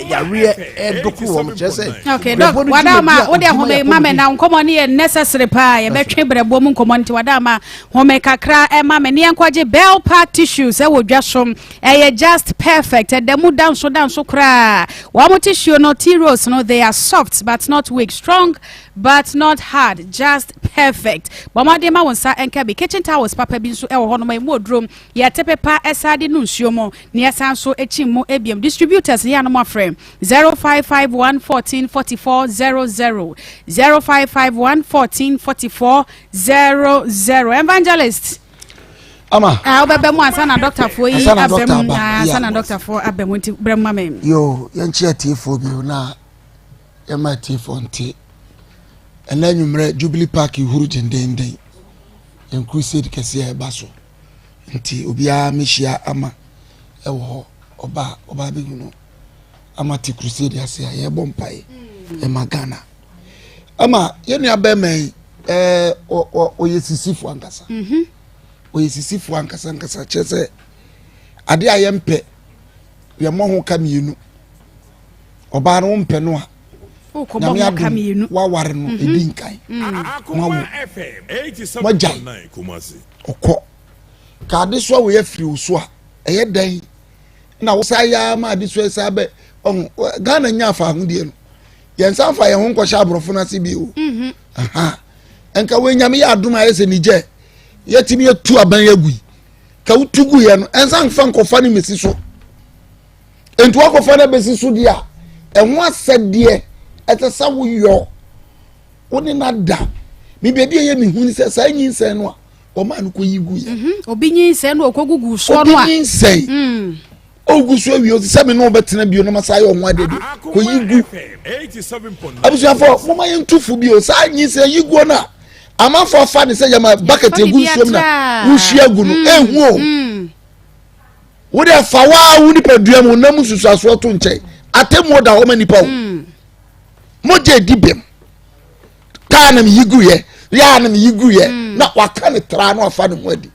ya re edoku wo mchese doc wadama wo de home mama na nkomo ne necessary pa ye betwe brebo mu nkomo nti wadama home kakra e mama ne enkoje bell part tissues e wodwasom e just perfect e demu danso kra wa mo tissue no T-rose no they are soft but not weak, strong but not hard, just perfect. Bamade ma wonsa enka be kitchen towels papa bi nso e wo hono mai modrom ya tepepa esade no nsuo mo ne asanso echimmo ebiem distributors ya no frame 0551144400 0551144400 evangelist ama obebe mu asana doctor fo yi abem asana doctor fo abem nti brem mamem yo yanchi atifo bi na yama atifo nti ena nwumre Jubilee Park ihuru jendenden en crusade kese e baso nti obia mehia ama ewo oba be no ama ti crusade ase ye bompai e magana ama yenu abeme oyesisifu ankasa oyesisifu ankasa chese ade ayempe ye moho kamienu oba no mpe no a wa ware no edinkai Akoma FM 87.9 Kumasi okọ ka de so we afiri uso a eye dan na wo sa ya ma de so esa be on Ghana nya fa ahudie no ye nsan fa ye ho nkọsha abrofo na se bi o enka we nyame ya adoma ese nije ye timi etu aban yagui ka utugu ye no ensan fa nkọfa ni mesi so entu akọfa na besi so dia enho asede etesa wo yo woni na da mi bedi ye mi huni se sa nyinse no a o ma no ko yigu ye obi nyinse no okogugu so no a obi nyinse ogu so wi o se me no betena bio no masa ye o ho adede ko yigu 87.9 abusu afọ mo ma ye ntufu bio sa nyinse yigu na ama fo fa ne se yama bucket egu so na wo hia gu no ehu o wo de fa wa wo ni padua mo na mususu aso to nche atemu da o mani pa o moje dibem kana mi yigu ye ya na mi yigu ye na waka ne tra na afa ne mwadi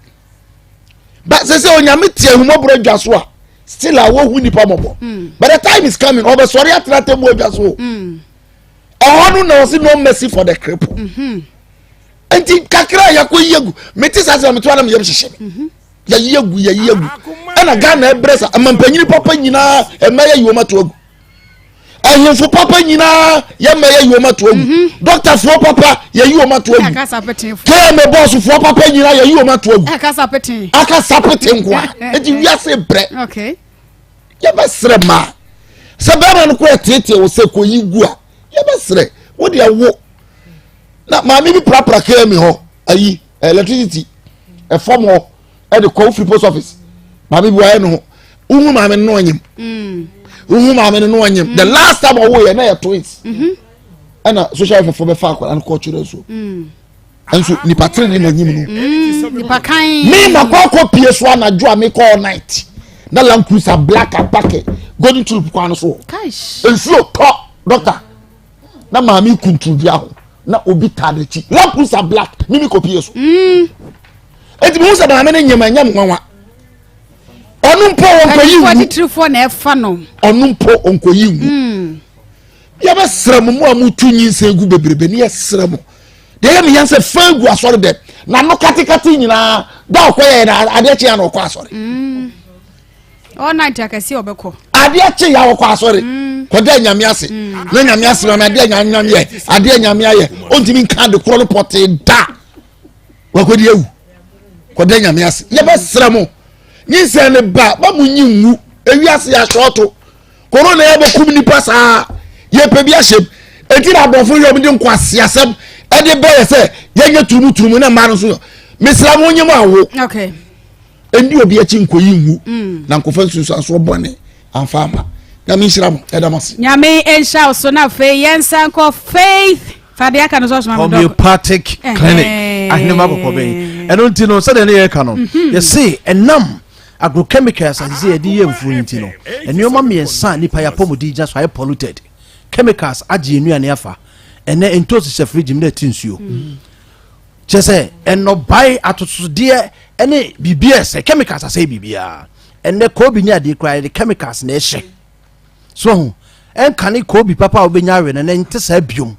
ba se onyame tie humobro dwaso a still a wo hu nipa mobo but the time is coming over sorry atra temu dwaso ohonu na osi no mercy for the cripple enti kakra yakoyi yegu meti sasa meto na me yem hihye ya yegu ana Ghana ebresa amampanyini papa nyina emaya yoma to agu ahemfo papa nyina yemaya yoma to agu doctor fo papa ya yoma to agu keme boss fo papa nyina ya yoma to agu aka sapete kwa enti wiase bre okay ya basre ma sabama no ko etete wo se ko yigu a ya basre wo de wo na ma mi bi prapra keme ho ayi electricity e form ho e de ko free post office ma bi wa no uhu ma me no anyim uhu ma me no anyim the last time we na ya twins ana social for be fa kwa an culture so enso nipa trene na nyim no nipa kan me makoko pie so anadwo a me call night na Land Cruiser black apake golden tulip kwa no so kaish enso to doctor na maami kuntu bia ho na obi tadechi Land Cruiser black mimi kopie so enti mo se ba me nyema nwanwa onumpo onkoyi wadi trifo na efa no onumpo onkoyi ya be sram mu amutu nyinse gu bebrebe ne yesram de ya me yanse fangu asore de na no katikati nyina da okoye na adechi ya no okọ asore all night akasi obekọ adechi ya okọ asore koda nyame ase na nyame ase na ade nyame ye ade nyame aye ontimi nka de kro no pote da wakodi ewu koda nyame ase ya be sram nyinse ne ba mu nyinwu ewiase ya shoto corona ya bokum ni pasa ye pe bia hyem enti na abofo yo mde nkwase asem e de be se ye turumu na ma no so misra mo nyem awo okay endi obi achi nkoyi nwu na nkofa nsusu aso bone amfama na mi nhira mo edamase nyame ensha so na fe yensa ko faith fadia kan so so ma homeopathic clinic ahinema kokko be eno nti no se de ne ye ka no ye see enam agrochemicals as say dey emfuru nti no enioma miensa nipa ya pomodi just high polluted chemicals agi enuane afa ene entosi se fridge me tinsuo chese eno bai atotode ene BBS chemicals asay bibia ene ko bi ni ade kra the chemicals na ehye so en kane ko bi papa obenya we na nte sa biom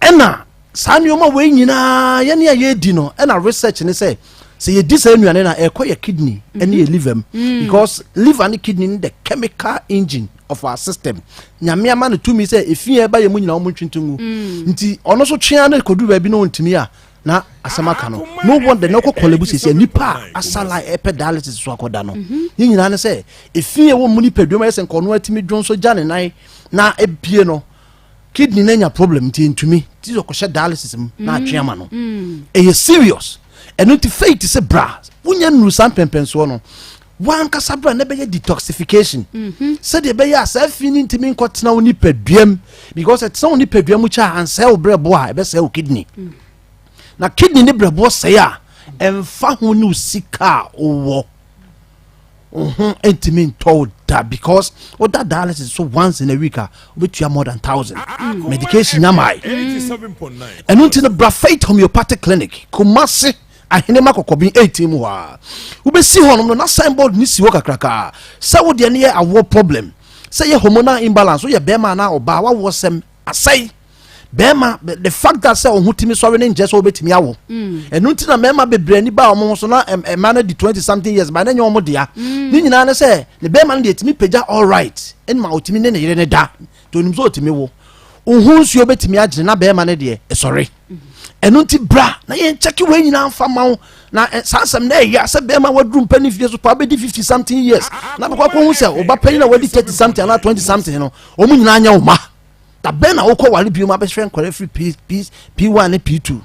ena sanioma we nyina ye ne ye di no ena research ne say say ye dis enuane na ekoye kidney ene ye liver because liver and kidney in the chemical engine of our system nyame ama no to me say efie ba ye mu nyina omo twintungu nti ono so twea na kodu ba bi no ntimi a na asamaka no no wonder no kokolebu sese nipa asala dialysis so akoda no ye nyina ne say efie wo mu nipa dwoma yesen kono atimi dwon so jane nan na ebie no kidney na nya problem nti ntumi ti so ko hye dialysis na atwea ma no e serious eno ti faith se bra wonya nuru san pempenso no wan kasabra na beye detoxification said de beye asafi ni ntimi nkotena woni paduam because it's only paduam cha ansa wo brebo a be say wo kidney na kidney ni brebo say a emfa ho ni usika owo ntimi told that because what that dialysis so once in a week obetua more than 1,000 medication nyamai 87.9 eno ntino bra faith homeopathic clinic Kumasi ahinema kokobi 18 mu ha ubesi honom no na signboard ni siwo kakraka sa wo de ne ye awo problem say ye hormonal imbalance wo ye bema na oba wa wo sem asai bema the fact that say ohutimi sori ne nje so obetimi awo enu ntina mema bebre ni ba omo so na man di 20 something years ba na nye omo dia ni nyina ne say ne bema ne etimi peja all right en ma otimi ne yire ne da to nim so otimi wo ohunsu obetimi agire na bema ne de sorry enu nti bra na ye check we nyina amfa mawo na sansam na ya se bema wadru mpani fie so pa be di 50 something years na kwa ko hu se oba pani na wadi 30 something na 20 something no omu nyina anya oma ta be na wokọ wale bi ma be friend kware free P1 and P2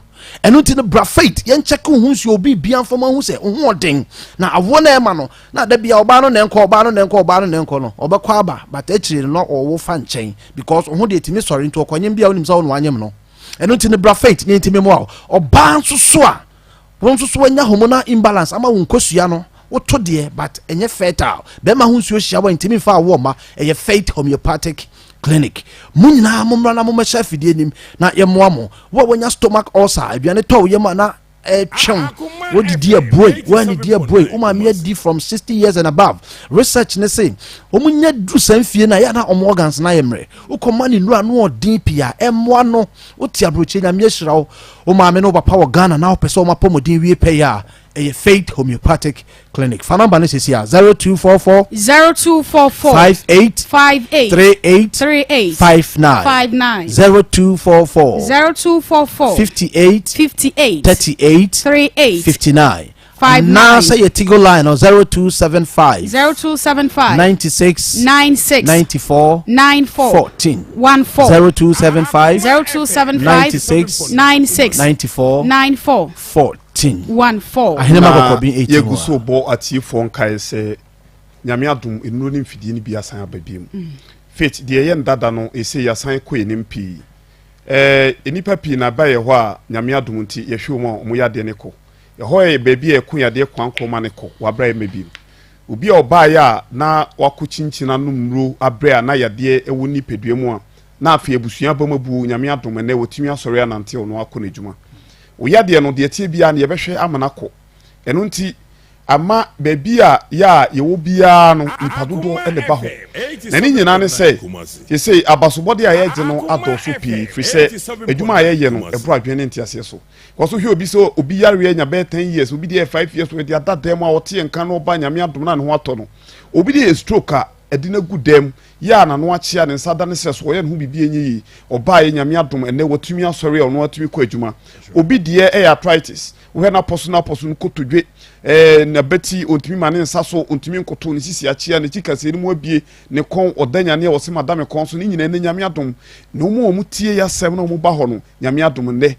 enu nti no bra faith ye check hu nsu obi bia amfa ma hu se hu oden na awo na ema no na da bia oba no na enko no obekọ aba but actually no owo fa nchen because hu de etimi sorry nto okwanyem bia onim sa wonu anyem no eno ntine bra faith ni ntime mo oba nsoso a won soso anya hormonal imbalance ama won kosua no woto de but enye fertile be ma hu nsuo hia wa ntime fa wo ma eye faith homeopathic clinic munyina momra na mo chef die nim na ye mo amo wo wonya stomach ulcer aduane to ye ma na twon wo didi aboy wani di aboy o ma me di from 60 years and above research ne say o munya du sanfie na ya na omo organs na yemre o komani nura no odin pia emwa no o ti abroche nya me hira o ma me no papa wo Ghana na o pese o ma pomodin wie pe ya a faith homeopathic clinic phone number is here 0244 58 38 59 0244 58 38 59 now say a Tigo line on 0275 96 94 14 0275 96 94 14 ahinema kokobi 18 ye guso bo atie fon kai se nyame adum enuro ni mfidie ni bia san ababiem faith de ye ndada no ese ya san ko enim pi enipa pii na ba ye ho a nyame adom nti ye hwe mo mo yade ne ko ye ho ye baby e ku yade kwanko ma ne ko wa bra mebi obi oba ya na wako chinchina numro abre na yade ewo ni peduemu a na afi ebusua bamabu nyame adom ne wotimi asore anante ono akọ n'edwuma wo yade no de tie bia na ye behwe amana ko eno nti ama baby a ya ye wo bia no ipadodo e ne ba ho na ni nyina ne sei ye sei abasobode a ye gye no adoso pi fi se edwuma a ye no ebro adwene ntiase so ko so hwe obi so obi yare nya be 10 years obi de 5 years we de adadam a wote nka no ba nyame adom na ne ho ato no obi de stroke a edina gudem ya na no achia ne nsada ne seso ye ne ho bibi enyi oba ye nyame adom ene watumi asore ono atumi kọ adwuma obi de arthritis we na personal kotodwe na beti ontimi mane nsaso ontimi nkoto ne sisi achia ne chikase ni mu abie ne kon odanya ne wo se madame kon so ni nyina ne nyame adom no mu omutie ya sem no mu ba ho no nyame adom ne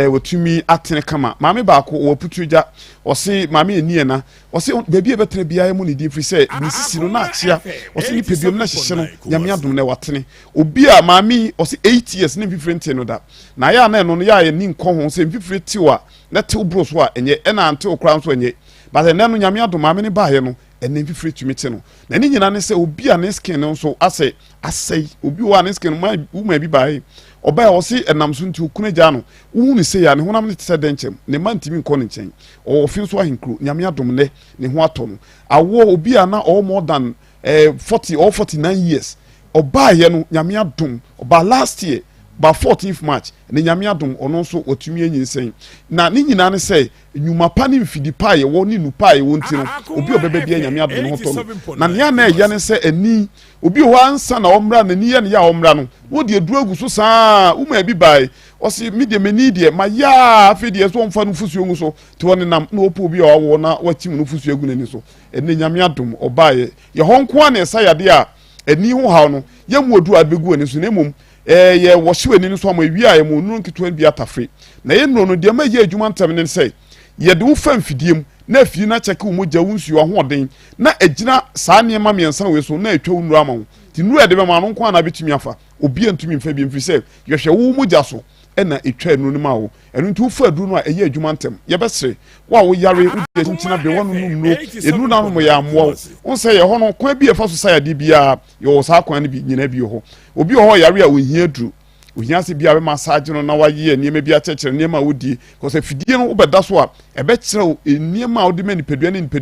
watumi atene kama maame baako wo putuja osi maame enie na osi baby ebetre bia mu ne di free say ni sisi no na achia osi ni pebiom na hyehye no nyame adom ne watene obi a maame osi 8 years ne different no da na ya na no ya ye ni nkon ho say fifre tiwa na te bro so a enye na ante okran so enye but ene no nyame adom maame ne ba ye no ene fifre tumi te no na ni nyina ne say obi a ne skin no so asay obi wa ne skin ma bi ba ye oba osi enam so nti okuna gya no wu ni se ya ne honam ne tse denchem ne mantimi nko ne nchen o fi so ahinkru nyame adom ne ho ato no awo obi a na all more than 40 or 49 years oba ye no nyame adom oba last year ba 14th March ne nyame adom ono so otumi anyinsen na ne nyina ne say nyuma pa ne mfidi pa ye wo ni nu pa ye wo nti no obi obebe bia nyame adom ho to no na ne na ye ne say ani obi ho ansa na omra na ni ye ne ya omra no wo de duru agu so saa uma bi bai o si mi de meni de ma ya afi de so mfa no fusuo ngu so te woni nam na opo obi a wo na wachim no fusuo agu nani so ene nyame adom oba ye honko a na esa yade a ani ho haw no ye mu odu abegu ani so na mum ye wo hyewe ni so ma wi a ye mu nuru kitwan bi atafre na ye nuru no de ma ye adwuma ntam ne say ye de wo fam fidiem na afiri na cheke wo mogya wo nsuo ho den na agina saa ne ma miensa we so na atwa wo nuru ama wo ti nuru de be ma no nko na betumi afa obi antumi mfa bi mfi say ye hwe wo mogya so na etwa nuru ni ma wo enu nti wo fa aduru no a eye adwuma ntam ye besere wo yare wo de chinchina be wonu nuru enu na no mo ya amwo wo say ye ho no kwa bi e fa society bia ye wo saa kwan ne bi nyina bi ho obi ho yare a wo hia duru ohia se bia be massage no na waye niema bia chekere niema wodi ko se fidie no obeda so a ebe kire niema wodi me nipadua ne mpe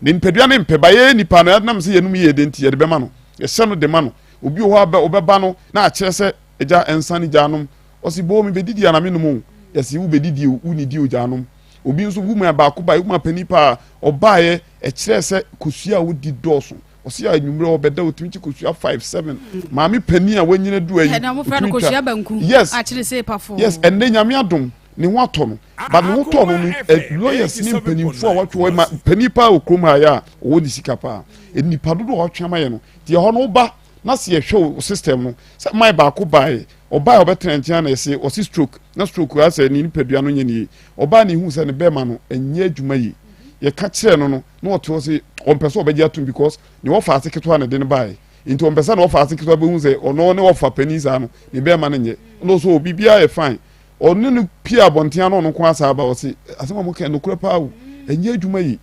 ne nipadua ne mpe ba ye nipa no nam se yenum ye denti ye de be ma no ye hye no de ma no obi ho obeba no na a kire se eja ensani janom osi bo mi bedidi ana me no mu ye se wo bedidi wo ni di ojanom obi nso wu ma ba ko ba wo ma panipa oba ye e kire se kosua wodi doso osi ya nyumre obeda otimchi kosua 5-7 maami pani a wanyina du ayi na mo fra no kosua banku a kire se pafo yes enne nyame adom ne ho ato no ba ne ho to no lawyers ni mpanimfo a watwe ma panipa okrom ha ya wo ni sika pa enipa dodo watwe ma ye no de ho no ba na se ye hwe system no se mai ba ko bai oba obetra ntia na se osi stroke na stroke a se ni nipadua no nyeni oba ne hu se ne be ma no enye adwuma yi ye ka kire no na oto se ompeso obeji atum because ne wo fa aseketo na de ne bai into ompesa na wo fa aseketo be hu se ono ne wo fa penisa no ne be ma no nye no so bibia e fine onu no pia bontia no ko asa ba wo se asema mo ke no kura pa wo enye adwuma yi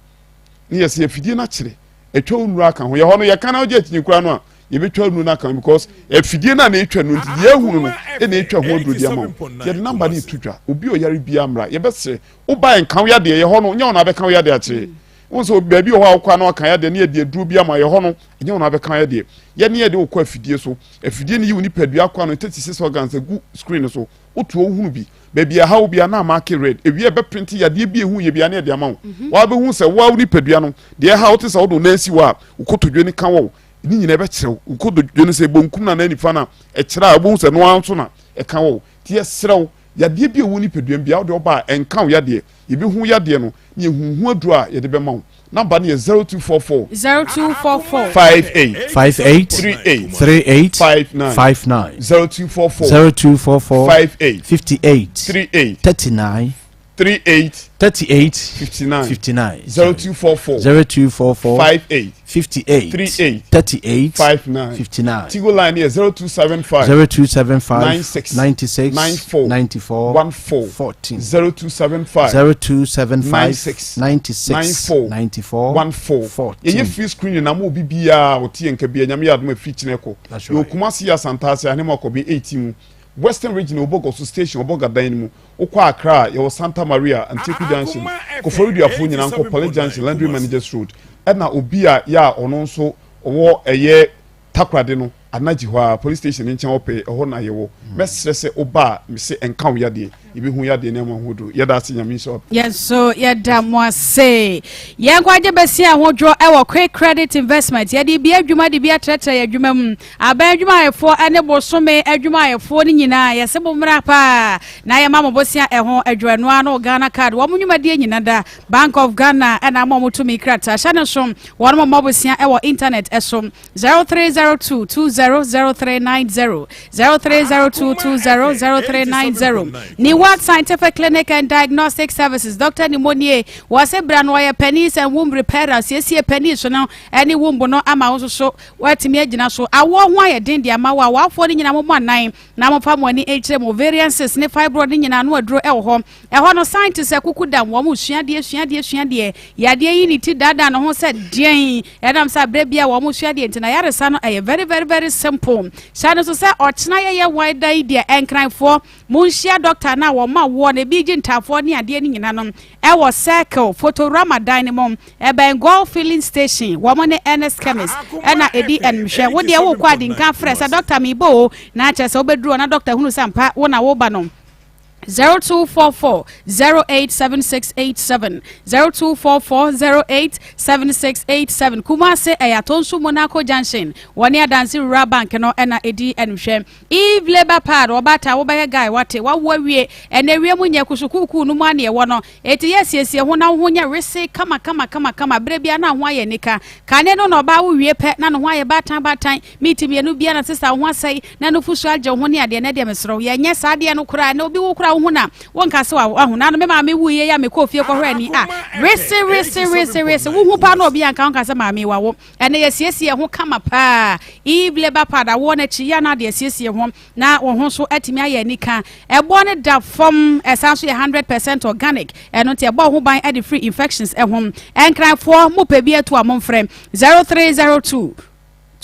ne ye se afidie na kire etwa onuru aka ho ye ho no ye kana oje tinyi kura no a ye betwa onuru na kan because afidie na etwa no nti ye hunu no e na etwa ho oduru dia ma ye de number ni tutwa obi o yare bia mra ye bese wo ba enkan ya de ye ho no nya ona be kan ya de a kire wonso baabi ho akwa na aka ya de ne de duru bia ma ye ho no nya ona be kan ya de ye ne ye de okwa afidie so afidie ni yi ni padua akwa no 36 organs gu screen so otu ohunu bi baabi a hawo bia na market red ewie be print ya de bi ehu ye bia na de ama wo wa be hu se wa ni padua no de hawo te se wo do na si wa ukotodwe ni kan wo ni nyina be kire ukotodwe ni se bonkum na nifa na e kire a bo hu se no anso na e kan wo tie serew ya de bi ehu ni padua bia wo de oba enkan ya de ye bi hu ya de no ni hu aduru a ye de be ma wo number ni 0244 58 59 0244 58 39 38 38 59 59 0244 58 58 38 38 59 59 Tigo line here 0275 96 94 14 0275 96 94 14 ye free screen na mo bibia otie nka bia nyame yadom afiri chineko yo Kumasi ya Santase ane makobi 18 Western Region Obogo Station Oboga dan mu ukwa Accra ye Santa Maria Antiku Junction Koforidu afonyi na nko Pole Junction Landry Managers Road na obi a ya ono nso owo eye takrade no anaji hwa police station nchen ope ho na yewo mesrese oba mse enkan yade ibi hu yade na mo hodo yada ase nyame so yes so yada mo say ye kwaje besi ahodwo ewo quick credit investment yade bi adwuma de bi atratra adwuma mu aba adwuma efo ene bosome adwuma efo ni nyina yese bomra pa na ye mama bosia eho adwanu ano Ghana card wo munwuma de nyina da Bank of Ghana ena mo mutumi krata shane so wo mo bosia ewo internet esom 0302 0390 0302200390 Niwak Scientific Clinic and Diagnostic Services Dr. Nimonier was a brand wire pennies and womb repairers yes pennies so now any womb no ama also so what me gina so awo wire din dia ma wa for ni nyina mo 9 na mo fa mo ni HM ovarian cyst ne fibroid ni nyina no adro e ho no scientists akuku dam wo mo suade yade yi ni ti dada no ho se den edam sa brebia wo mo suade ntina yare sa no very very very simple. Shana so say ochna ye wide idea enkran for munshia doctor na wo ma wo na bi gintafo ne ade ni nyina no e wo circle photorama dynamo e ben go filling station wo mo ne NS chemist e na edi enhwe wo de wo kwa di nka fresh doctor mi bo na che se obeduro na doctor hunu sampa wo na wo ba no 0244 087687 0244 087687 Kumasi Ayatonsu Monaco Junction wani adansi Rural Bank no ena edi enhwe Eve Labor Pad obata wobaye guy wate wawie ene wie munye kusukuku no mu ane wo no eti yesiesie ho na ho nya rese kama bre bia na ho aye nika kane no ba wo wie pe na no ho aye batan mitimi enu bia na sisa ho asai na no fusu agye ho ne ade na de mesro ye nye sa ade no kura na obi wo kura huna wonka se wa ahuna no me ma me wuye ya me kofie ko hwe ni rese wo hu pa no obi anka wonka se ma me wa wo ene yesiesie ho kama pa Eve Labor Pad wo na chi ya na de yesiesie ho na wo ho so atimi aye nika ebo ne da from esanso 100% organic eno te ebo ho ban ade free infections ho enkran fo mo pe bi eto amon frem 0302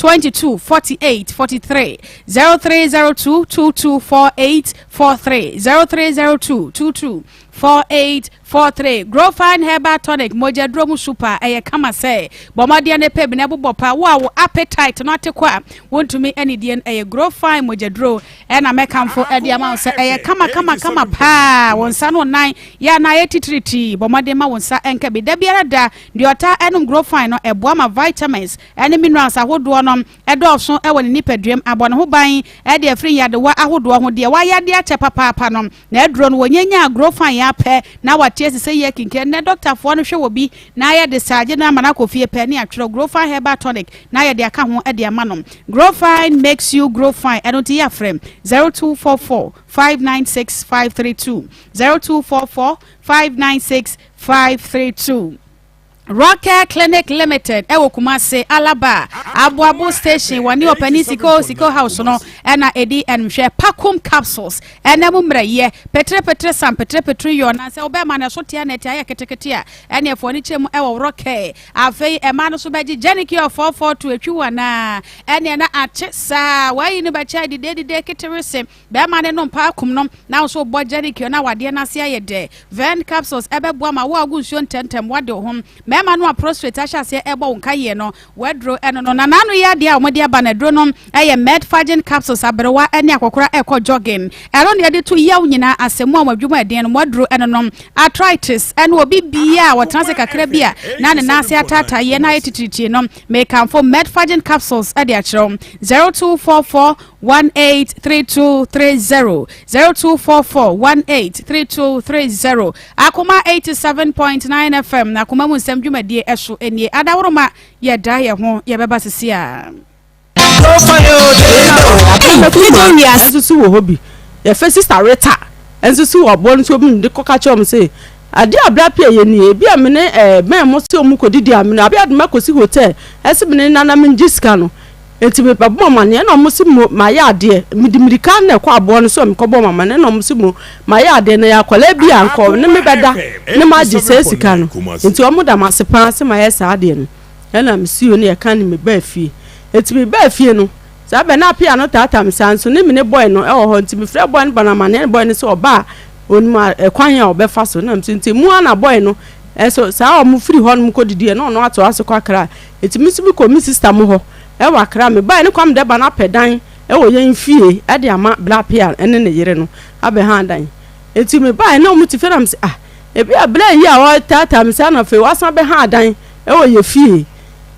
22 48 43 0302 22 48 43 0302 22 4843 Grow Fine Herbal Tonic moja dromu super eye kama say bomade ne peb ne bobopa wo appetite no atekwa wontumi any dien eye Grow Fine moja dro e na mekamfo e dia ma say eye kama pa wonsa no nan ya na ye titriti bomade ma wonsa enka bi da biara da de ota enum Grow Fine no eboa ma vitamins ene minerals ahodo no e do so e woni nipadrem abone ho ban e de afrin yade wa ahodo ho de wa yade ache papa no na edro no wonyanya Grow Fine ya pe na watie se ye kinke ne doctor fo no hwe obi na ya de sage na mana kofie pe ne atwero Grow Fine Herbal Tonic na ya de aka ho e de amanom Grow Fine makes you grow fine and unti ya frame 0244 596 532 0244 596 532 Rocker Clinic Limited ewo Kumasi Alaba Abuabu Station wani openi siko house no ena edi enhwe Pakum capsules ena mumra ye petre sam petre yo na se obe ma na so tia net aya keteketia ena efo ni chemu ewo Rocker afei e ma no so beji Jeniki of 442 atwi na ena na ache sa wayi ni ba cha de keterese be ma ne no Pakum no na so bo Jeniki na wade na se aye de Ven capsules ebe bo ma wo agunsuo ntentem wade hom ema no prostrate ahase ebo nka ye no wedro eno no nanano ya dia omode aba na dro no eye medfagin capsules abrewa ene akokora eko jogging ero ne de to yaw nyina asemu amadwuma eden no wedro eno no arthritis eno obi bia wotanse kakra bia na ne nase atata ye na yetitriti no make am for medfagin capsules ade akero 0244 183230 0244 183230 Akoma 87.9 FM na Akoma mu nsem dwumadie eso enie adaworoma ye da ye ho ye beba sesia Susu wo hobi ye fe sister Rita enso si wo bo nso bi de koka chom say ade abra pia ye ni bi amene men mo se omu kodidi amene abi aduma kosi hotel ese mene nana men jiska no enti me pabo mane na mo si mo ma ya ade midimirika na kwa abo no so me kobo mama ne na mo si mo ma ya ade na ya kwala bi anko ne me beda ne ma ji se sika no enti o mo da masepa se ma ya sa ade no na me si o ne ya kan me ba fie enti me ba fie no sa be na pia no tata me sanso ne me ne boy no e ho enti me frɛ boy no bana mane boy no so oba onuma kwan ya obefa so na mtinti mu ana boy no eso sa o mu free ho no ko didi no no ato aso kwa kra enti misibi ko mi sister mu ho e wa kra me boy no kwam de ba na pedan e wo yen fie e de ama black pia ene ne yere no abe ha dan enti me boy no mu ti fera me e bia bla yi a o tata me sa na fe wasan be ha dan e wo ye fie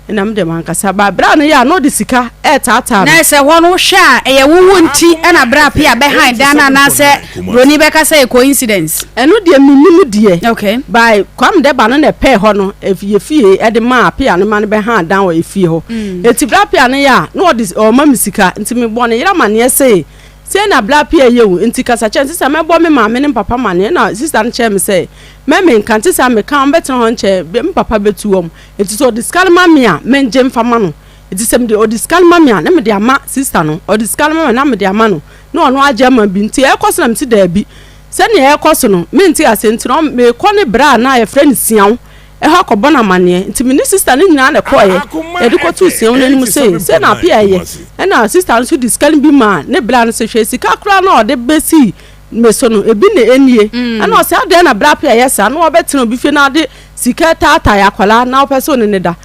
na mde mankasa ba bra no ya no de sika e tata na se ho no hwa e ye wuwu nti e na bra pia behind dana na se broni be ka say coincidence eno de minimu de okay by kwam de ba no na pe ho no efie fie e de ma pia no ma no behind dan o efie ho eti bra pia no ya no de o ma misika nti me bo no yira mane say se na bra pia ye wu nti kasa chance se me bo me ma me ne papa mane na sister no che me say me nkante sa me kan betre ho nche me papa betuom enti so diskal mamia menje mfama no enti se me de diskal mamia na me de ama sister no o diskal mamia na me de ama no no no aje ma bi nti e koso na me ti da bi se ne e koso no me nti ase nti no me ko ne bra na ye friend sian e ha ko bona mane nti me ni sister ni nyina na ko ye e de ko tu sian no ni se na pia ye e na sister no so diskal bi ma ne bra no se hwe sika kra na o de besi meso no ebi ne enie ana o se ade na bra pia yesa na obetena obi fe na ade sika tata ya kwala na opeso ne da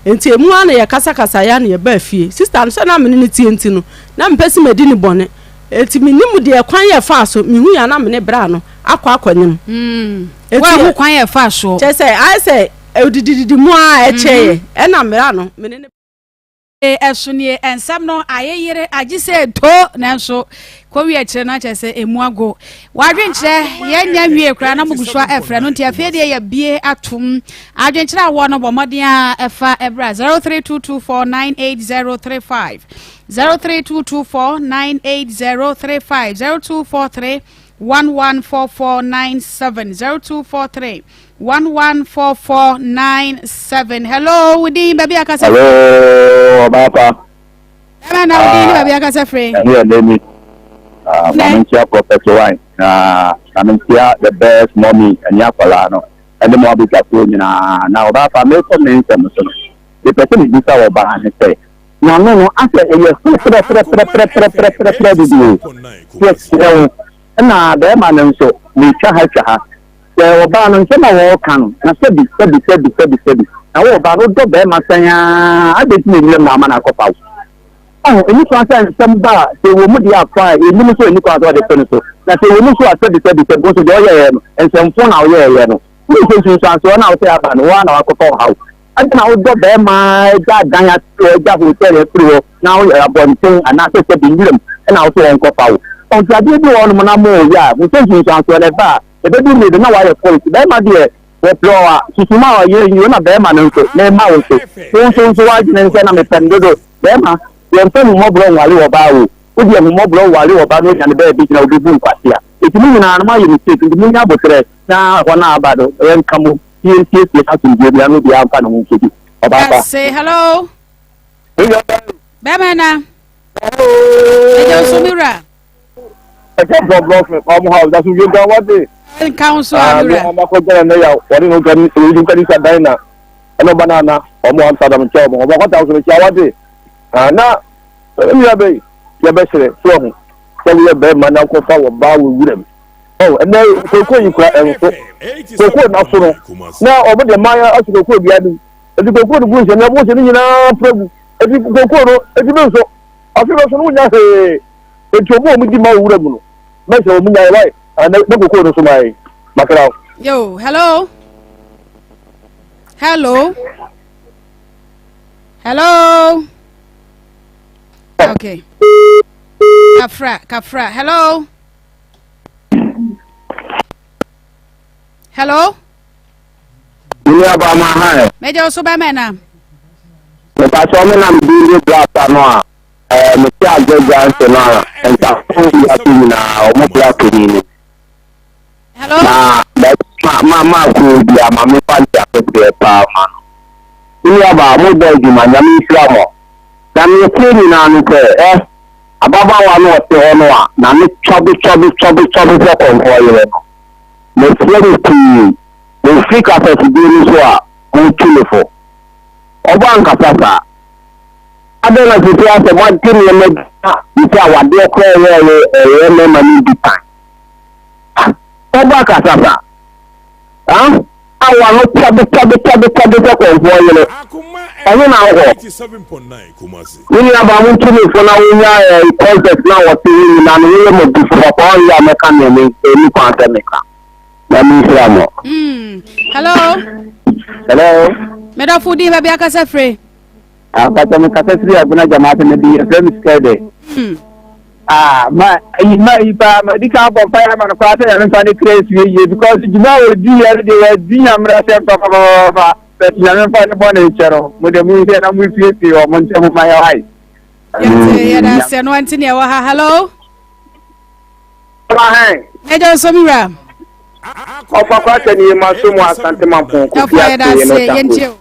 enti emu ana ye kasa kasa ya na ye ba fie sister no se na me ne tie enti no na mpesi medi ni bone enti minimu de kwan ye fa so mihu ya na me ne bra no akwa akwanyem wa hu kwan ye fa so che se I say odididi mu a eche e na mera no me ne esunie ensam no ayeyere agise to nanso ko wi akire na chese emuago wadwenkyere ye nya wie kra na muguswa efre no ntia fe de ye bie atum adwenkyere awo no bomoden a efa ebra 0322498035 0322498035 0243 114497 0243 hello Udi baby akasa hello Baba na Udi baby akasa free yeah Demi Mamantia Professor Wine Mamantia the best mommy and Yakola no and the more big na Baba me ko me Nsem so the person is this our ban say no after a year yes na the man so we chaha se oba no nse na wo kan na sebi na wo oba no do be ma sanya abeti ni na ma na kopa eni so asa nsem ba se wo mu dia kwa eni mu so eni kwa so de pen so na se wo mu so sebi go so de oye no nsem fo na oye no ni so so na o se aba no wa na wa kopa hawo adi na wo do be ma ja dan ya ja hotel e pro na o ya bonten ana se sebi ndurem na o so kopa wo on ti ade bi won mo na mo ya mo so so le ba ebe bi me na wa ye policy be ma de we pro a susuma wa ye yi na be ma no so na ma wo so wa ji na na me pendodo be ma ye mpe mo bro wale wo ba wo o di mo bro wale wo ba no ya ne be bi na obi bu nkwase a eti mu na ma ye mistake ndi mu nya botre na ho na abado e nkamu tie asu bi bia no bia amfa na mu kedi obaba say hello be na hello ejo sumira ejo block me come house that you go what day council amira ama ko jere na ya wori no gani so kan sa dina eno banana omo amsterdam che omo ko ta so che awade na mi ya be sere so hu so we be man na ko fa wo ba wo wurem and then ko yi kwa enso ko na so no na obo de maya asu ko bia du edi ko bu se na bo se ni na probu edi ko no edi be so afi so no nya he edi obo mu di ma wurem no me se mu nya right and the ko no so mai makara yo hello okay kafra hello ya ba ma ha mejo so ba mena me pa so me na bi blasta no a me ti agega nse na enta fu ya ti na o mo black ni Hello. Ma ko dia ma me pa dia pe pa ma. Ni aba mo do juma nya mi Islam. Na me kiri ni na no pe ababa wa no te ono a na me chobi for konfo yele no. Me fere ti me fika fa ti bi so a mo tulefo. Oba nka papa. Adela ti ti ase mo kiri ne me ti awade ko me ma ni bi tan. Oba ka papa. Awa no tabe ko yele. Ayo na ho. 87.9 Kumasi. Ni aba mo tumi fo na wo nya concept na wo ti ni na no ye mo bi fo ko ya me ka me ni kwa ta me ka. Na mi Islam. Hello. Me da fudi ba bia ka se free. Ka ta me ka se free abuna jamaat me bi frame skede. Ma di ka bo fire man kwa ta ya me fa ni crazy ye because juma o di ya de di amra se fa but ya me fa ni bona chero mo de mu se na mu fi o mo nte mo ma ya hai. Ya da se no antini e wa ha. Hello. Ejo Somira. Ofa kwa tani ma so mu asante ma pon ko ya da se yentio.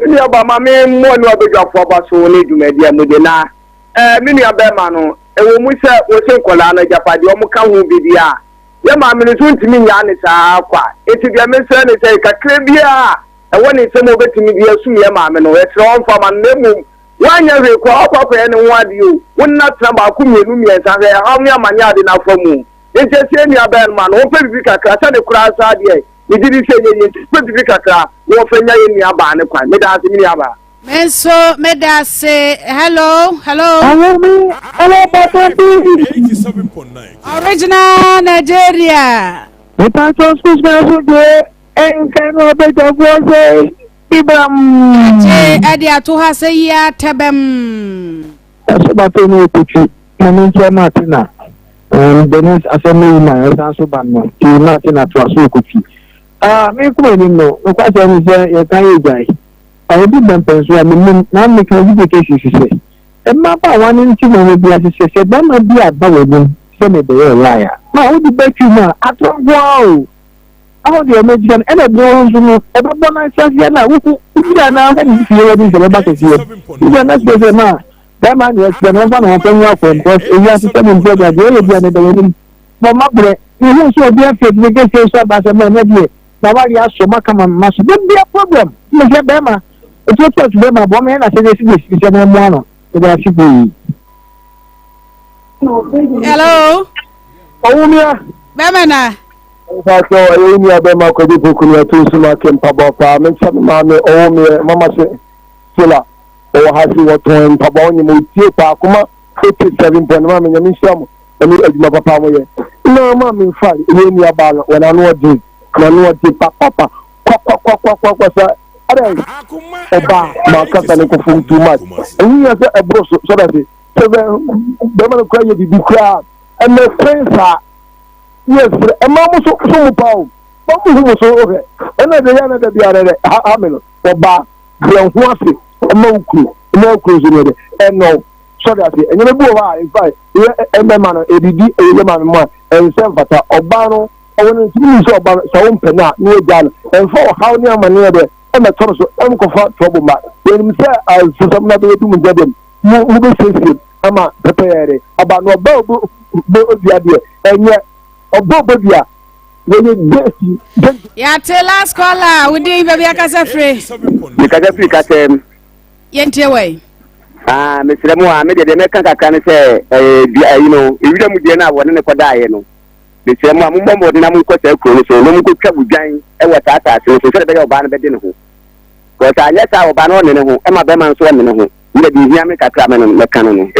Ni aba ma me mo ni obedwafo ba so ni dwumadi amode na mini abema no ewo mu se wo se nkola na japade o mu ka ho bibia ye ma me so ntimi nya ne saa kwa eti bia me se ne se kakra bia ewo ne se mo betimi bia sum ye ma me no e tre on fa ma nemu wanya we kwa opapa ye ne ho ade o wonna tra ba ku mienu miensa he ha mu amanya ade na famu enti se ni abema no wo pe bibi kakra sa ne kura sa de e didi se ye pe bibi kakra wo fa nya ye ni aba ne kwa me da se ni aba. Menso medase hello. Hello, Papa. 87.9 Original Nigeria. The pastor speaks today and cannot be the voice. Ibram. Adi atuha se ya tebem. Asabatu no pichu. Maninja Martina. The next assembly man is also banned. Ti Martina to aso kuchi. Me ko ni no. O kwa se ni se ye kan ye jai. I did them pencil and now make a education, she said. And my one in Timon be as she said, that might be a bawin, some of the liar. Now, would you bet you now? I thought, wow. How do you imagine any girls who ever done I said, yeah, now, we are now having to hear this about it here. You are not the man. That man is the one who opened your phone because he has to tell him that the only one in the women. For my bread, you won't so be afraid to get yourself as a man. Now, I ask you, Macam, must be a problem. Mr. Bema. It's not such them a woman. I said, this is a man. Hello. Oh, Bemana. So, Bema could be booking a 2 sumac and papa. Men some mammy, oh, me, Mamma say, Silla, or has you what to Paboni, Akoma, 57.1 and some, and my papa. No, mammy, fine, in your bar when I know what do. I know what papa. Quack. Oba makasa ne ko too much and you say a bro so that the man cry you be cry and the friends are yes a mama so power but who so okay and the yana that be are amelo oba the wasi no ku and no so that and you go wa in fact and the man edidi e man mo and Nsem fata oba no won ntimi so oba so won pena no jan and for how near man there I'm a tourist. I'm trouble. When you say, some not to get them, you be safe. I'm a prepare about no bow, the idea, and yet a bobia. When you ya last caller, we didn't even be a casa free. You can just pick at them. Yentie way. Mr. Mohammed, the American can say, you know, if you don't get now, one in the die, you know. The same one more than I'm going to say, so no one could come with Jane and what I said, so said about Banabedin. Because I let our banon in a home, Emma Beman swam in a home. You be here, make a cramming and mechanic.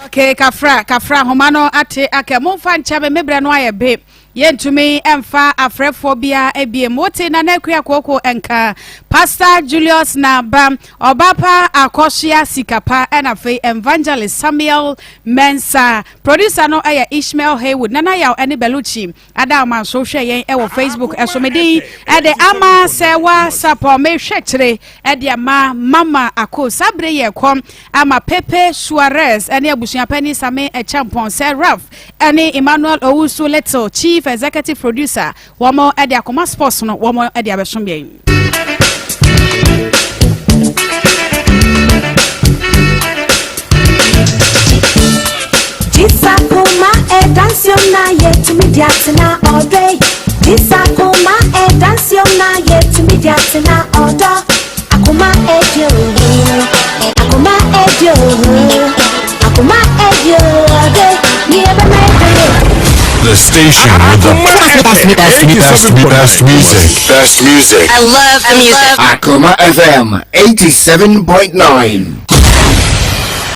Okay, Kafra, Homano, Ate, Akamo, fan chabe, Mebranoya, babe. Yen to me, Emfa, Afrephobia, ABM, what in an Equia Coco Enka, Pastor Julius Nabam, Obapa, Akosia, Sikapa, and a Fay Evangelist Samuel Mensa, producer no Aya Ishmael Haywood, Nanaya, any Beluchi, Adama, social yen, our Facebook, Esomedi, at the Ama, Serwaa, Sarpong, me shetre, at the Mama, Ako, Sabre, Yekom, Ama Pepe, Suarez, and Yabushia Penny Same, a champon, Serwaa, any Emmanuel Owusu Leto, Chief chief executive producer wɔn ɛde Akoma sports no wɔn ɛde abɛsom yɛn. Akoma dansiom na yetumi diatina odwe. Akoma dansiom na yetumi diatina odo. Akoma ejo. Akoma ejo. Akoma ejo. The station with the best music. Best music. I love the music. Akoma FM 87.9.